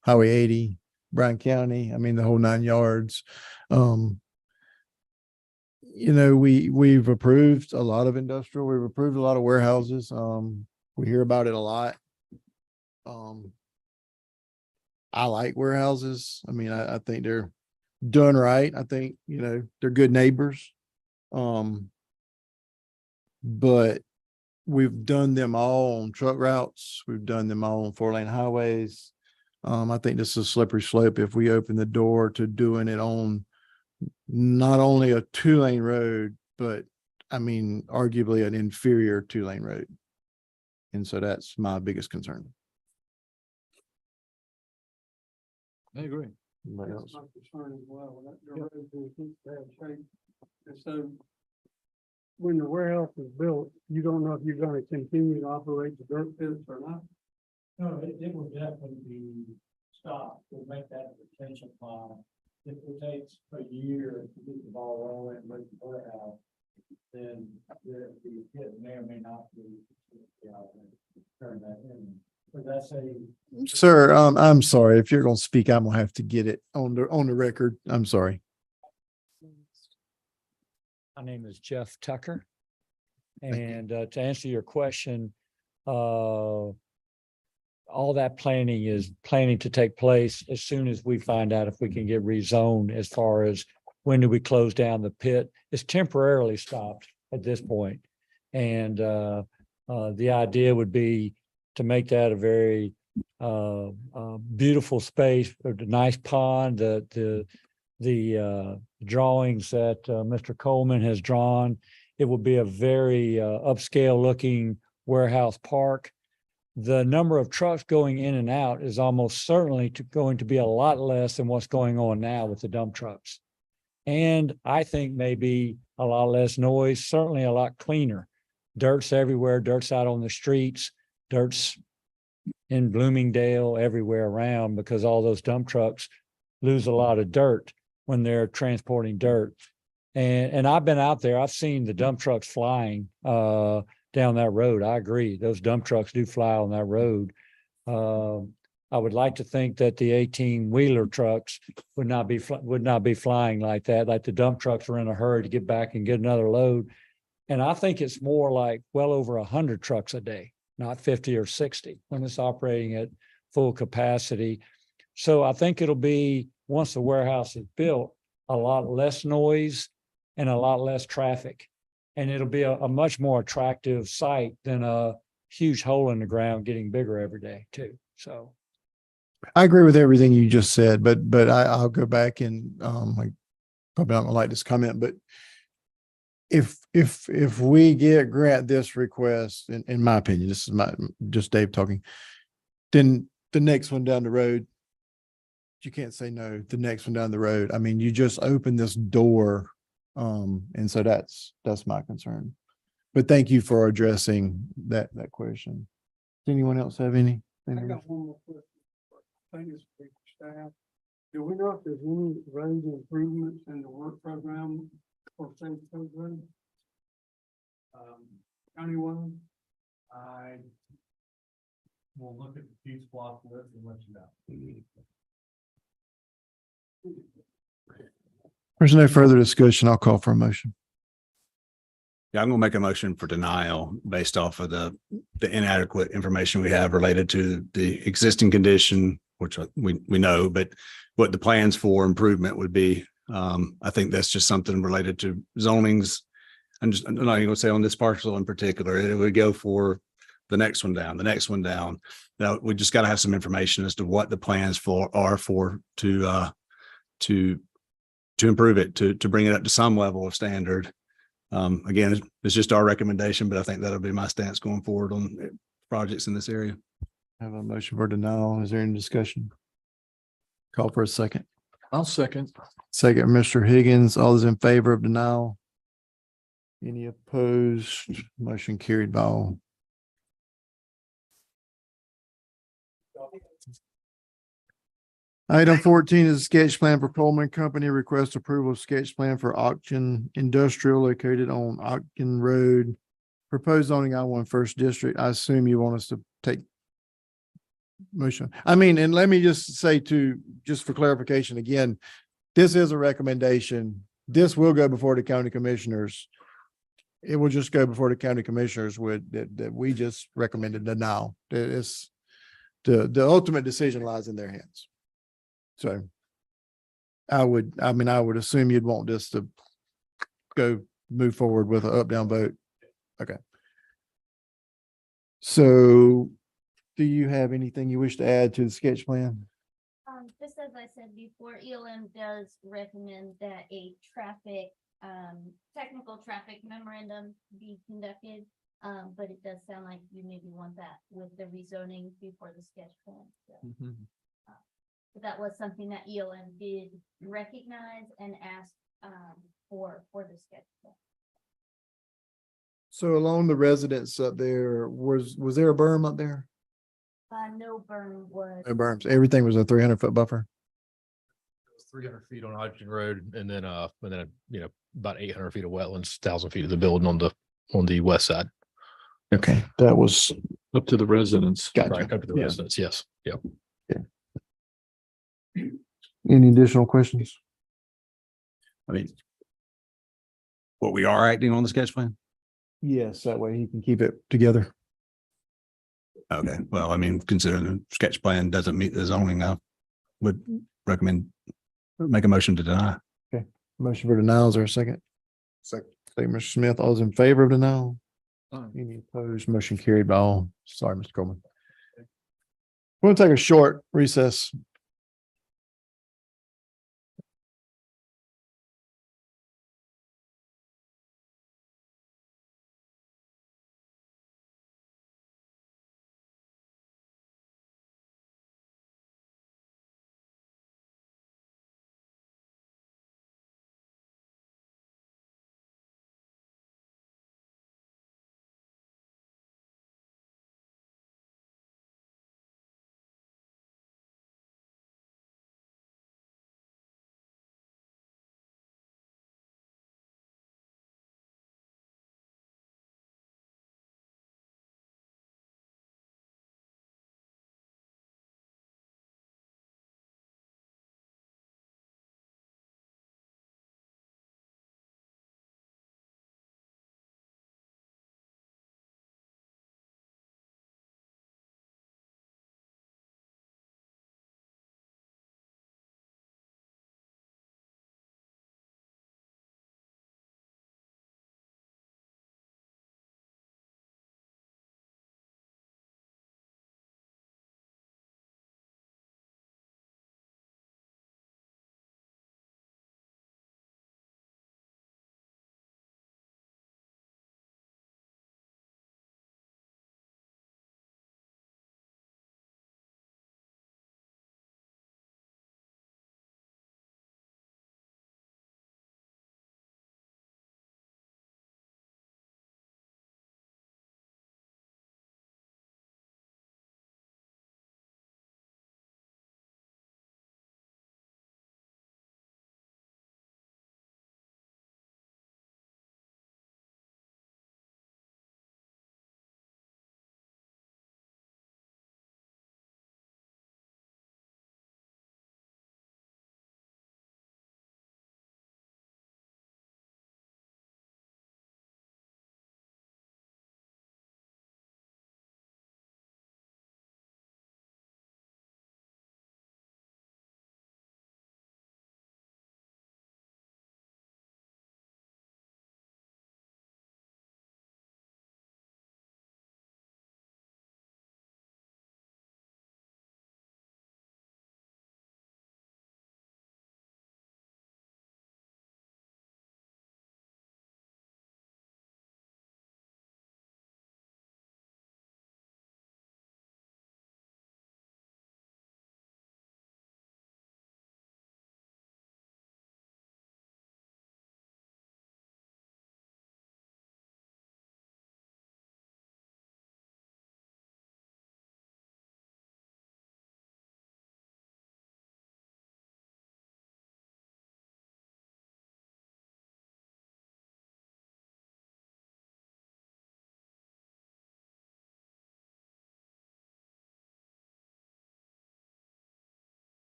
Highway 80, Bryan County, I mean, the whole 9 yards. You know, we've approved a lot of industrial, we've approved a lot of warehouses. We hear about it a lot. I like warehouses. I mean, I think they're done right. I think, you know, they're good neighbors. But we've done them all on truck routes. We've done them all on 4-lane highways. I think this is a slippery slope if we open the door to doing it on not only a 2-lane road, but I mean, arguably an inferior 2-lane road. And so that's my biggest concern. I agree. Anybody That's else? my concern as well. That the road will keep bad shape. And so when the warehouse is built, you don't know if you're gonna continue to operate the dirt pits or not. No, it will definitely be stopped. We'll make that a retention pond. If it takes a year to get the ball rolling and make the warehouse, then the pit may or may not be. Turn that in. But that's a. Sir, I'm sorry. If you're gonna speak, I'm gonna have to get it on the record. I'm sorry. My name is Jeff Tucker. Thank you. And to answer your question, all that planning is planning to take place as soon as we find out if we can get rezoned as far as when do we close down the pit. It's temporarily stopped at this point. And the idea would be to make that a very beautiful space, a nice pond, the drawings that Mr. Coleman has drawn. It will be a very upscale looking warehouse park. The number of trucks going in and out is almost certainly going to be a lot less than what's going on now with the dump trucks. And I think maybe a lot less noise, certainly a lot cleaner. Dirt's everywhere, dirt's out on the streets, dirt's in Bloomingdale, everywhere around, because all those dump trucks lose a lot of dirt when they're transporting dirt. And I've been out there, I've seen the dump trucks flying down that road. I agree. Those dump trucks do fly on that road. I would like to think that the 18-wheeler trucks would not be flying like that, like the dump trucks are in a hurry to get back and get another load. And I think it's more like well over 100 trucks a day, not 50 or 60 when it's operating at full capacity. So I think it'll be, once the warehouse is built, a lot less noise and a lot less traffic. And it'll be a much more attractive site than a huge hole in the ground getting bigger every day too. So. I agree with everything you just said, but I'll go back and like probably not gonna like this comment, but if we grant this request, in my opinion, this is just Dave talking, then the next one down the road, you can't say no. The next one down the road, I mean, you just open this door, and so that's my concern. But thank you for addressing that question. Does anyone else have any? I got one more question. I think it's for staff. Do we know if there's any road improvements in the work program for Safe Coast Road? Countywide? I will look at the piece block list and let you know. There's no further discussion. I'll call for a motion. Yeah, I'm gonna make a motion for denial based off of the inadequate information we have related to the existing condition, which we know, but what the plans for improvement would be. I think that's just something related to zonings. I'm not even gonna say on this parcel in particular, it would go for the next one down, the next one down. Now, we just gotta have some information as to what the plans are to improve it, to bring it up to some level of standard. Again, it's just our recommendation, but I think that'll be my stance going forward on projects in this area. I have a motion for denial. Is there any discussion? Call for a second. I'll second. Second, Mr. Higgins. All those in favor of denial? Any opposed? Motion carried by all. Item 14 is a sketch plan for Coleman Company. Request approval of sketch plan for Auction Industrial located on Ogden Road. Proposed zoning I-1 First District. I assume you want us to take motion. I mean, and let me just say just for clarification, again, this is a recommendation. This will go before the county commissioners. It will just go before the county commissioners that we just recommended denial. It's the ultimate decision lies in their hands. So I would assume you'd want this to move forward with an up-down vote. Okay. So do you have anything you wish to add to the sketch plan? Just as I said before, ELM does recommend that a technical traffic memorandum be conducted. But it does sound like you maybe want that with the rezoning before the sketch plan. So, but that was something that ELM did recognize and ask, for the sketch plan. So along the residence up there, was there a berm up there? No burn was. No berms. Everything was a 300-foot buffer. 300 feet on Hodgson Road and then, you know, about 800 feet of wetlands, 1,000 feet of the building on the west side. Okay, that was Up to the residents. gotcha. Right, up to the Yeah. residents, yes, yep. Any additional questions? I mean, what we are acting on the sketch plan? Yes, that way he can keep it together. Okay, well, I mean, considering the sketch plan doesn't meet the zoning, I would recommend make a motion to deny. Motion for denial, is there a second? Second. Mr. Smith, all those in favor of denial? Any opposed? Motion carried by all. Sorry, Mr. Coleman. We'll take a short recess.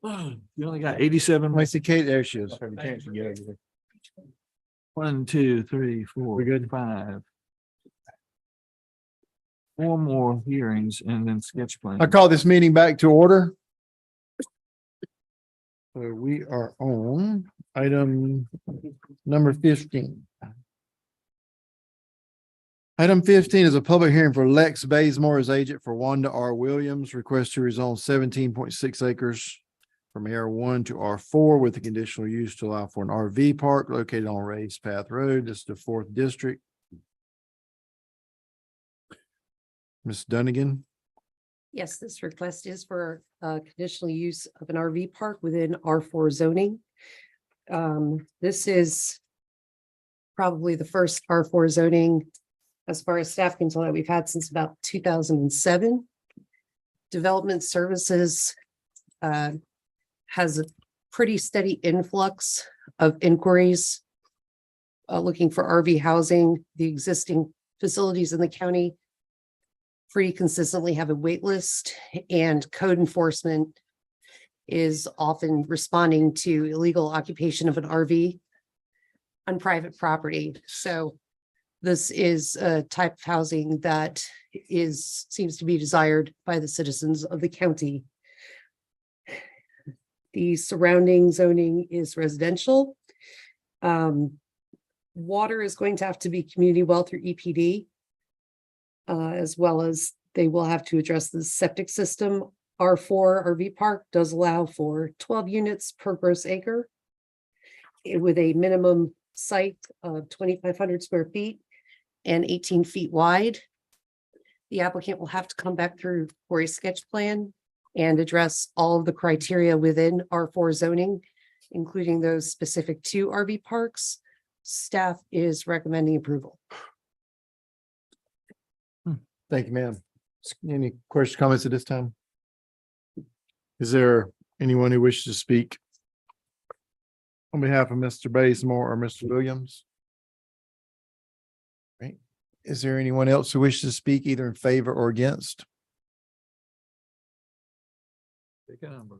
You only got 87. I see Kate, there she is. Have a chance to get over there. 1, 2, 3, 4. We good? 5. 4 more hearings and then sketch plan. I call this meeting back to order. So we are on item number 15. Item 15 is a public hearing for Lex Bazemore as agent for Wanda R. Williams, request to rezone 17.6 acres from R1 to R4 with the conditional use to allow for an RV park located on Raised Path Road. This is the 4th district. Ms. Dunnigan. Yes, this request is for conditional use of an RV park within R4 zoning. This is probably the first R4 zoning, as far as staff can tell, that we've had since about 2007. Development Services has a pretty steady influx of inquiries looking for RV housing. The existing facilities in the county pretty consistently have a wait list, and code enforcement is often responding to illegal occupation of an RV on private property. So this is a type of housing that seems to be desired by the citizens of the county. The surrounding zoning is residential. Water is going to have to be community well through EPD. As well as they will have to address the septic system. R4 RV park does allow for 12 units per gross acre with a minimum site of 2,500 square feet and 18 feet wide. The applicant will have to come back through for a sketch plan and address all of the criteria within R4 zoning, including those specific to RV parks. Staff is recommending approval. Thank you, ma'am. Any questions, comments at this time? Is there anyone who wishes to speak on behalf of Mr. Bazemore or Mr. Williams? Right. Is there anyone else who wishes to speak either in favor or against? Pick a number.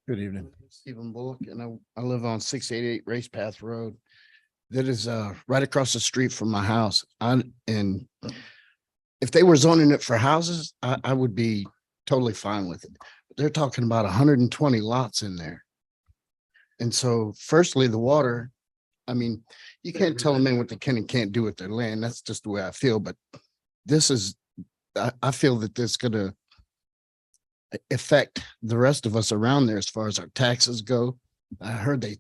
Good evening. Stephen Bullock, and I live on 688 Race Path Road. That is right across the street from my house. And if they were zoning it for houses, I would be totally fine with it. But they're talking about 120 lots in there. And so firstly, the water, I mean, you can't tell them what they can and can't do with their land. That's just the way I feel. But this is, I feel that this is going to affect the rest of us around there as far as our taxes go. I heard they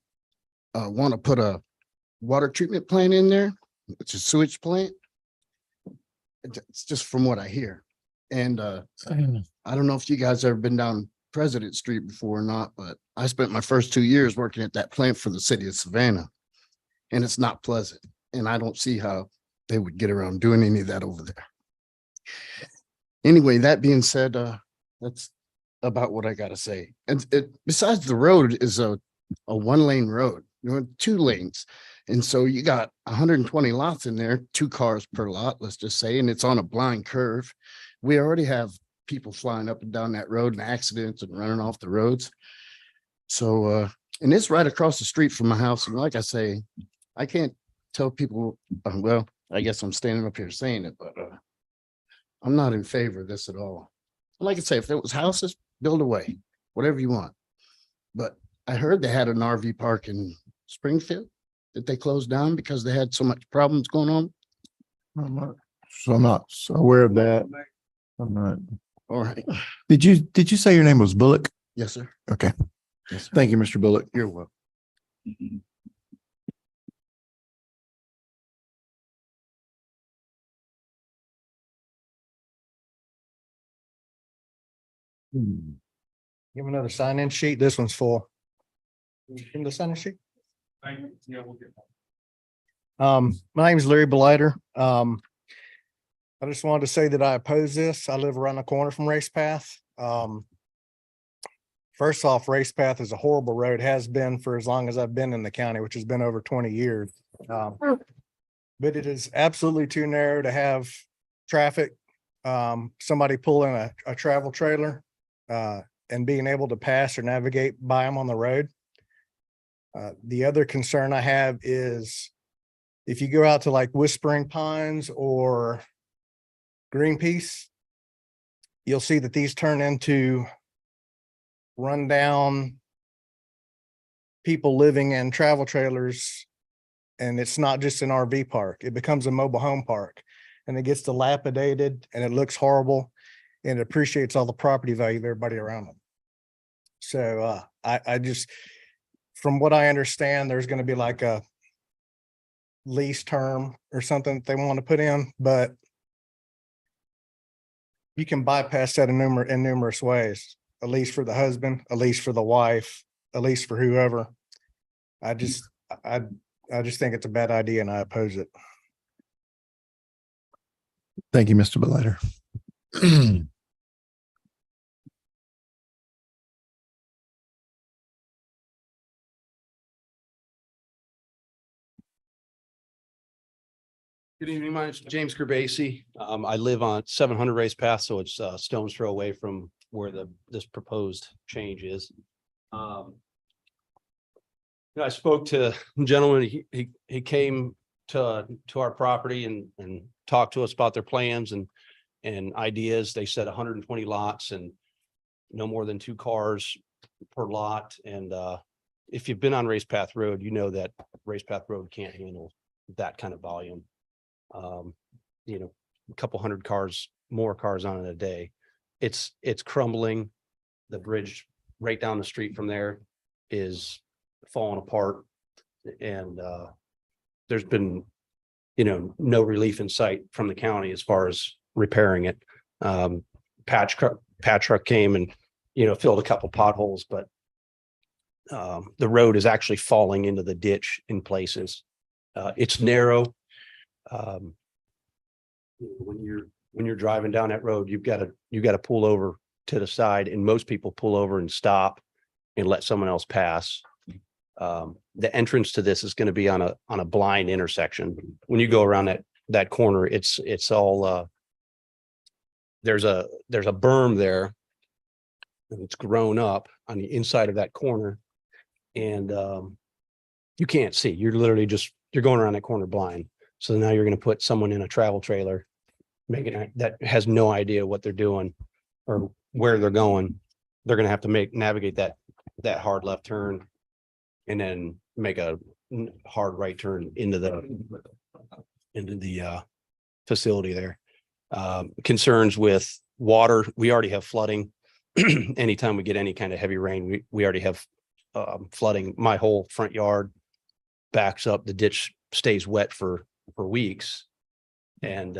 want to put a water treatment plant in there, which is sewage plant. It's just from what I hear. And I don't know if you guys ever been down President Street before or not, but I spent my first 2 years working at that plant for the city of Savannah. And it's not pleasant. And I don't see how they would get around doing any of that over there. Anyway, that being said, that's about what I gotta say. And besides, the road is a 1-lane road, 2 lanes. And so you got 120 lots in there, 2 cars per lot, let's just say, and it's on a blind curve. We already have people flying up and down that road and accidents and running off the roads. So, and it's right across the street from my house. And like I say, I can't tell people, well, I guess I'm standing up here saying it, but I'm not in favor of this at all. Like I say, if there was houses, build away, whatever you want. But I heard they had an RV park in Springfield that they closed down because they had so much problems going on. I'm not so aware of that. I'm not. All right. Did you say your name was Bullock? Yes, sir. Okay. Yes, sir. Thank you, Mr. Bullock. You're welcome. Give another sign-in sheet. This one's full. Give me the sign-in sheet. Yeah, we'll get that. My name is Larry Bellider. I just wanted to say that I oppose this. I live around the corner from Race Path. First off, Race Path is a horrible road, has been for as long as I've been in the county, which has been over 20 years. But it is absolutely too narrow to have traffic. Somebody pulling a travel trailer and being able to pass or navigate by them on the road. The other concern I have is if you go out to like Whispering Pines or Greenpeace, you'll see that these turn into rundown people living in travel trailers. And it's not just an RV park. It becomes a mobile home park and it gets dilapidated and it looks horrible and it appreciates all the property value of everybody around them. So I just, from what I understand, there's going to be like a lease term or something that they want to put in, but you can bypass that in numerous ways. A lease for the husband, a lease for the wife, a lease for whoever. I just think it's a bad idea and I oppose it. Thank you, Mr. Belater. Good evening, my name's James Gerbasi. I live on 700 Race Path, so it's a stone's throw away from where this proposed change is. I spoke to a gentleman, he came to our property and talked to us about their plans and ideas. They said 120 lots and no more than 2 cars per lot. And if you've been on Race Path Road, you know that Race Path Road can't handle that kind of volume. A couple hundred more cars on it a day. It's crumbling. The bridge right down the street from there is falling apart. And there's been, no relief in sight from the county as far as repairing it. Patch truck came and, filled a couple potholes, but the road is actually falling into the ditch in places. It's narrow. When you're driving down that road, you've got to pull over to the side, and most people pull over and stop and let someone else pass. The entrance to this is going to be on a blind intersection. When you go around that corner, it's all there's a berm there, and it's grown up on the inside of that corner, and you can't see. You're literally you're going around that corner blind. So now you're going to put someone in a travel trailer, that has no idea what they're doing or where they're going. They're going to have to navigate that hard left turn and then make a hard right turn into the facility there. Concerns with water. We already have flooding. Anytime we get any kind of heavy rain, we already have flooding. My whole front yard backs up. The ditch stays wet for weeks. And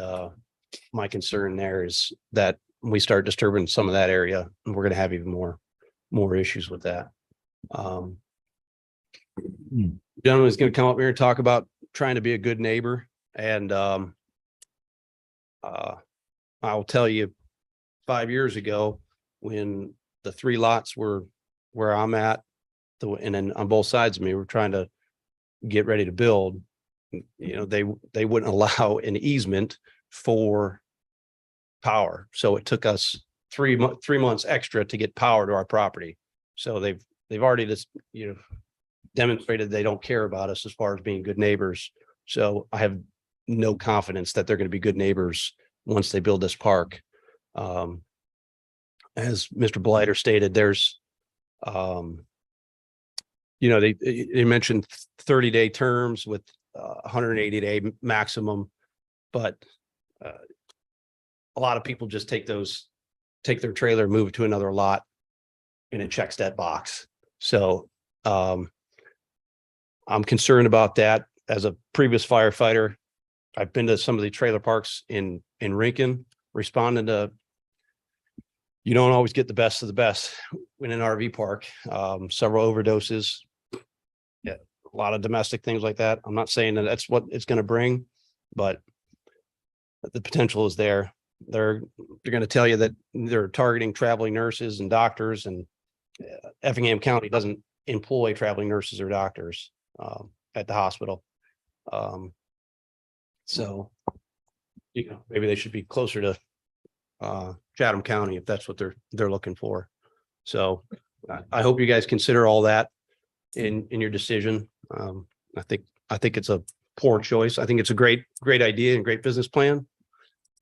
my concern there is that we start disturbing some of that area, and we're going to have even more issues with that. Gentleman is going to come up here and talk about trying to be a good neighbor. And I'll tell you, 5 years ago, when the 3 lots were where I'm at, and then on both sides of me, we're trying to get ready to build, they wouldn't allow an easement for power. So it took us 3 months extra to get power to our property. So they've already just, demonstrated they don't care about us as far as being good neighbors. So I have no confidence that they're going to be good neighbors once they build this park. As Mr. Belater stated, there's, they mentioned 30-day terms with 180-day maximum, but a lot of people just take their trailer, move it to another lot, and it checks that box. So I'm concerned about that. As a previous firefighter, I've been to some of the trailer parks in Rincon, responding to, you don't always get the best of the best in an RV park. Several overdoses, a lot of domestic things like that. I'm not saying that that's what it's going to bring, but the potential is there. They're going to tell you that they're targeting traveling nurses and doctors, and Effingham County doesn't employ traveling nurses or doctors at the hospital. So, maybe they should be closer to Chatham County if that's what they're looking for. So I hope you guys consider all that in your decision. I think it's a poor choice. I think it's a great idea and great business plan.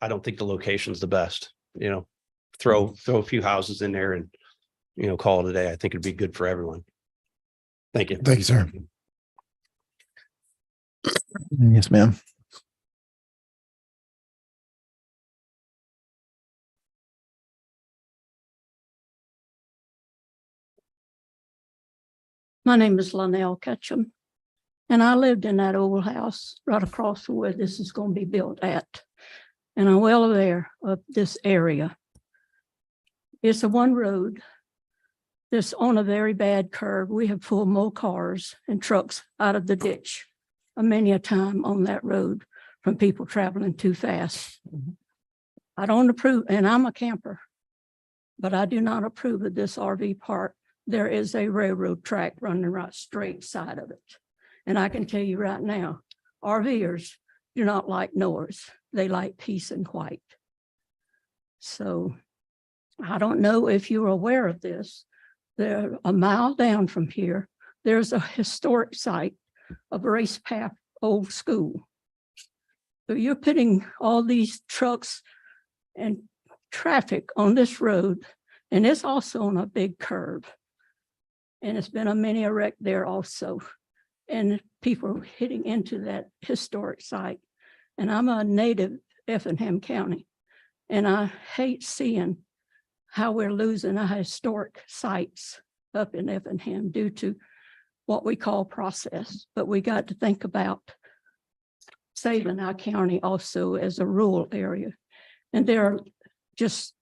I don't think the location's the best, throw a few houses in there and, call it a day. I think it'd be good for everyone. Thank you. Thank you, sir. Yes, ma'am. My name is Linnell Ketchum, and I lived in that old house right across from where this is going to be built at. And I'm well aware of this area. It's a one road that's on a very bad curve. We have pulled more cars and trucks out of the ditch many a time on that road from people traveling too fast. I don't approve, and I'm a camper, but I do not approve of this RV park. There is a railroad track running right straight side of it. And I can tell you right now, RVers do not like noise. They like peace and quiet. So I don't know if you're aware of this. There, a mile down from here, there's a historic site of Race Path Old School. So you're putting all these trucks and traffic on this road, and it's also on a big curve. And it's been a mini wreck there also. And people are hitting into that historic site. And I'm a native Effingham County. And I hate seeing how we're losing our historic sites up in Effingham due to what we call process. But we got to think about saving our county also as a rural area. And there are just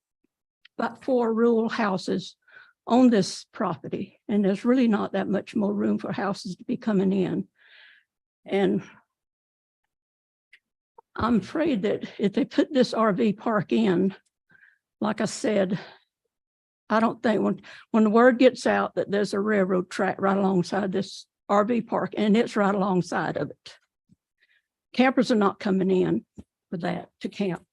about 4 rural houses on this property, and there's really not that much more room for houses to be coming in. And I'm afraid that if they put this RV park in, like I said, I don't think when the word gets out that there's a railroad track right alongside this RV park, and it's right alongside of it, campers are not coming in for that to camp.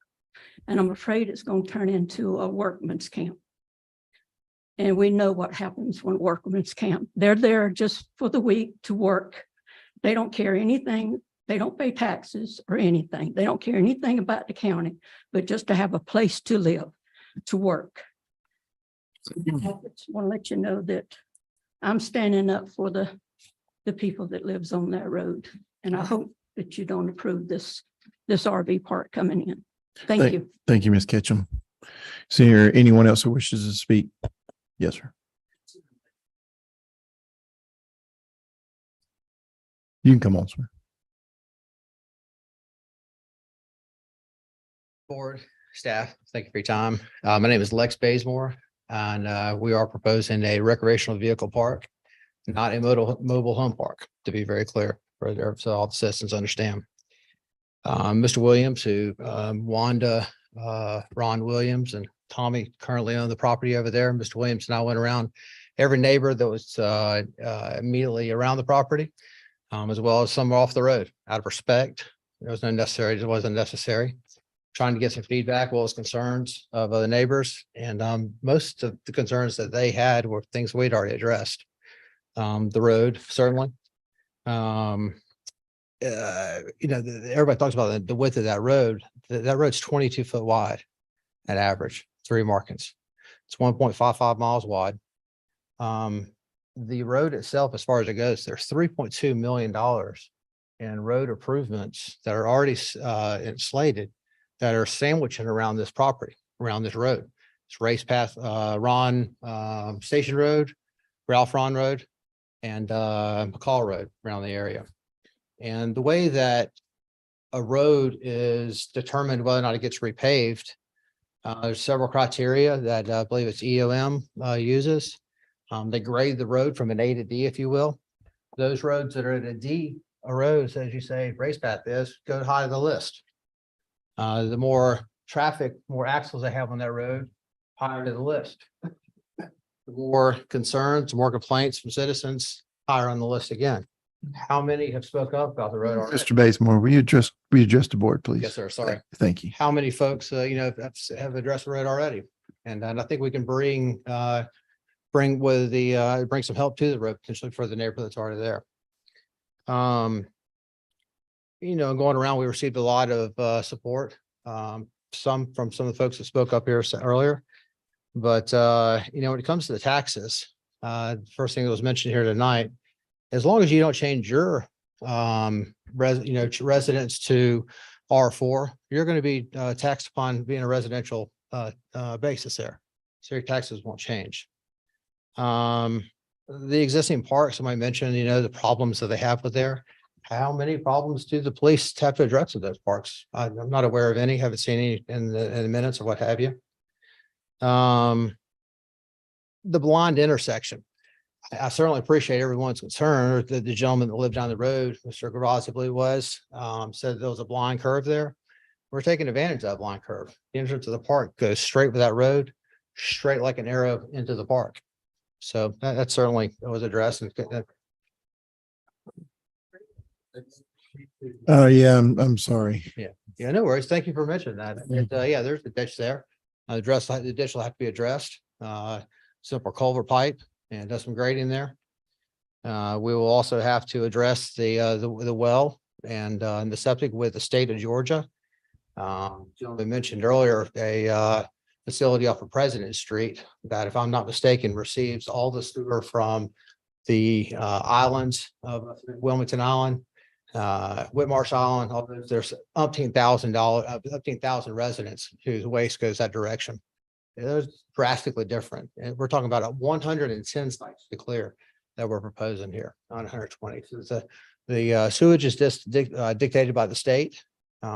And I'm afraid it's going to turn into a workman's camp. And we know what happens when workmen's camp. They're there just for the week to work. They don't care anything. They don't pay taxes or anything. They don't care anything about the county, but just to have a place to live, to work. I just want to let you know that I'm standing up for the people that lives on that road. And I hope that you don't approve this RV park coming in. Thank you. Thank you, Ms. Ketchum. Is there anyone else who wishes to speak? Yes, sir. You can come on, sir. Board, staff, thank you for your time. My name is Lex Bazemore, and we are proposing a recreational vehicle park, not a mobile home park, to be very clear, so all the citizens understand. Mr. Williams, who Wanda, Ron Williams, and Tommy currently own the property over there. Mr. Williams and I went around every neighbor that was immediately around the property, as well as some off the road, out of respect. There was no necessary, it wasn't necessary. Trying to get some feedback, what was concerns of other neighbors. And most of the concerns that they had were things we'd already addressed. The road, certainly. Everybody talks about the width of that road. That road's 22 foot wide at average, 3 markings. It's 1.55 miles wide. The road itself, as far as it goes, there's $3.2 million in road improvements that are already slated that are sandwiching around this property, around this road. It's Race Path, Ron Station Road, Ralph Ron Road, and McCall Road around the area. And the way that a road is determined whether or not it gets repaved, there's several criteria that I believe it's EOM uses. They grade the road from an A to D, if you will. Those roads that are at a D, roads, as you say, Race Path is, go high on the list. The more traffic, more axles they have on that road, higher to the list. The more concerns, more complaints from citizens, higher on the list again. How many have spoke up about the road already? Mr. Bazemore, will you address the board, please? Yes, sir. Sorry. Thank you. How many folks, have addressed the road already? And I think we can bring bring some help to the road potentially for the neighborhood that's already there. Going around, we received a lot of support, some from some of the folks that spoke up here earlier. But when it comes to the taxes, first thing that was mentioned here tonight, as long as you don't change your residents to R4, you're going to be taxed upon being a residential basis there. So your taxes won't change. The existing parks, somebody mentioned, the problems that they have with there. How many problems do the police have to address with those parks? I'm not aware of any, haven't seen any in the minutes or what have you. The blind intersection. I certainly appreciate everyone's concern. The gentleman that lived down the road, Mr. Gravazzi, I believe it was, said there was a blind curve there. We're taking advantage of that blind curve. The entrance to the park goes straight with that road, straight like an arrow into the park. So that certainly was addressed. Yeah, I'm sorry. Yeah, no worries. Thank you for mentioning that. And, yeah, there's the ditch there. The ditch will have to be addressed. Simple culvert pipe and does some grading there. We will also have to address the well and the septic with the state of Georgia. Gentleman mentioned earlier a facility off of President Street that, if I'm not mistaken, receives all the sewer from the islands of Wilmington Island, Whitmarsh Island. All those, there's $15,000 residents whose waste goes that direction. It's drastically different. And we're talking about 110 sites to clear that we're proposing here on 120. So the sewage is just dictated by the state.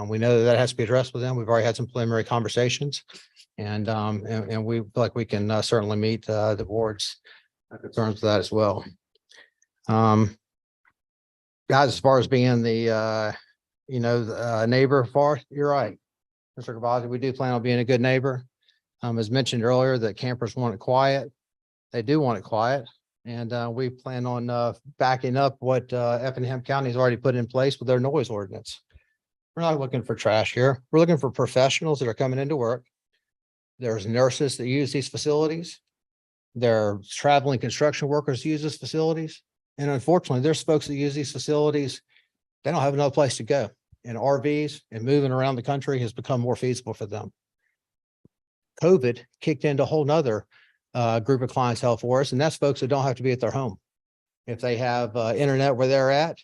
We know that has to be addressed with them. We've already had some preliminary conversations, and we feel like we can certainly meet the board's concerns with that as well. Guys, as far as being the neighbor far, you're right, Mr. Gravazzi, we do plan on being a good neighbor. As mentioned earlier, that campers want it quiet. They do want it quiet. And we plan on backing up what Effingham County has already put in place with their noise ordinance. We're not looking for trash here. We're looking for professionals that are coming into work. There's nurses that use these facilities. There are traveling construction workers who use these facilities. And unfortunately, there's folks that use these facilities. They don't have another place to go. And RVs and moving around the country has become more feasible for them. COVID kicked into a whole nother group of clientele for us, and that's folks that don't have to be at their home. If they have internet where they're at,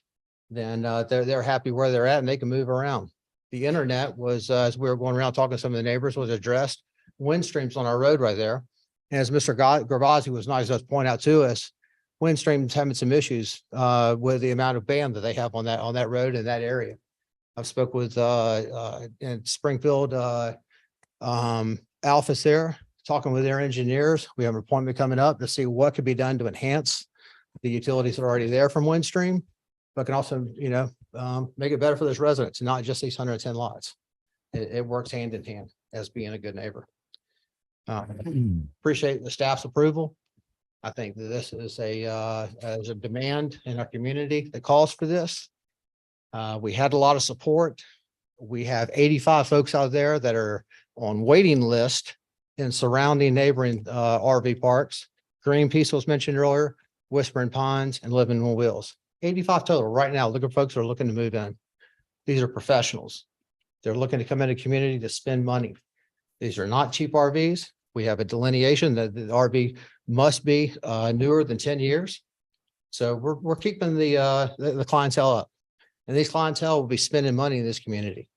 then they're happy where they're at and they can move around. The internet was, as we were going around talking to some of the neighbors, was addressed. Windstream's on our road right there. And as Mr. Gravazzi was nice enough to point out to us, Windstream's having some issues with the amount of band that they have on that road in that area. I've spoke with in Springfield Alphas there, talking with their engineers. We have an appointment coming up to see what could be done to enhance the utilities that are already there from Windstream, but can also, make it better for those residents, not just these 110 lots. It works hand in hand as being a good neighbor. Appreciate the staff's approval. I think that this is a demand in our community that calls for this. We had a lot of support. We have 85 folks out there that are on waiting list in surrounding neighboring RV parks. Greenpeace was mentioned earlier, Whispering Pines and Living on Wheels. 85 total right now. Look at folks who are looking to move in. These are professionals. They're looking to come into community to spend money. These are not cheap RVs. We have a delineation that the RV must be newer than 10 years. So we're keeping the clientele up. And these clientele will be spending money in this community.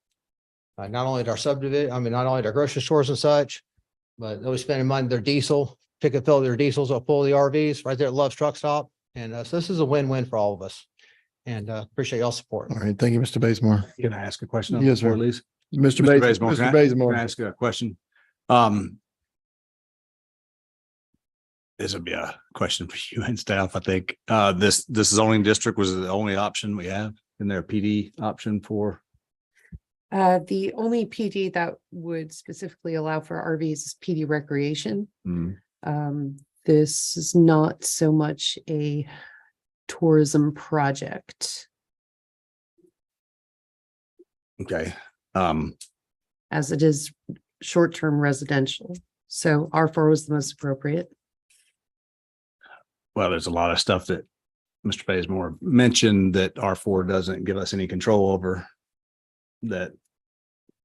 Not only at our subdivision, not only at our grocery stores and such, but they'll be spending money, their diesel, pick and fill their diesels, or pull the RVs right there at Love's Truck Stop. And so this is a win-win for all of us. And appreciate y'all support. All right. Thank you, Mr. Bazemore. Can I ask a question? Yes, sir. Lisa? Mr. Bazemore. Can Mr. I Bazemore. ask a question? This would be a question for you and staff. I think this zoning district was the only option we have. Isn't there a PD option for? The only PD that would specifically allow for RVs is PD recreation. This is not so much a tourism project. Okay. As it is short-term residential. So R4 was the most appropriate. well, there's a lot of stuff that Mr. Bazemore mentioned that R4 doesn't give us any control over that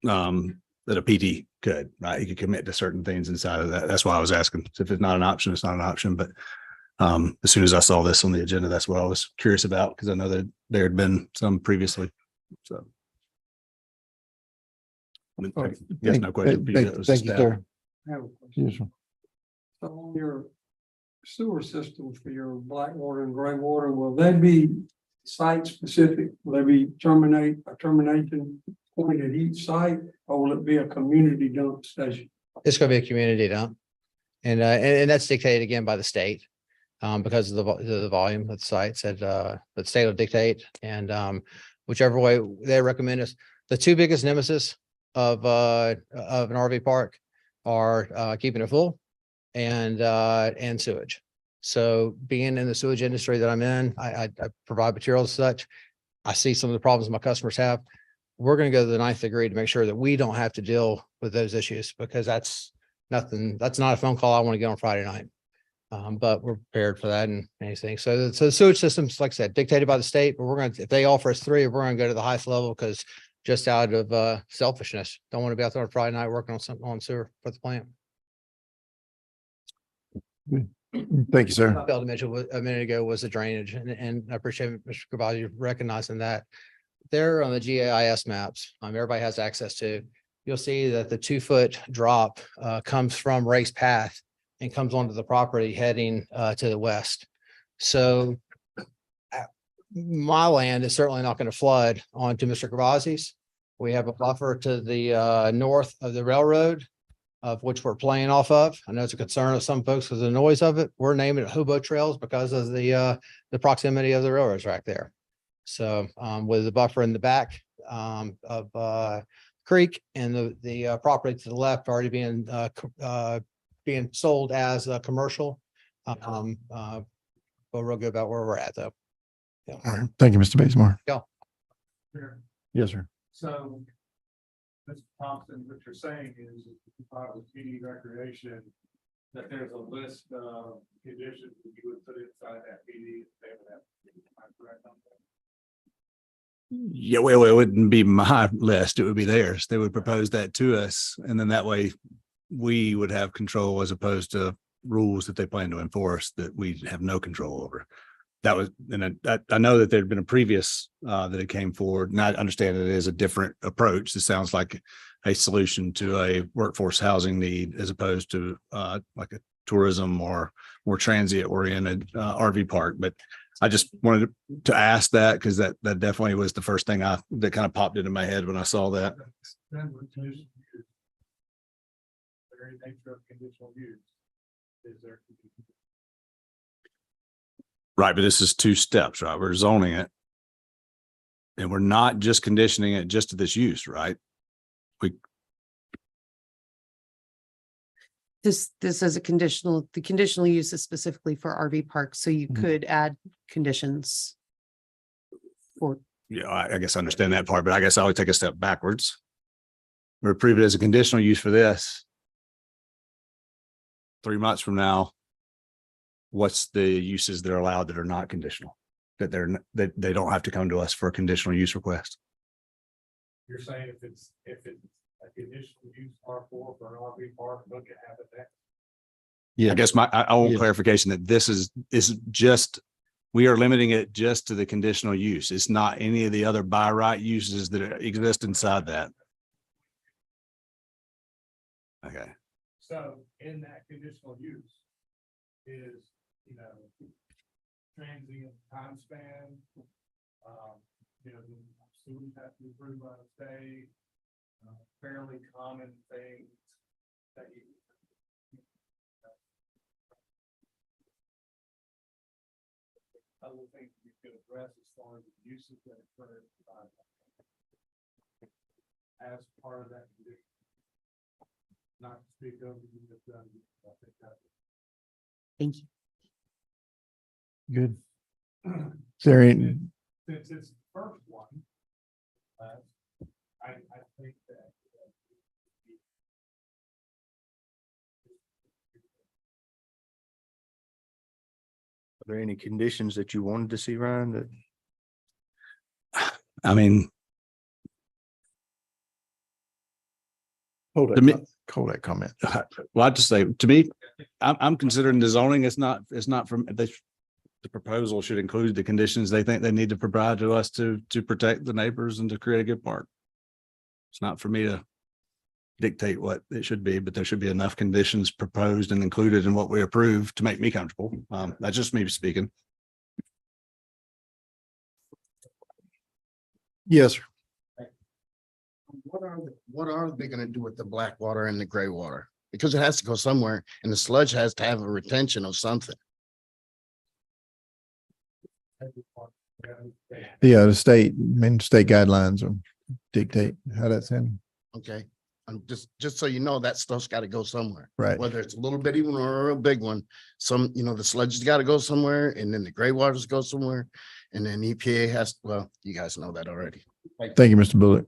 that a PT could, right? You could commit to certain things inside of that. That's why I was asking. So if it's not an option, it's not an option. But as soon as I saw this on the agenda, that's what I was curious about, because I know that there had been some previously. So. Yes, no question. for you. That was Thank you, staff. sir. I have a question. Yes, sir. So on your sewer system for your black water and gray water, will they be site specific? Will there be a termination point at each site, or will it be a community dump station? It's gonna be a community dump. And that's dictated again by the state. Because of the volume of the sites that the state will dictate, and whichever way they recommend us. The two biggest nemesis of an RV park are keeping it full and sewage. So being in the sewage industry that I'm in, I provide materials as such. I see some of the problems my customers have. We're going to go to the 9th degree to make sure that we don't have to deal with those issues, because that's not a phone call I want to get on Friday night. But we're prepared for that and anything. So the sewage systems, like I said, dictated by the state, but if they offer us 3, we're going to go to the highest level, because just out of selfishness, don't want to be out there on Friday night working on something on sewer for the plant. Thank you, sir. I failed to mention a minute ago was the drainage, and I appreciate Mr. Caballo recognizing that. There on the GIS maps, everybody has access to, you'll see that the 2-foot drop comes from Race Path and comes onto the property heading to the west. So my land is certainly not going to flood onto Mr. Gravazzi's. We have a buffer to the north of the railroad, of which we're playing off of. I know it's a concern of some folks because of the noise of it. We're naming it Hobo Trails because of the proximity of the railroad track there. So with the buffer in the back of creek, and the property to the left already being sold as a commercial. But real good about where we're at though. Yeah. All right. Thank you, Mr. Bazemore. Yeah. Yes, sir. So, Mr. Thompson, what you're saying is, if you file with PD Recreation, that there's a list of conditions that you would put inside that PD, they would have. Am I correct on that? Yeah, well, it wouldn't be my list. It would be theirs. They would propose that to us. And then that way we would have control, as opposed to rules that they plan to enforce that we have no control over. That was, and I know that there'd been a previous that it came forward, and I understand it is a different approach. It sounds like a solution to a workforce housing need, as opposed to like a tourism or more transient oriented RV park. But I just wanted to ask that, because that definitely was the first thing that kind of popped into my head when I saw that. Then with conditional use, the very nature of conditional use is there. Right, but this is 2 steps, right? We're zoning it. And we're not just conditioning it just to this use, right? This is a conditional, the conditional use is specifically for RV parks, so you could add conditions. For, Yeah, I guess I understand that part, but I guess I would take a step backwards. We approve it as a conditional use for this. 3 months from now, what's the uses that are allowed that are not conditional? That they don't have to come to us for a conditional use request. You're saying if it's a conditional use R4 for an RV park, look at habitat. Yeah, I guess I want Yeah. clarification that this is just, we are limiting it just to the conditional use. It's not any of the other by right uses that exist inside that. Okay. So in that conditional use is, transient time span. Students have to improve on a stay. Fairly common things that you. Other things you could address as far as the uses that occur as part of that condition. Not to speak of. thank you. Good. Is there any, Since it's the first one, I think that. there any conditions that you wanted to see, Ryan, that? I mean, Hold To me- hold that comment. well, I just say, to me, I'm considering the zoning, it's not from, the proposal should include the conditions they think they need to provide to us to protect the neighbors and to create a good park. It's not for me to dictate what it should be, but there should be enough conditions proposed and included in what we approve to make me comfortable. That's just me speaking. Yes, sir. What are they gonna do with the black water and the gray water? Because it has to go somewhere and the sludge has to have a retention of something. Yeah, the state, state guidelines will dictate how that's in. Okay, just so you know, that stuff's gotta go somewhere. Right. Whether it's a little bitty one or a real big one, the sludge has gotta go somewhere and then the gray waters go somewhere. And then EPA has, well, you guys know that already. Thank you, Mr. Bullock.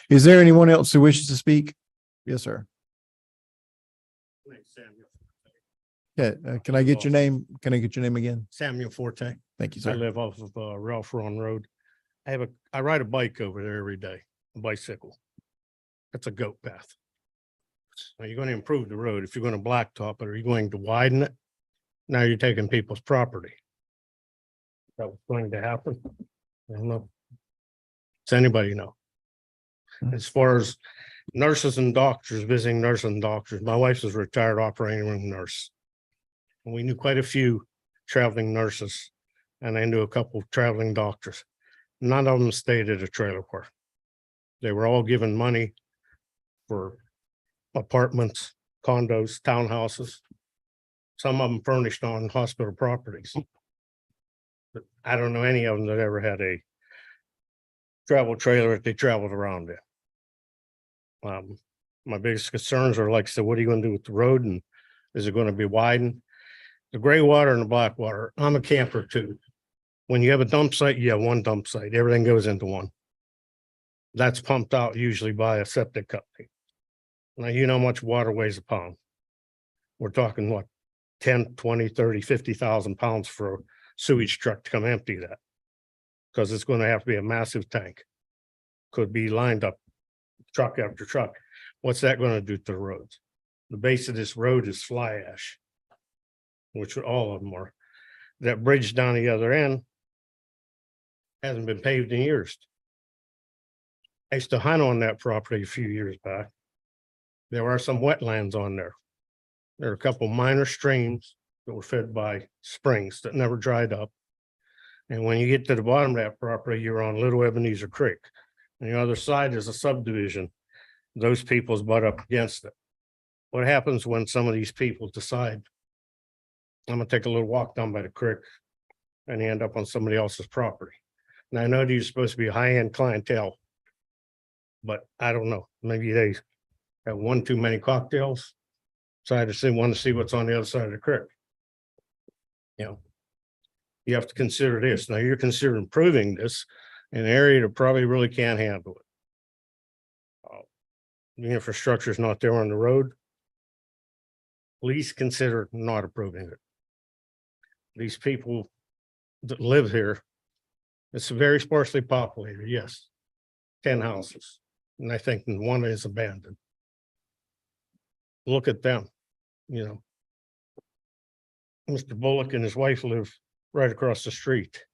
Is there anyone else who wishes to speak? Yes, sir. Yeah, can I get your name? Can I get your name again? Samuel Forte. Thank you, I sir. live off of Ralph Ron Road. I ride a bike over there every day, a bicycle. That's a goat path. Now you're going to improve the road. If you're going to blacktop it, are you going to widen it? Now you're taking people's property. That was going to happen. I don't know. Does anybody know? As far as nurses and doctors, visiting nurses and doctors, my wife was a retired operating room nurse. And we knew quite a few traveling nurses, and I knew a couple of traveling doctors. None of them stayed at a trailer park. They were all given money for apartments, condos, townhouses. Some of them furnished on hospital properties. But I don't know any of them that ever had a travel trailer that they traveled around in. My biggest concerns are, like I said, what are you going to do with the road, and is it going to be widened? The gray water and the black water, I'm a camper too. When you have a dump site, you have one dump site, everything goes into one. That's pumped out usually by a septic company. Now, you know how much water weighs a pound. We're talking what, 10, 20, 30, 50,000 pounds for a sewage truck to come empty that. Because it's going to have to be a massive tank. Could be lined up truck after truck. What's that going to do to the roads? The base of this road is fly ash, which all of them are. That bridge down the other end hasn't been paved in years. I used to hunt on that property a few years back. There are some wetlands on there. There are a couple minor streams that were fed by springs that never dried up. And when you get to the bottom of that property, you're on Little Ebenezer Creek. And the other side is a subdivision. Those people's butt up against it. What happens when some of these people decide, I'm gonna take a little walk down by the creek, and they end up on somebody else's property? And I know these are supposed to be high-end clientele, but I don't know, maybe they have one too many cocktails. So I just want to see what's on the other side of the creek. You have to consider this. Now, you're considering improving this in an area that probably really can't handle it. The infrastructure is not there on the road. Please consider not approving it. These people that live here, it's very sparsely populated, yes. 10 houses, and I think one is abandoned. Look at them, Mr. Bullock and his wife live right across the street.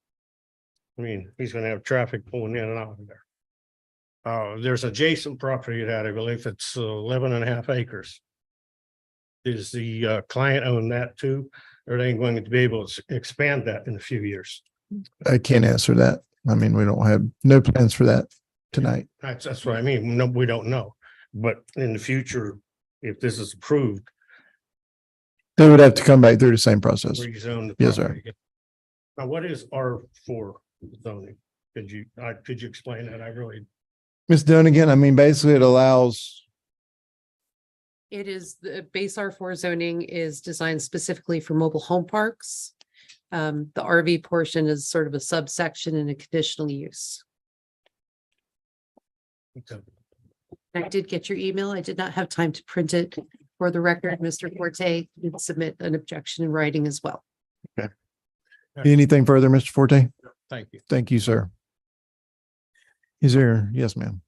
I mean, he's gonna have traffic pulling in and out of there. There's adjacent property that I believe it's 11 and a half acres. Does the client own that too? Or are they going to be able to expand that in a few years? I can't answer that. I mean, we don't have no plans for that tonight. That's what I mean. No, we don't know. But in the future, if this is approved, They would have to come back through the same process. rezone the Yes, sir. property. Now, what is R4 zoning? Could you explain that? I really, Ms. Dunnigan, I mean, basically it allows, It is, the base R4 zoning is designed specifically for mobile home parks. The RV portion is sort of a subsection in a conditional use. I did get your email. I did not have time to print it. For the record, Mr. Forte did submit an objection in writing as well. Anything further, Mr. Forte? Thank you. Thank you, sir. Is there, yes, ma'am.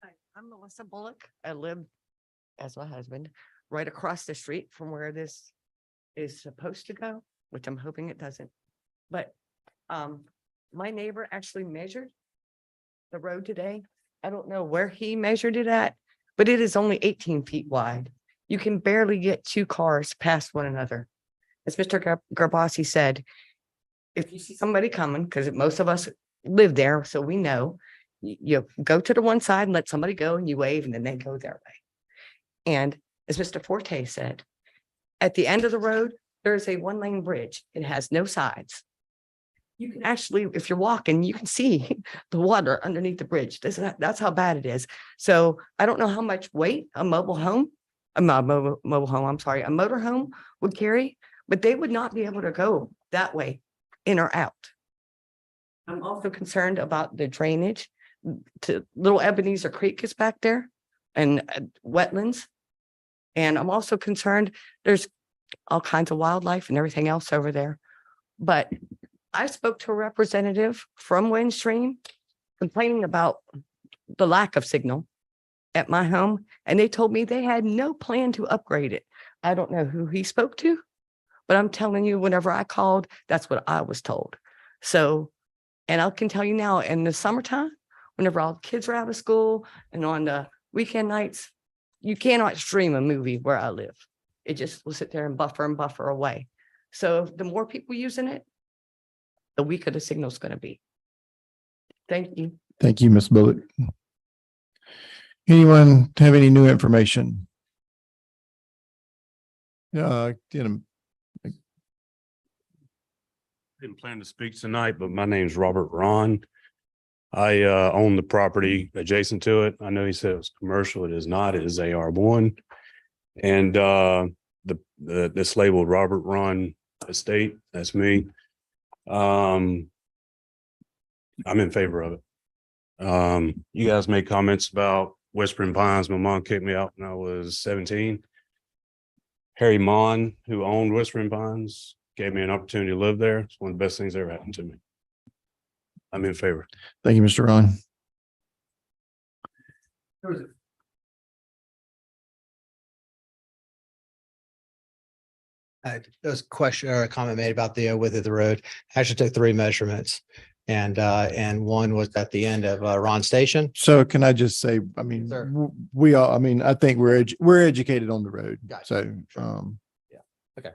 Hi, I'm Melissa Bullock. I live, as my husband, right across the street from where this is supposed to go, which I'm hoping it doesn't. But my neighbor actually measured the road today. I don't know where he measured it at, but it is only 18 feet wide. You can barely get two cars past one another. As Mr. Garbasi said, if you see somebody coming, because most of us live there, so we know, you go to the one side and let somebody go and you wave and then they go their way. And as Mr. Forte said, at the end of the road, there's a one-lane bridge. It has no sides. You can actually, if you're walking, you can see the water underneath the bridge. That's how bad it is. So I don't know how much weight a mobile home, a motor home would carry, but they would not be able to go that way in or out. I'm also concerned about the drainage to Little Ebenezer Creek is back there and wetlands. And I'm also concerned there's all kinds of wildlife and everything else over there. But I spoke to a representative from Windstream complaining about the lack of signal at my home, and they told me they had no plan to upgrade it. I don't know who he spoke to, but I'm telling you, whenever I called, that's what I was told. So, and I can tell you now, in the summertime, whenever all the kids are out of school and on the weekend nights, you cannot stream a movie where I live. It just will sit there and buffer away. So the more people using it, the weaker the signal is going to be. Thank you. Thank you, Ms. Bullock. Anyone have any new information? Didn't plan to speak tonight, but my name's Robert Ron. I own the property adjacent to it. I know he said it was commercial. It is not. It is AR1. And this labeled Robert Ron Estate. That's me. I'm in favor of it. You guys made comments about Whispering Pines. My mom kicked me out when I was 17. Harry Mon, who owned Whispering Pines, gave me an opportunity to live there. It's one of the best things that ever happened to me. I'm in favor. Thank you, Mr. Ron. There was a question or a comment made about the width of the road. I actually took 3 measurements and one was at the end of Ron Station. So can I just say, I mean, Sir. we all, I mean, I think we're educated on the road. Gotcha. So, Okay.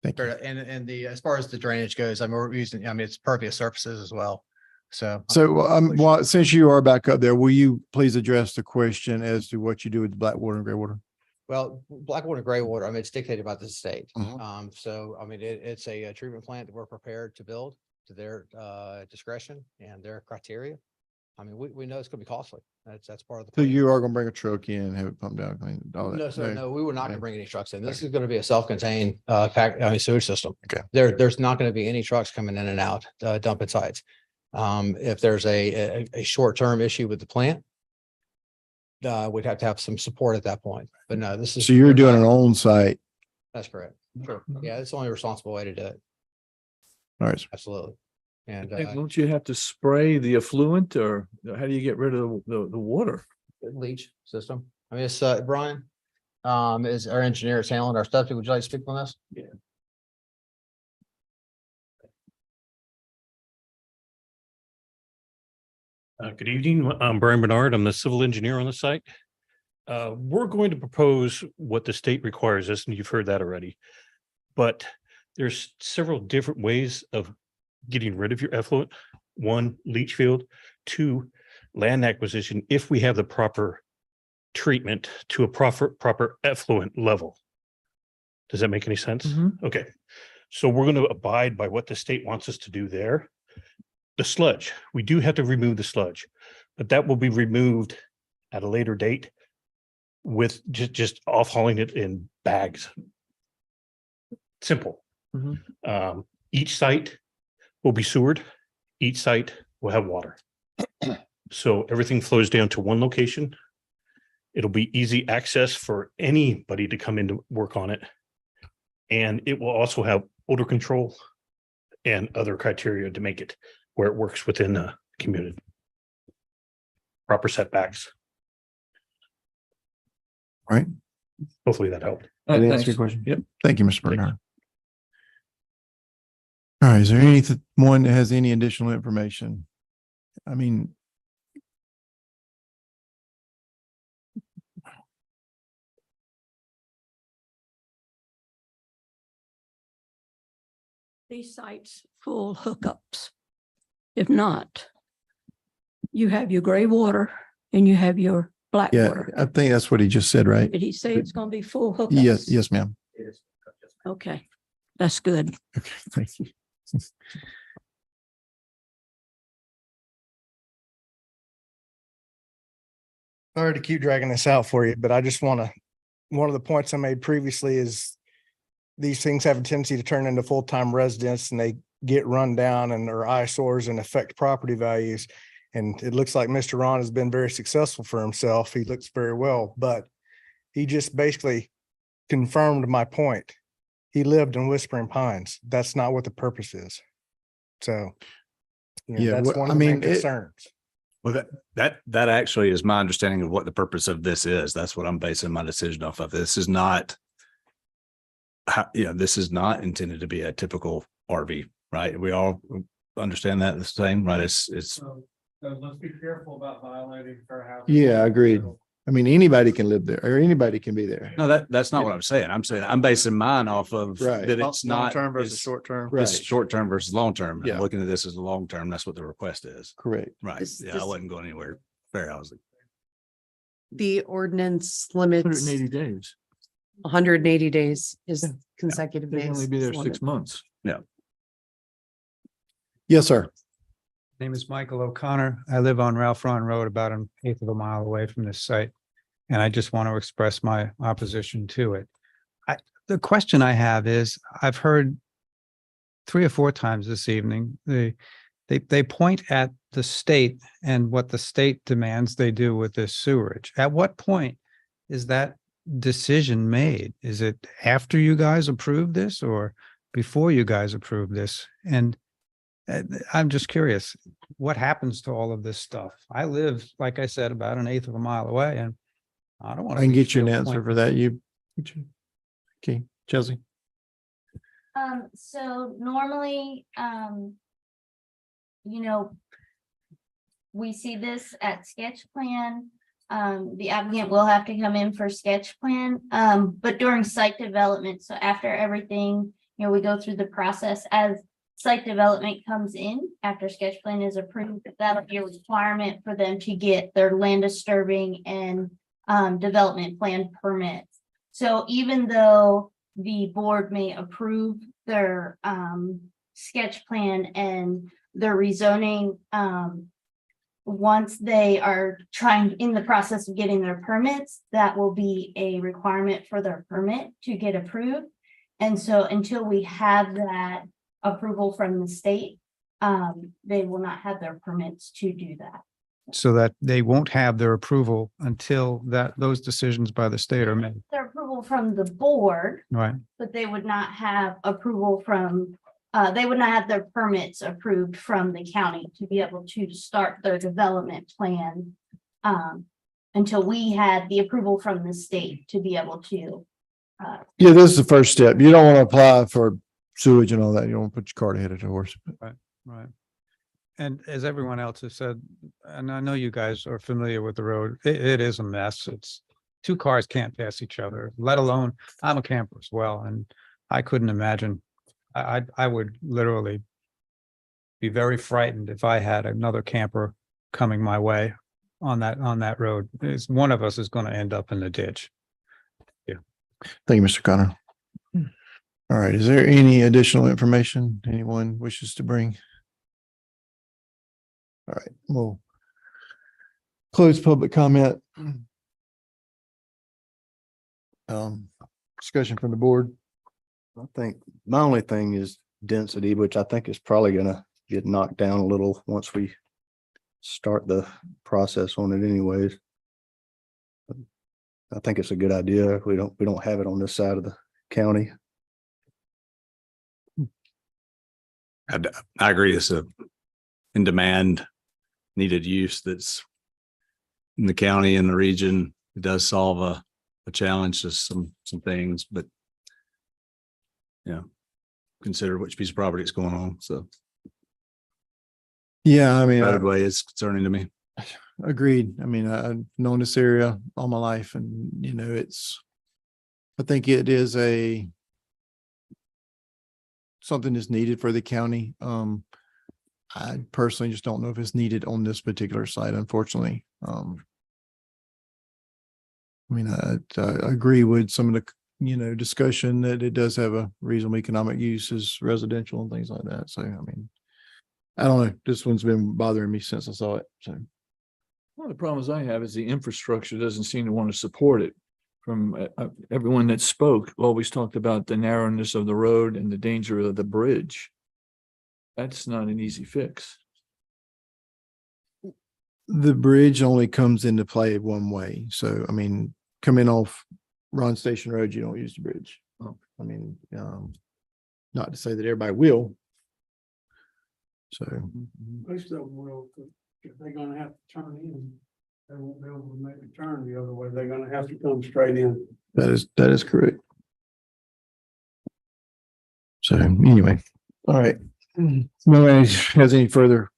thank you. And as far as the drainage goes, we're using, it's pervious surfaces as well. So. Well, since you are back up there, will you please address the question as to what you do with the black water and gray water? Well, Blackwater, gray water, it's dictated by the state. So, it's a treatment plant that we're prepared to build to their discretion and their criteria. We know it's gonna be costly. That's part of the. So you are gonna bring a truck in, have it pumped down, clean all that? No, sir, no, we were not gonna Okay. bring any trucks in. This is gonna be a self-contained sewage system. Okay. There's not gonna be any trucks coming in and out, dumping sites. If there's a short-term issue with the plant, we'd have to have some support at that point. But no, this is. So you're doing an on-site. That's correct. Sure. Yeah, it's the only responsible way to do it. All right. Absolutely. And Don't you have to spray the effluent or how do you get rid of the water? leach system. It's Brian, is our engineer is handling our stuff. Would you like to speak on this? Yeah. Good evening. I'm Brian Bernard. I'm the civil engineer on the site. We're going to propose what the state requires us, and you've heard that already. But there's several different ways of getting rid of your effluent. 1, leach field. 2, land acquisition, if we have the proper treatment to a proper effluent level. Does that make any sense? Okay. So we're going to abide by what the state wants us to do there. The sludge, we do have to remove the sludge, but that will be removed at a later date with just off hauling it in bags. Simple. Each site will be sewered. Each site will have water. So everything flows down to one location. It'll be easy access for anybody to come in to work on it. And it will also have odor control and other criteria to make it where it works within the community. Proper setbacks. Right. Hopefully that helped. That answer your question? Yep. Thank you, Mr. Bernard. All right, is there anyone that has any additional information? I mean, These sites full hookups. If not, you have your gray water and you have your black yeah, water. I think that's what he just said, right? Did he say it's going to be full hookups? Yes, ma'am. Okay, that's good. Okay, thank you. Sorry to keep dragging this out for you, but I just want to, one of the points I made previously is these things have a tendency to turn into full-time residents and they get run down and are eyesores and affect property values. And it looks like Mr. Ron has been very successful for himself. He looks very well, but he just basically confirmed my point. He lived in Whispering Pines. That's not what the purpose is. So, you know, Yeah, that's well, one I of the main mean, it- concerns. Well, that actually is my understanding of what the purpose of this is. That's what I'm basing my decision off of. This is not, this is not intended to be a typical RV, right? We all understand that the same, right? It's, So let's be careful about violating fair housing. Yeah, agreed. I mean, anybody can live there or anybody can be there. no, that's not what I'm saying. I'm saying I'm basing mine off of Right. that it's not. Long-term versus it's- short-term. It's Right. short term versus long term. Yeah. And looking at this as a long term, that's what the request is. Correct. Right. This- Yeah, I this- wasn't going anywhere. Fair housing. The ordinance limits 180 days. 180 days is Yeah. consecutive They days. can only be there is 6 limit. months. Yes, sir. Name is Michael O'Connor. I live on Ralph Ron Road, about an eighth of a mile away from this site. And I just want to express my opposition to it. The question I have is, I've heard 3 or 4 times this evening, they point at the state and what the state demands they do with this sewerage. At what point is that decision made? Is it after you guys approve this or before you guys approve this? And I'm just curious, what happens to all of this stuff? I live, like I said, about an eighth of a mile away, and I don't want I to. can get you an answer for that. Okay, Chelsea. So normally, you know, we see this at sketch plan. The applicant will have to come in for sketch plan, but during site development, so after everything, you know, we go through the process as site development comes in, after sketch plan is approved, that'll be a requirement for them to get their land disturbing and development plan permits. So even though the board may approve their sketch plan and their rezoning, once they are in the process of getting their permits, that will be a requirement for their permit to get approved. And so until we have that approval from the state, they will not have their permits to do that. So that they won't have their approval until those decisions by the state are made, Their approval from the board, right? but they would not have approval from, they would not have their permits approved from the county to be able to start their development plan until we had the approval from the state to be able to. Yeah, this is the first step. You don't want to apply for sewage and all that. You don't want to put your cart ahead of the horse. Right. And as everyone else has said, and I know you guys are familiar with the road, it is a mess. It's 2 cars can't pass each other, let alone, I'm a camper as well, and I couldn't imagine. I would literally be very frightened if I had another camper coming my way on that road. One of us is going to end up in the ditch. Thank you, Mr. Connor. All right, is there any additional information anyone wishes to bring? All right, we'll close public comment. Discussion from the board. I think my only thing is density, which I think is probably gonna get knocked down a little once we start the process on it anyways. I think it's a good idea. We don't have it on this side of the county. I agree. It's a in demand needed use that's in the county and the region. It does solve a challenge to some things, but yeah, consider which piece of property it's going on. So Yeah, I mean, roadway is concerning to me. agreed. I mean, I've known this area all my life and, you know, I think it is something that's needed for the county. I personally just don't know if it's needed on this particular site, unfortunately. I mean, I agree with some of the, you know, discussion that it does have a reasonable economic use as residential and things like that. So, I mean, I don't know. This one's been bothering me since I saw it. So, One of the problems I have is the infrastructure doesn't seem to want to support it. From everyone that spoke, always talked about the narrowness of the road and the danger of the bridge. That's not an easy fix. the bridge only comes into play one way. So, I mean, coming off Ron Station Road, you don't use the bridge. I mean, not to say that everybody will. So, Most of them will, if they're gonna have to turn in, they won't be able to make a turn the other way. They're gonna have to come straight in. that is correct. So anyway, all right. Nobody has any further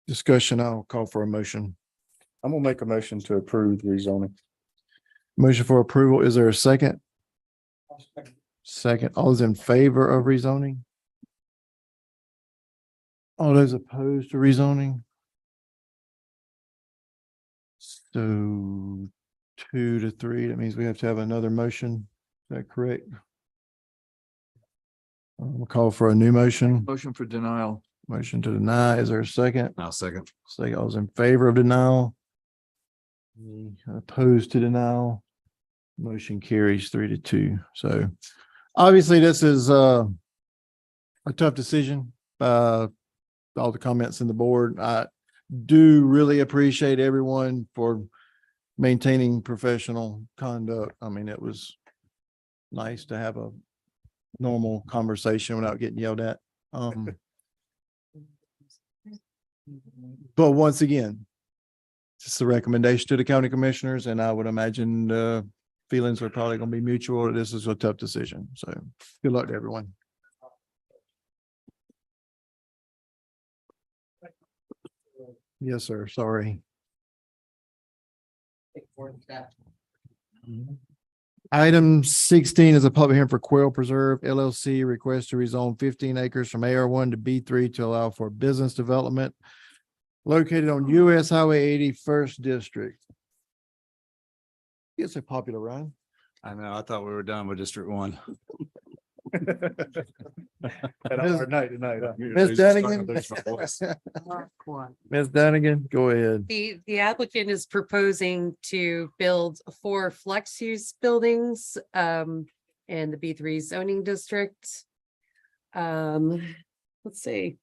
discussion, I'll call for a motion. I'm gonna make a motion to approve the rezoning. Motion for approval. Is there a second? Second. All those in favor of rezoning? All those opposed to rezoning? So 2-3, that means we have to have another motion. Is that correct? We'll call for a new motion. Motion for denial. Motion to deny. Is there a second? I'll second. Second. All those in favor of denial? Any opposed to denial? Motion carries 3-2. So obviously this is a tough decision. All the comments in the board. I do really appreciate everyone for maintaining professional conduct. I mean, it was nice to have a normal conversation without getting yelled at. But once again, it's a recommendation to the county commissioners, and I would imagine feelings are probably going to be mutual. This is a tough decision. So good luck to everyone. Yes, sir. Sorry. Item 16 is a public hearing for Quail Preserve LLC request to rezone 15 acres from AR1 to B3 to allow for business development located on US Highway 80 First District. It's a popular run. I know. I thought we were done with District 1. Had a hard night tonight. Ms. Dunnigan. Ms. Dunnigan, go ahead. The applicant is proposing to build 4 flex use buildings in the B3 zoning district. Let's see.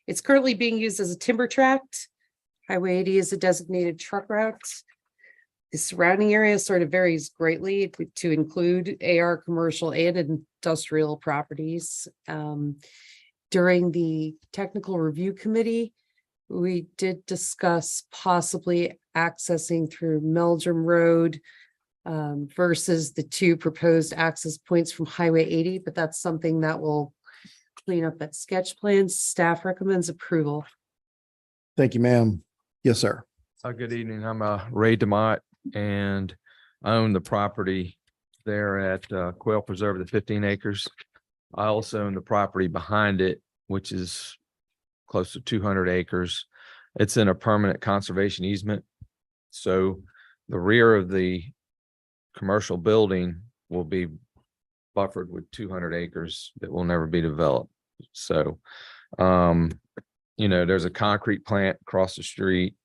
It's currently being used as a timber tract. Highway 80 is a designated truck route. The surrounding area sort of varies greatly to include AR commercial and industrial properties. During the technical review committee, we did discuss possibly accessing through Meldrum Road versus the 2 proposed access points from Highway 80, but that's something that will clean up that sketch plan. Staff recommends approval. Thank you, ma'am. Yes, sir. Good evening. I'm Ray DeMott, and I own the property there at Quail Preserve, the 15 acres. I also own the property behind it, which is close to 200 acres. It's in a permanent conservation easement. So the rear of the commercial building will be buffered with 200 acres that will never be developed. So, you know, there's a concrete plant across the street.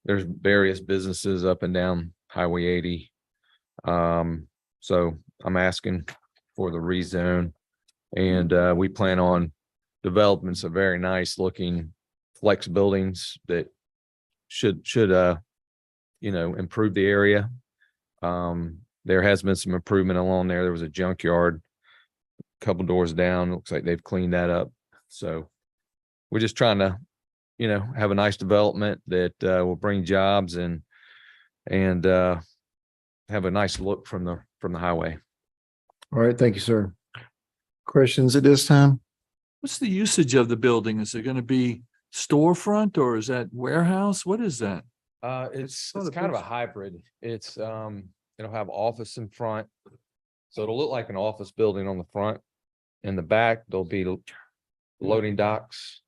There's various businesses up and down Highway 80. So I'm asking for the rezone, and we plan on developing some very nice looking flex buildings that should you know, improve the area. There has been some improvement along there. There was a junkyard a couple doors down. Looks like they've cleaned that up. So we're just trying to, have a nice development that will bring jobs and have a nice look from the highway. All right, thank you, sir. Questions at this time? What's the usage of the building? Is it going to be storefront or is that warehouse? What is that? It's Oh, the kind of a picture. hybrid. It's it'll have office in front. So it'll look like an office building on the front. In the back, there'll be loading docks,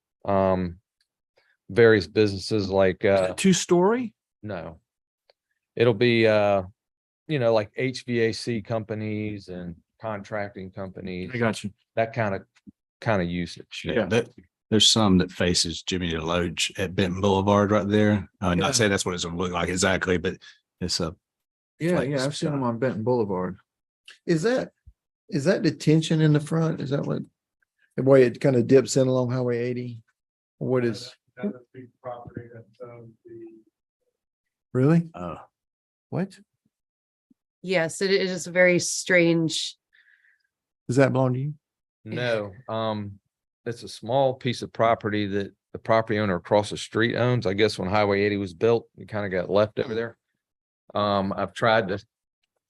various businesses like Is that 2-story? no. It'll be like HVAC companies and contracting companies, I got you. that kind of usage. Yeah, there's some that faces Jimmy DeLoach at Benton Boulevard right there. Yeah. Not saying that's what it's gonna look like exactly, but it's a. Yeah, Like yeah, I've seen them on Benton Boulevard. Is that detention in the front? Is that what? The way it kind of dips in along Highway 80? Or what is, Another big property that's, the really? What? Yes, it is a very strange. Does that belong to you? No, it's a small piece of property that the property owner across the street owns. I guess when Highway 80 was built, it kind of got left over there. I've tried to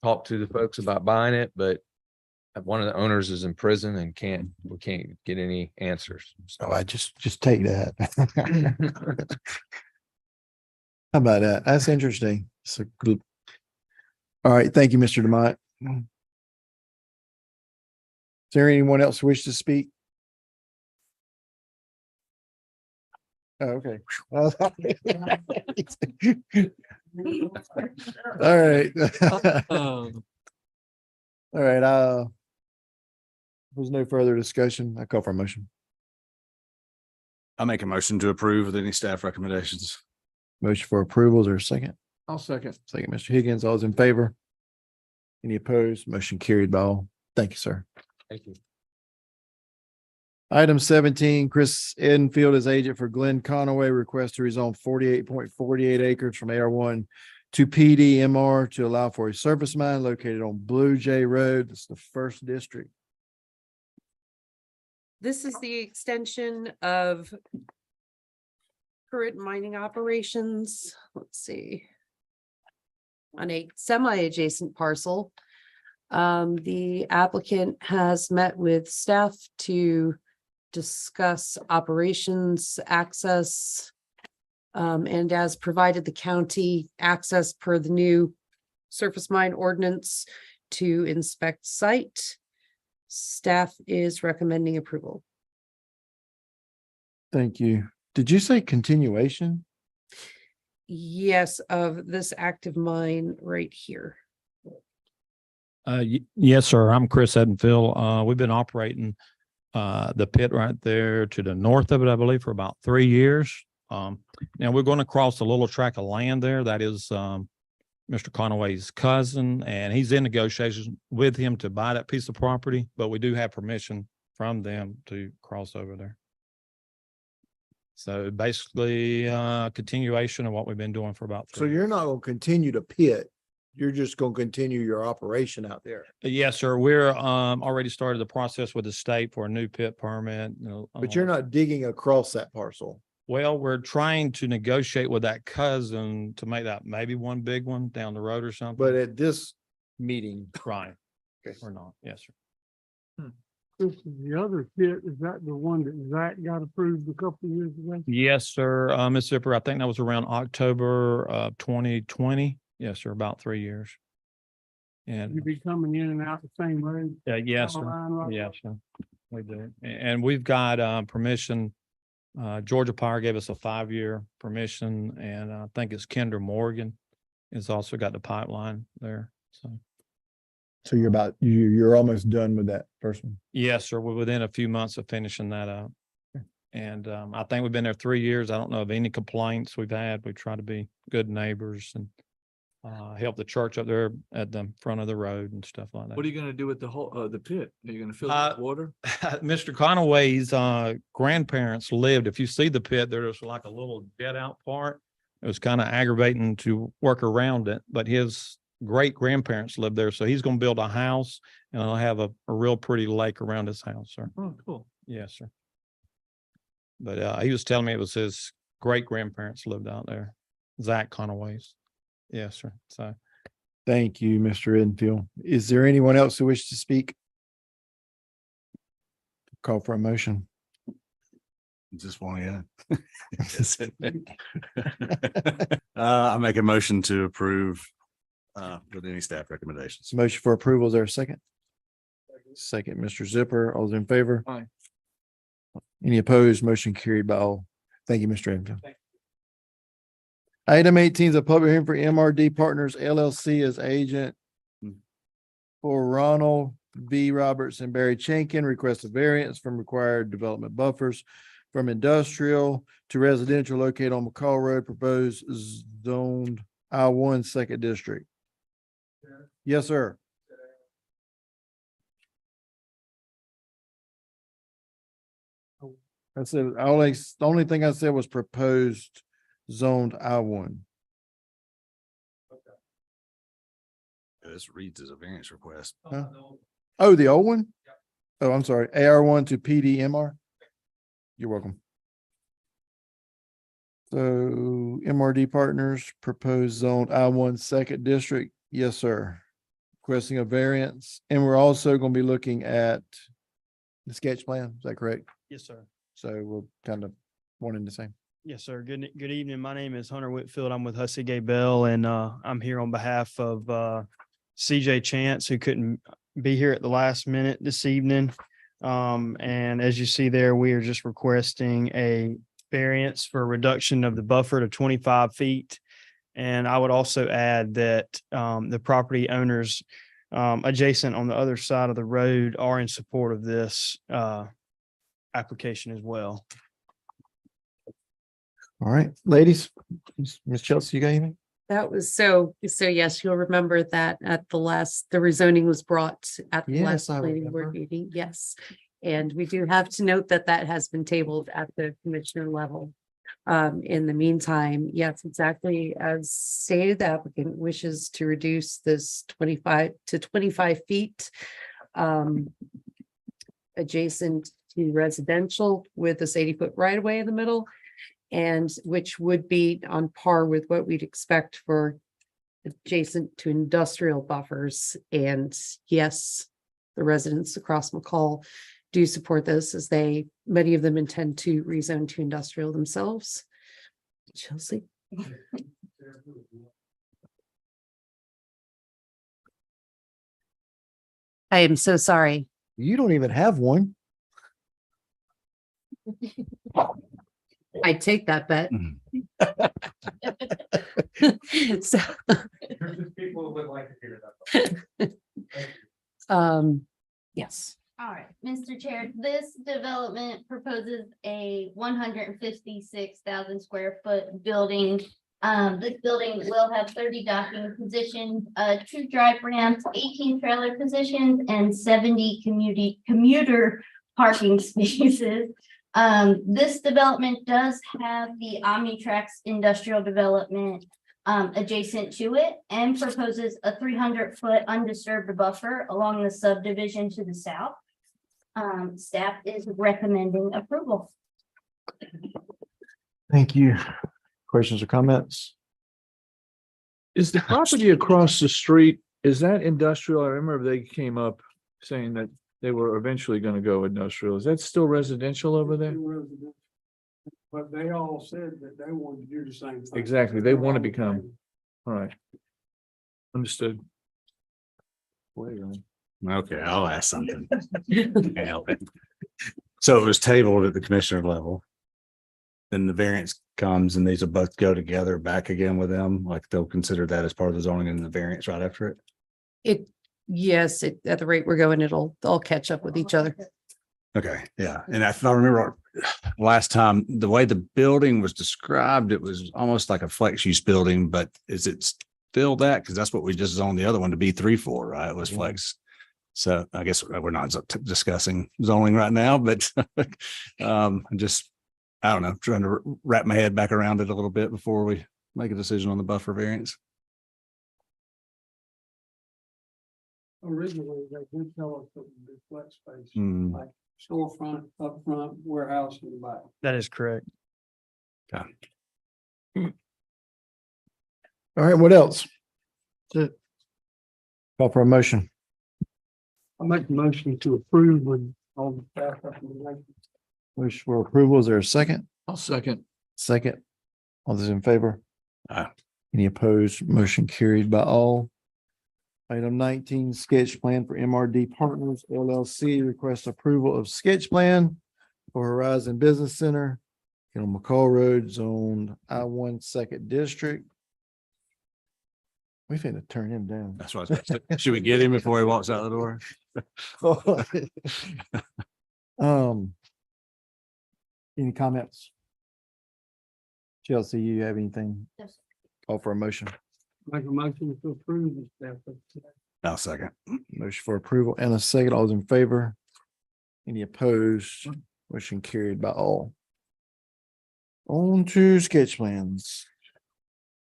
talk to the folks about buying it, but one of the owners is in prison and we can't get any answers. Oh, I just take that. How about that? That's interesting. So good. All right, thank you, Mr. Demott. Is there anyone else who wish to speak? Oh, okay. All right. All right, there's no further discussion. I call for a motion. I make a motion to approve with any staff recommendations. Motion for approval. Is there a second? I'll second. Second, Mr. Higgins. All those in favor? Any opposed? Motion carried by all. Thank you, sir. Thank you. Item 17, Chris Edenfield is agent for Glenn Conaway, request to rezone 48.48 acres from AR1 to PDMR to allow for a surface mine located on Blue Jay Road. This is the first district. This is the extension of current mining operations. Let's see. On a semi-adjacent parcel. The applicant has met with staff to discuss operations, access, and as provided the county access per the new surface mine ordinance to inspect site. Staff is recommending approval. Thank you. Did you say continuation? Yes, of this active mine right here. Yes, sir. I'm Chris Edenfield. We've been operating the pit right there to the north of it, I believe, for about 3 years. Now we're going to cross a little tract of land there. That is Mr. Conaway's cousin, and he's in negotiations with him to buy that piece of property, but we do have permission from them to cross over there. So basically, continuation of what we've been doing for about. So you're not going to continue to pit. You're just going to continue your operation out there. Yes, sir. We're already started the process with the state for a new pit permit. But you're not digging across that parcel. Well, we're trying to negotiate with that cousin to make that maybe one big one down the road or something. But at this meeting. Right. We're not. Yes, sir. The other pit, is that the one that Zach got approved a couple of years ago? Yes, sir. Ms. Zipper, I think that was around October of 2020. Yes, sir. About 3 years. And You be coming in and out the same road? yes, Power sir. line right Yes, sir. We do. And we've got permission. Georgia Power gave us a 5-year permission, and I think it's Kinder Morgan has also got the pipeline there. So you're almost done with that first one. Yes, sir. We're within a few months of finishing that up. And I think we've been there 3 years. I don't know of any complaints we've had. We try to be good neighbors and help the church up there at the front of the road and stuff like that. What are you going to do with the whole, the pit? Are you going to fill it with water? Mr. Conaway's grandparents lived, if you see the pit, there's like a little jet out part. It was kind of aggravating to work around it, but his great grandparents lived there. So he's going to build a house and he'll have a real pretty lake around his house, sir. Oh, cool. Yes, sir. But he was telling me it was his great grandparents lived out there, Zach Conaway's. Yes, sir. So Thank you, Mr. Enfield. Is there anyone else who wishes to speak? Call for a motion. Just one, yeah. I make a motion to approve with any staff recommendations. Motion for approval. Is there a second? Second, Mr. Zipper. All those in favor? Aye. Any opposed? Motion carried by all. Thank you, Mr. Enfield. Item 18 is a public hearing for MRD Partners LLC as agent for Ronald V. Roberts and Barry Chankin, request a variance from required development buffers from industrial to residential located on McCall Road, proposed zoned I-1 second district. Yes, sir. I said, the only thing I said was proposed zoned I-1. This reads as a variance request. Huh? Oh, the old one? Oh, I'm sorry. AR1 to PDMR. You're welcome. So MRD Partners proposed zoned I-1 second district. Yes, sir. Requesting a variance. And we're also going to be looking at the sketch plan. Is that correct? Yes, sir. So we're kind of wanting the same. Yes, sir. Good evening. My name is Hunter Whitfield. I'm with Hussey Gay Bell, and I'm here on behalf of CJ Chance, who couldn't be here at the last minute this evening. And as you see there, we are just requesting a variance for a reduction of the buffer to 25 feet. And I would also add that the property owners adjacent on the other side of the road are in support of this application as well. All right, ladies. Ms. Chelsea, you got anything? That was so yes, you'll remember that at the rezoning was brought at the last Yes, I planning remember. board meeting. Yes. And we do have to note that that has been tabled at the commissioner level. In the meantime, yes, exactly as stated, the applicant wishes to reduce this 25 to 25 feet adjacent to residential with this 80-foot right of way in the middle, and which would be on par with what we'd expect for adjacent to industrial buffers. And yes, the residents across McCall do support this, as many of them intend to rezone to industrial themselves. Chelsea? I am so sorry. You don't even have one. I take that bet. So, There's just people who would like to hear that. yes. All right, Mr. Chair, this development proposes a 156,000 square foot building. This building will have 30 docking positions, 2 drive ramps, 18 trailer positions, and 70 commuter parking spaces. This development does have the Omnitrax industrial development adjacent to it, and proposes a 300-foot undisturbed buffer along the subdivision to the south. Staff is recommending approval. Thank you. Questions or comments? Is the property across the street, is that industrial? I remember they came up saying that they were eventually going to go industrial. Is that still residential over there? But they all said that they wanted to do the same thing. Exactly. They want to become, all right. Understood. Okay, I'll ask something. Can't help it. So it was tabled at the commissioner level. Then the variance comes and these will both go together back again with them, like they'll consider that as part of the zoning and the variance right after it. Yes, at the rate we're going, it'll all catch up with each other. Okay, yeah. And if I remember last time, the way the building was described, it was almost like a flex use building, but is it still that? Because that's what we just zoned the other one to be 3 for, right? It was flex. So I guess we're not discussing zoning right now, but just, I don't know, trying to wrap my head back around it a little bit before we make a decision on the buffer variance. originally, they did tell us it would be flex space, Hmm. like storefront, up front, warehouse in the back. That is correct. All right, what else? That's it. Call for a motion. I make a motion to approve with all the staff recommendations. Motion for approval. Is there a second? I'll second. Second. All those in favor? Aye. Any opposed? Motion carried by all. Item 19, sketch plan for MRD Partners LLC, request approval of sketch plan for Horizon Business Center on McCall Road, zoned I-1 Second District. We finna turn him down. That's what I was gonna say. Should we get him before he walks out the door? Any comments? Chelsea, you have anything? Call for a motion. Make a motion to approve the staff. I'll second. Motion for approval and a second. All those in favor? Any opposed? Motion carried by all. On to sketch plans.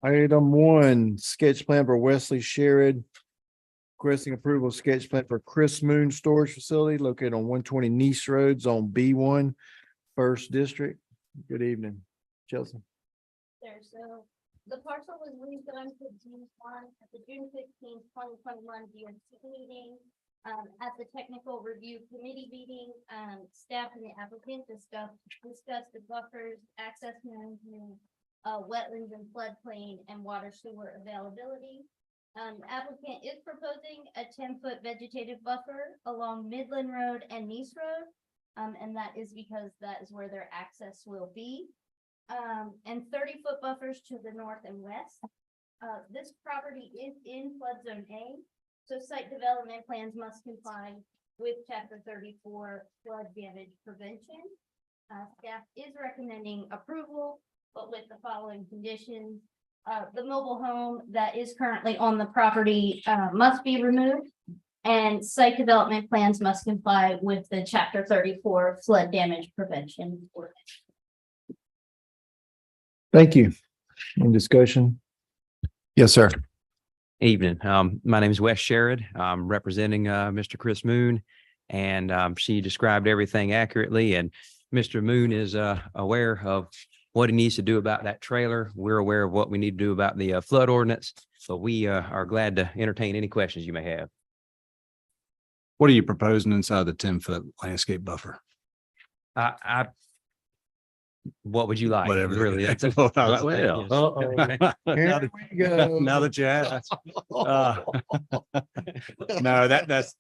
Item 1, sketch plan for Wesley Sherrod. Requesting approval of sketch plan for Chris Moon Storage Facility located on 120 Nice Road, Zone B1, First District. Good evening, Chelsea. There, so the parcel was rezoned to D1 at the June 15th, 2021 DRC meeting. At the technical review committee meeting, staff and the applicant discussed the buffers, access management, wetlands and floodplain and water sewer availability. Applicant is proposing a 10-foot vegetative buffer along Midland Road and Nice Road. And that is because that is where their access will be. And 30-foot buffers to the north and west. This property is in flood zone A, so site development plans must comply with chapter 34 flood damage prevention. Staff is recommending approval, but with the following conditions. The mobile home that is currently on the property must be removed. And site development plans must comply with the chapter 34 flood damage prevention ordinance. Thank you. Any discussion? Yes, sir. Evening. My name is Wes Sherrod. I'm representing Mr. Chris Moon, and she described everything accurately. And Mr. Moon is aware of what he needs to do about that trailer. We're aware of what we need to do about the flood ordinance. So we are glad to entertain any questions you may have. What are you proposing inside the 10-foot landscape buffer? What would you like? Whatever. Really? That's Well, Here we go. Now that you asked. No, that's,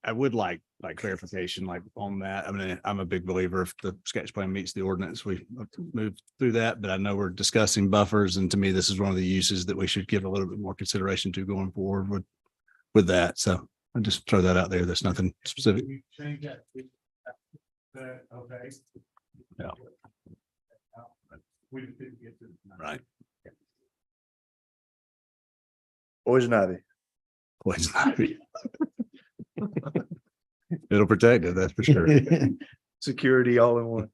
I would like clarification like on that. I mean, I'm a big believer if the sketch plan meets the ordinance, we move through that, but I know we're discussing buffers, and to me, this is one of the uses that we should give a little bit more consideration to going forward with that. So I'll just throw that out there. There's nothing specific. Change that. Okay. Yeah. We just didn't get to. Right. Poison ivy. Poison ivy. It'll protect it, that's for sure. Security all in one.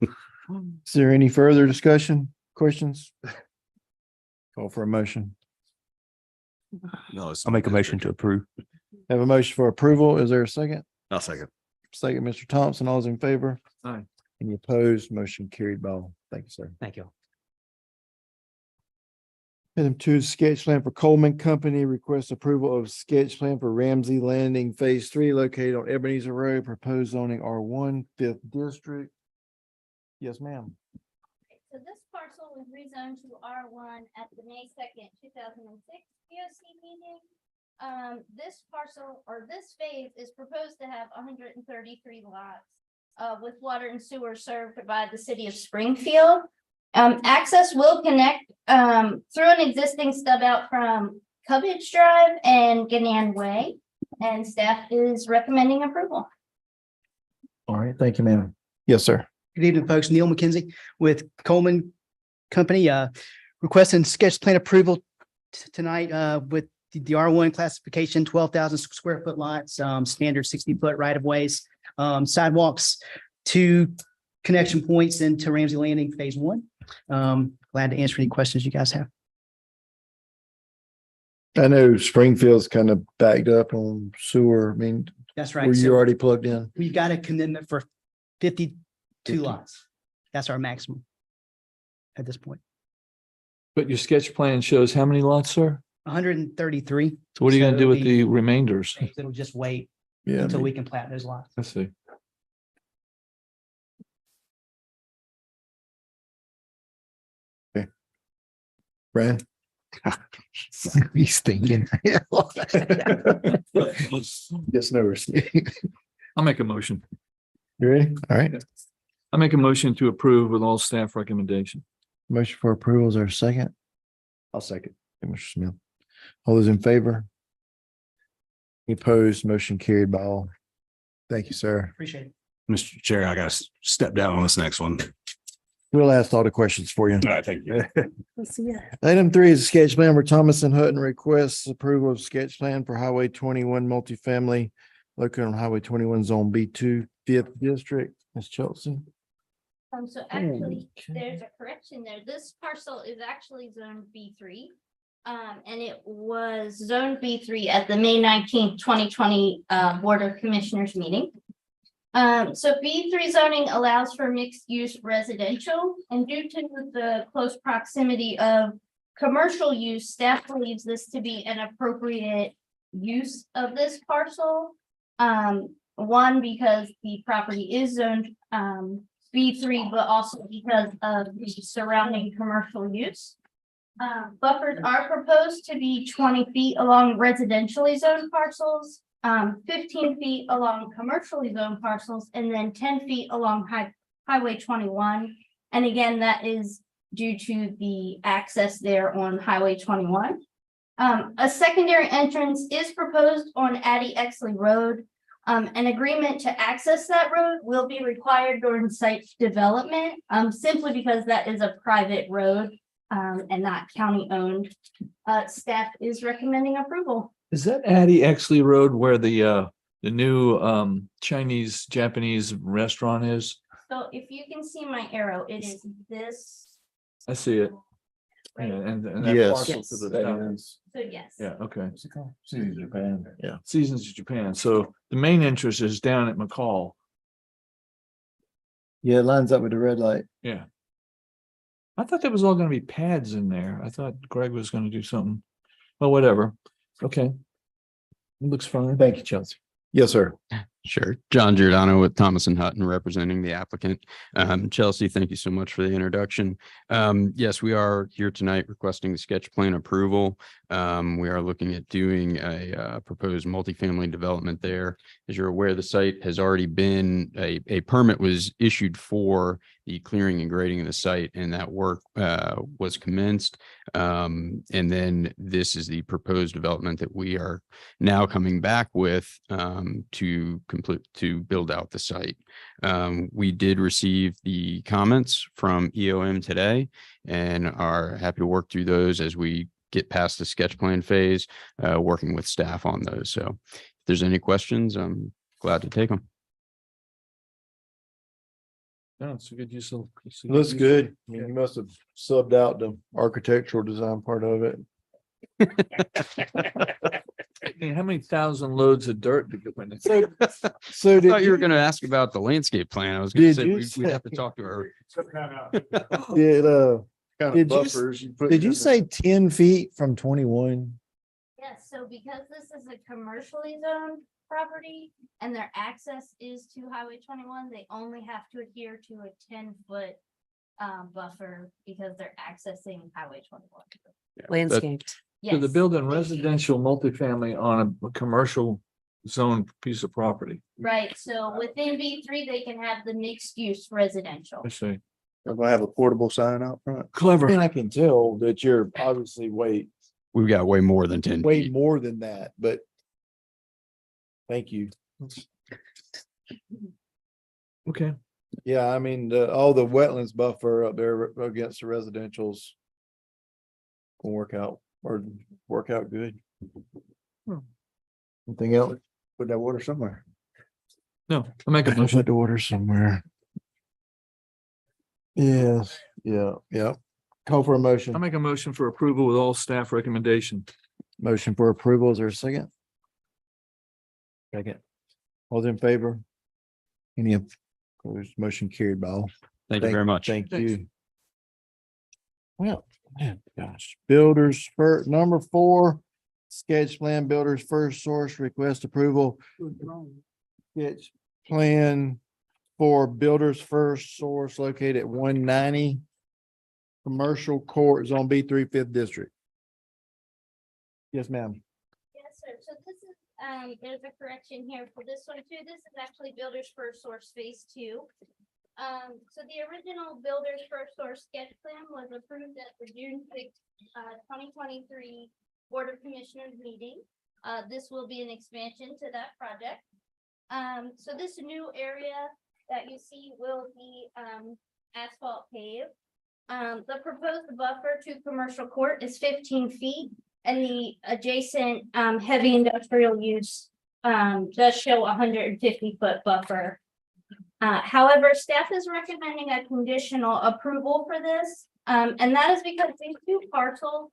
Is there any further discussion, questions? Call for a motion. No, I'll make a motion to approve. Have a motion for approval. Is there a second? I'll second. Second, Mr. Thompson. All those in favor? Aye. Any opposed? Motion carried by all. Thank you, sir. Thank you. Item 2, sketch plan for Coleman Company, request approval of sketch plan for Ramsey Landing Phase 3 located on Ebenezer Road, proposed zoning R1, 5th District. Yes, ma'am. So this parcel was rezoned to R1 at the May 2nd, 2006 POC meeting. This parcel or this phase is proposed to have 133 lots with water and sewer served by the city of Springfield. Access will connect through an existing stub out from Cubbage Drive and Gannon Way, and staff is recommending approval. All right, thank you, ma'am. Yes, sir. Good evening, folks. Neil McKenzie with Coleman Company, requesting sketch plan approval tonight with the R1 classification, 12,000 square foot lots, standard 60-foot right of ways, sidewalks, 2 connection points into Ramsey Landing Phase 1. Glad to answer any questions you guys have. I know Springfield's kind of backed up on sewer. I mean, That's were right. you So already plugged in? we've got a commitment for 52 50. lots. That's our maximum at this point. But your sketch plan shows how many lots, sir? 133. So what are you gonna So do with it'll the be- remainders? It'll just wait Yeah. until we can plat those lots. I see. Brad? He's thinking. Yes, no. I'll make a motion. You ready? All right. I'll make a motion to approve with all staff recommendation. Motion for approval is our second. I'll second. Mr. Smith. All those in favor? Any opposed? Motion carried by all. Thank you, sir. Appreciate it. Mr. Chair, I gotta step down on this next one. We'll ask all the questions for you. All right, thank you. Let's see it. Item 3 is a sketch plan where Thomas and Hutton requests approval of sketch plan for Highway 21 multifamily located on Highway 21 Zone B2, 5th District. Ms. Chelsea. So actually, there's a correction there. This parcel is actually zone B3. And it was zone B3 at the May 19th, 2020 Board of Commissioners meeting. So B3 zoning allows for mixed use residential, and due to the close proximity of commercial use, staff believes this to be an appropriate use of this parcel. One, because the property is zoned B3, but also because of the surrounding commercial use. Buffers are proposed to be 20 feet along residentially zoned parcels, 15 feet along commercially zoned parcels, and then 10 feet along Highway 21. And again, that is due to the access there on Highway 21. A secondary entrance is proposed on Addie Exley Road. An agreement to access that road will be required during site development, simply because that is a private road and not county owned. Staff is recommending approval. Is that Addie Exley Road where the new Chinese Japanese restaurant is? So if you can see my arrow, it is this. I see it. Yeah, Right. and that Yes. parcel to the south. So yes. Yeah, okay. Seasons Japan. Yeah. Seasons of Japan. So the main interest is down at McCall. Yeah, it lines up with the red light. Yeah. I thought there was all gonna be pads in there. I thought Greg was gonna do something. Well, whatever. Okay. It looks fine. Thank you, Chelsea. Yes, sir. Sure. John Giordano with Thomas and Hutton representing the applicant. Chelsea, thank you so much for the introduction. Yes, we are here tonight requesting the sketch plan approval. We are looking at doing a proposed multifamily development there. As you're aware, the site has already been, a permit was issued for the clearing and grading of the site, and that work was commenced. And then this is the proposed development that we are now coming back with to build out the site. We did receive the comments from EOM today and are happy to work through those as we get past the sketch plan phase, working with staff on those. So if there's any questions, I'm glad to take them. No, it's a good use of. Looks good. I mean, you must have subbed out the architectural design part of it. How many thousand loads of dirt did you win? So I did thought you were you, going to ask about the landscape plan. I was going to Did say you we'd have to say- talk to her. did, Kind did you, buffers you put did you in say 10 feet from 21? Yes, so because this is a commercially zoned property and their access is to Highway 21, they only have to adhere to a 10-foot buffer because they're accessing Highway 21. Landscaped. So Yes. they're building residential multifamily on a commercial zone piece of property. Right, so within B3, they can have the mixed use residential. I see. They're gonna have a portable sign out front. Clever. And I can tell that you're obviously We've got way more than 10 way feet. more than that, but thank you. Okay. Yeah, I mean, all the wetlands buffer up there against the residentials will work out good. Anything else? Put that water somewhere. No, I'll make a motion. Put the water somewhere. Yes, yeah. Call for a motion. I'll make a motion for approval with all staff recommendation. Motion for approval. Is there a second? Second. All those in favor? Any opposed? Motion carried by all. Thank you very much. Thank you. Well, man, gosh, builders for number 4, sketch plan builders first source request approval. Sketch plan for builders first source located at 190 Commercial Court, Zone B3, 5th District. Yes, ma'am. Yes, sir. So this is, there's a correction here for this one too. This is actually Builders First Source Phase 2. So the original Builders First Source sketch plan was approved at the June 6th, 2023 Board of Commissioners meeting. This will be an expansion to that project. So this new area that you see will be asphalt paved. The proposed buffer to Commercial Court is 15 feet, and the adjacent heavy industrial use does show 150-foot buffer. However, staff is recommending a conditional approval for this, and that is because these two parcels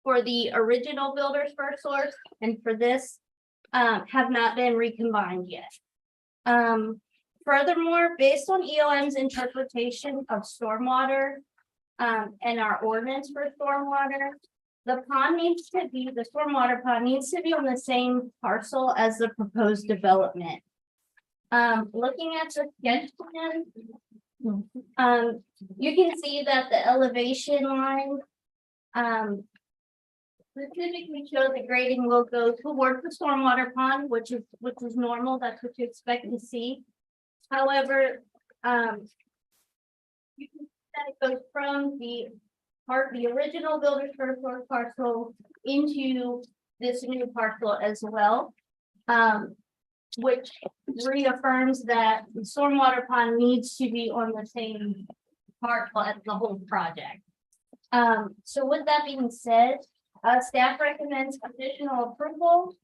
for the original Builders First Source and for this have not been recombined yet. Furthermore, based on EOM's interpretation of stormwater and our ordinance for stormwater, the stormwater pond needs to be on the same parcel as the proposed development. Looking at the sketch plan, you can see that the elevation line specifically shows the grading will go toward the stormwater pond, which is normal. That's what you expect to see. However, you can see that it goes from the original Builders First Source parcel into this new parcel as well, which reaffirms that the stormwater pond needs to be on the same parcel as the whole project. So with that being said, staff recommends conditional approval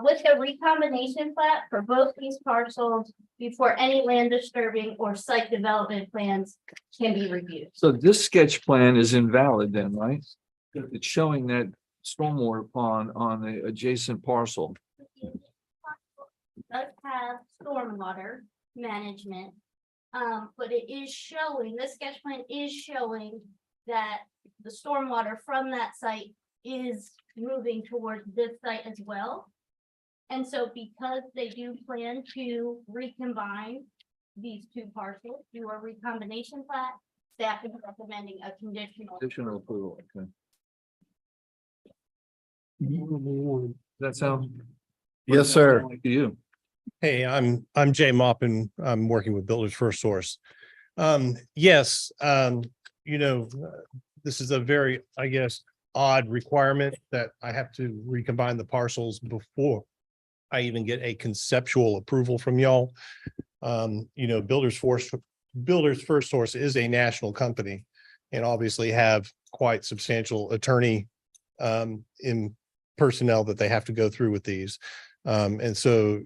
with a recombination plat for both these parcels before any land disturbing or site development plans can be reviewed. So this sketch plan is invalid then, right? It's showing that stormwater pond on the adjacent parcel. Does have stormwater management, but it is showing, this sketch plan is showing that the stormwater from that site is moving towards this site as well. And so because they do plan to recombine these two parcels through a recombination plat, staff is recommending a conditional. Additional approval, okay. Does that sound? Yes, sir. Like to you? Hey, I'm Jay Maupin. I'm working with Builders First Source. Yes, this is a very, I guess, odd requirement that I have to recombine the parcels before I even get a conceptual approval from y'all. Builders First Source is a national company and obviously have quite substantial attorney in personnel that they have to go through with these. And so,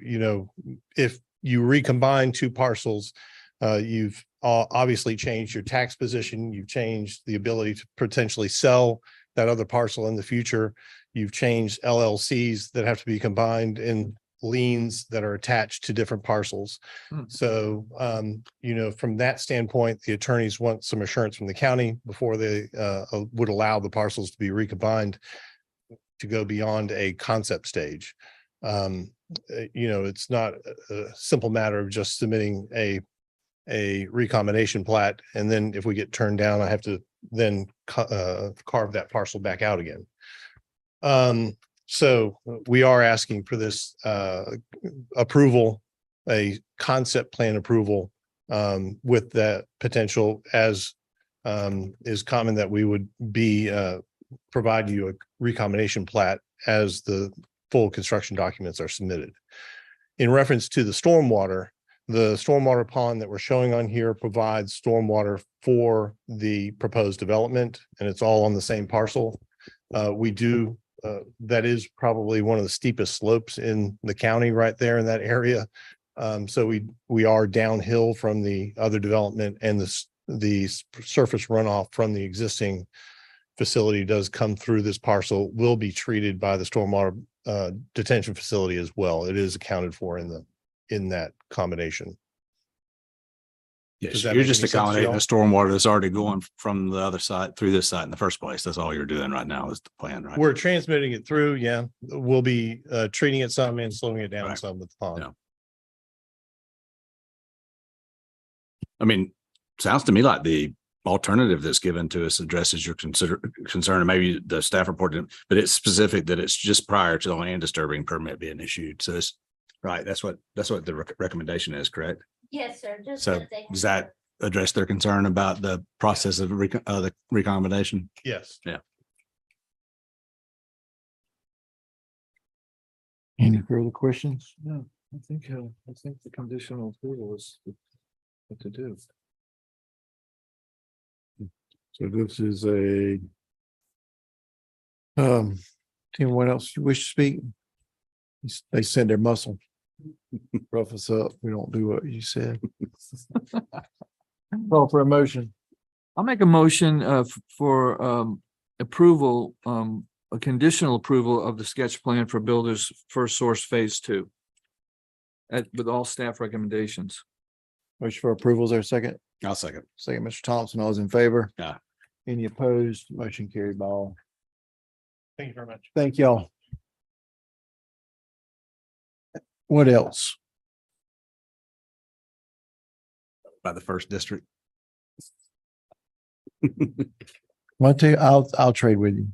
if you recombine two parcels, you've obviously changed your tax position. You've changed the ability to potentially sell that other parcel in the future. You've changed LLCs that have to be combined in liens that are attached to different parcels. So, from that standpoint, the attorneys want some assurance from the county before they would allow the parcels to be recombined to go beyond a concept stage. It's not a simple matter of just submitting a recombination plat, and then if we get turned down, I have to then carve that parcel back out again. So we are asking for this approval, a concept plan approval, with that potential, as is common, that we would be provide you a recombination plat as the full construction documents are submitted. In reference to the stormwater pond that we're showing on here provides stormwater for the proposed development, and it's all on the same parcel. That is probably one of the steepest slopes in the county right there in that area. So we are downhill from the other development, and the surface runoff from the existing facility does come through this parcel will be treated by the stormwater detention facility as well. It is accounted for in that combination. Yes, Does that you're make just any sense to accommodating y'all? the stormwater that's already going from the other side through this side in the first place. That's all you're doing right now is the plan, right? We're transmitting it through, yeah. We'll be treating it some and slowing it down Right. some with the pond. Yeah. I mean, sounds to me like the alternative that's given to us addresses your concern, and maybe the staff report didn't, but it's specific that it's just prior to the land disturbing permit being issued. So it's right. That's what the recommendation is, correct? Yes, sir. Just So that they- does that address their concern about the process of the recombination? Yes. Yeah. Any further questions? No, I think the conditional approval is what to do. So this is a. Tim, what else you wish to speak? They send their muscle. Rough us up. We don't do what you said. Call for a motion. I'll make a motion for approval, a conditional approval of the sketch plan for Builders First Source Phase 2. With all staff recommendations. Motion for approval. Is there a second? I'll second. Second, Mr. Thompson, all those in favor? Yeah. Any opposed? Motion carried by all. Thank you very much. Thank y'all. What else? By the first district. Want to? I'll trade with you.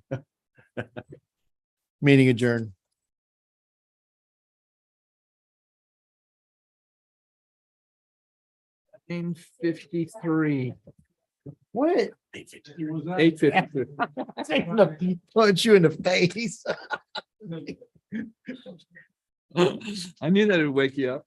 Meeting adjourned. 53. What? 8:50. Punch you in the face. I knew that would wake you up.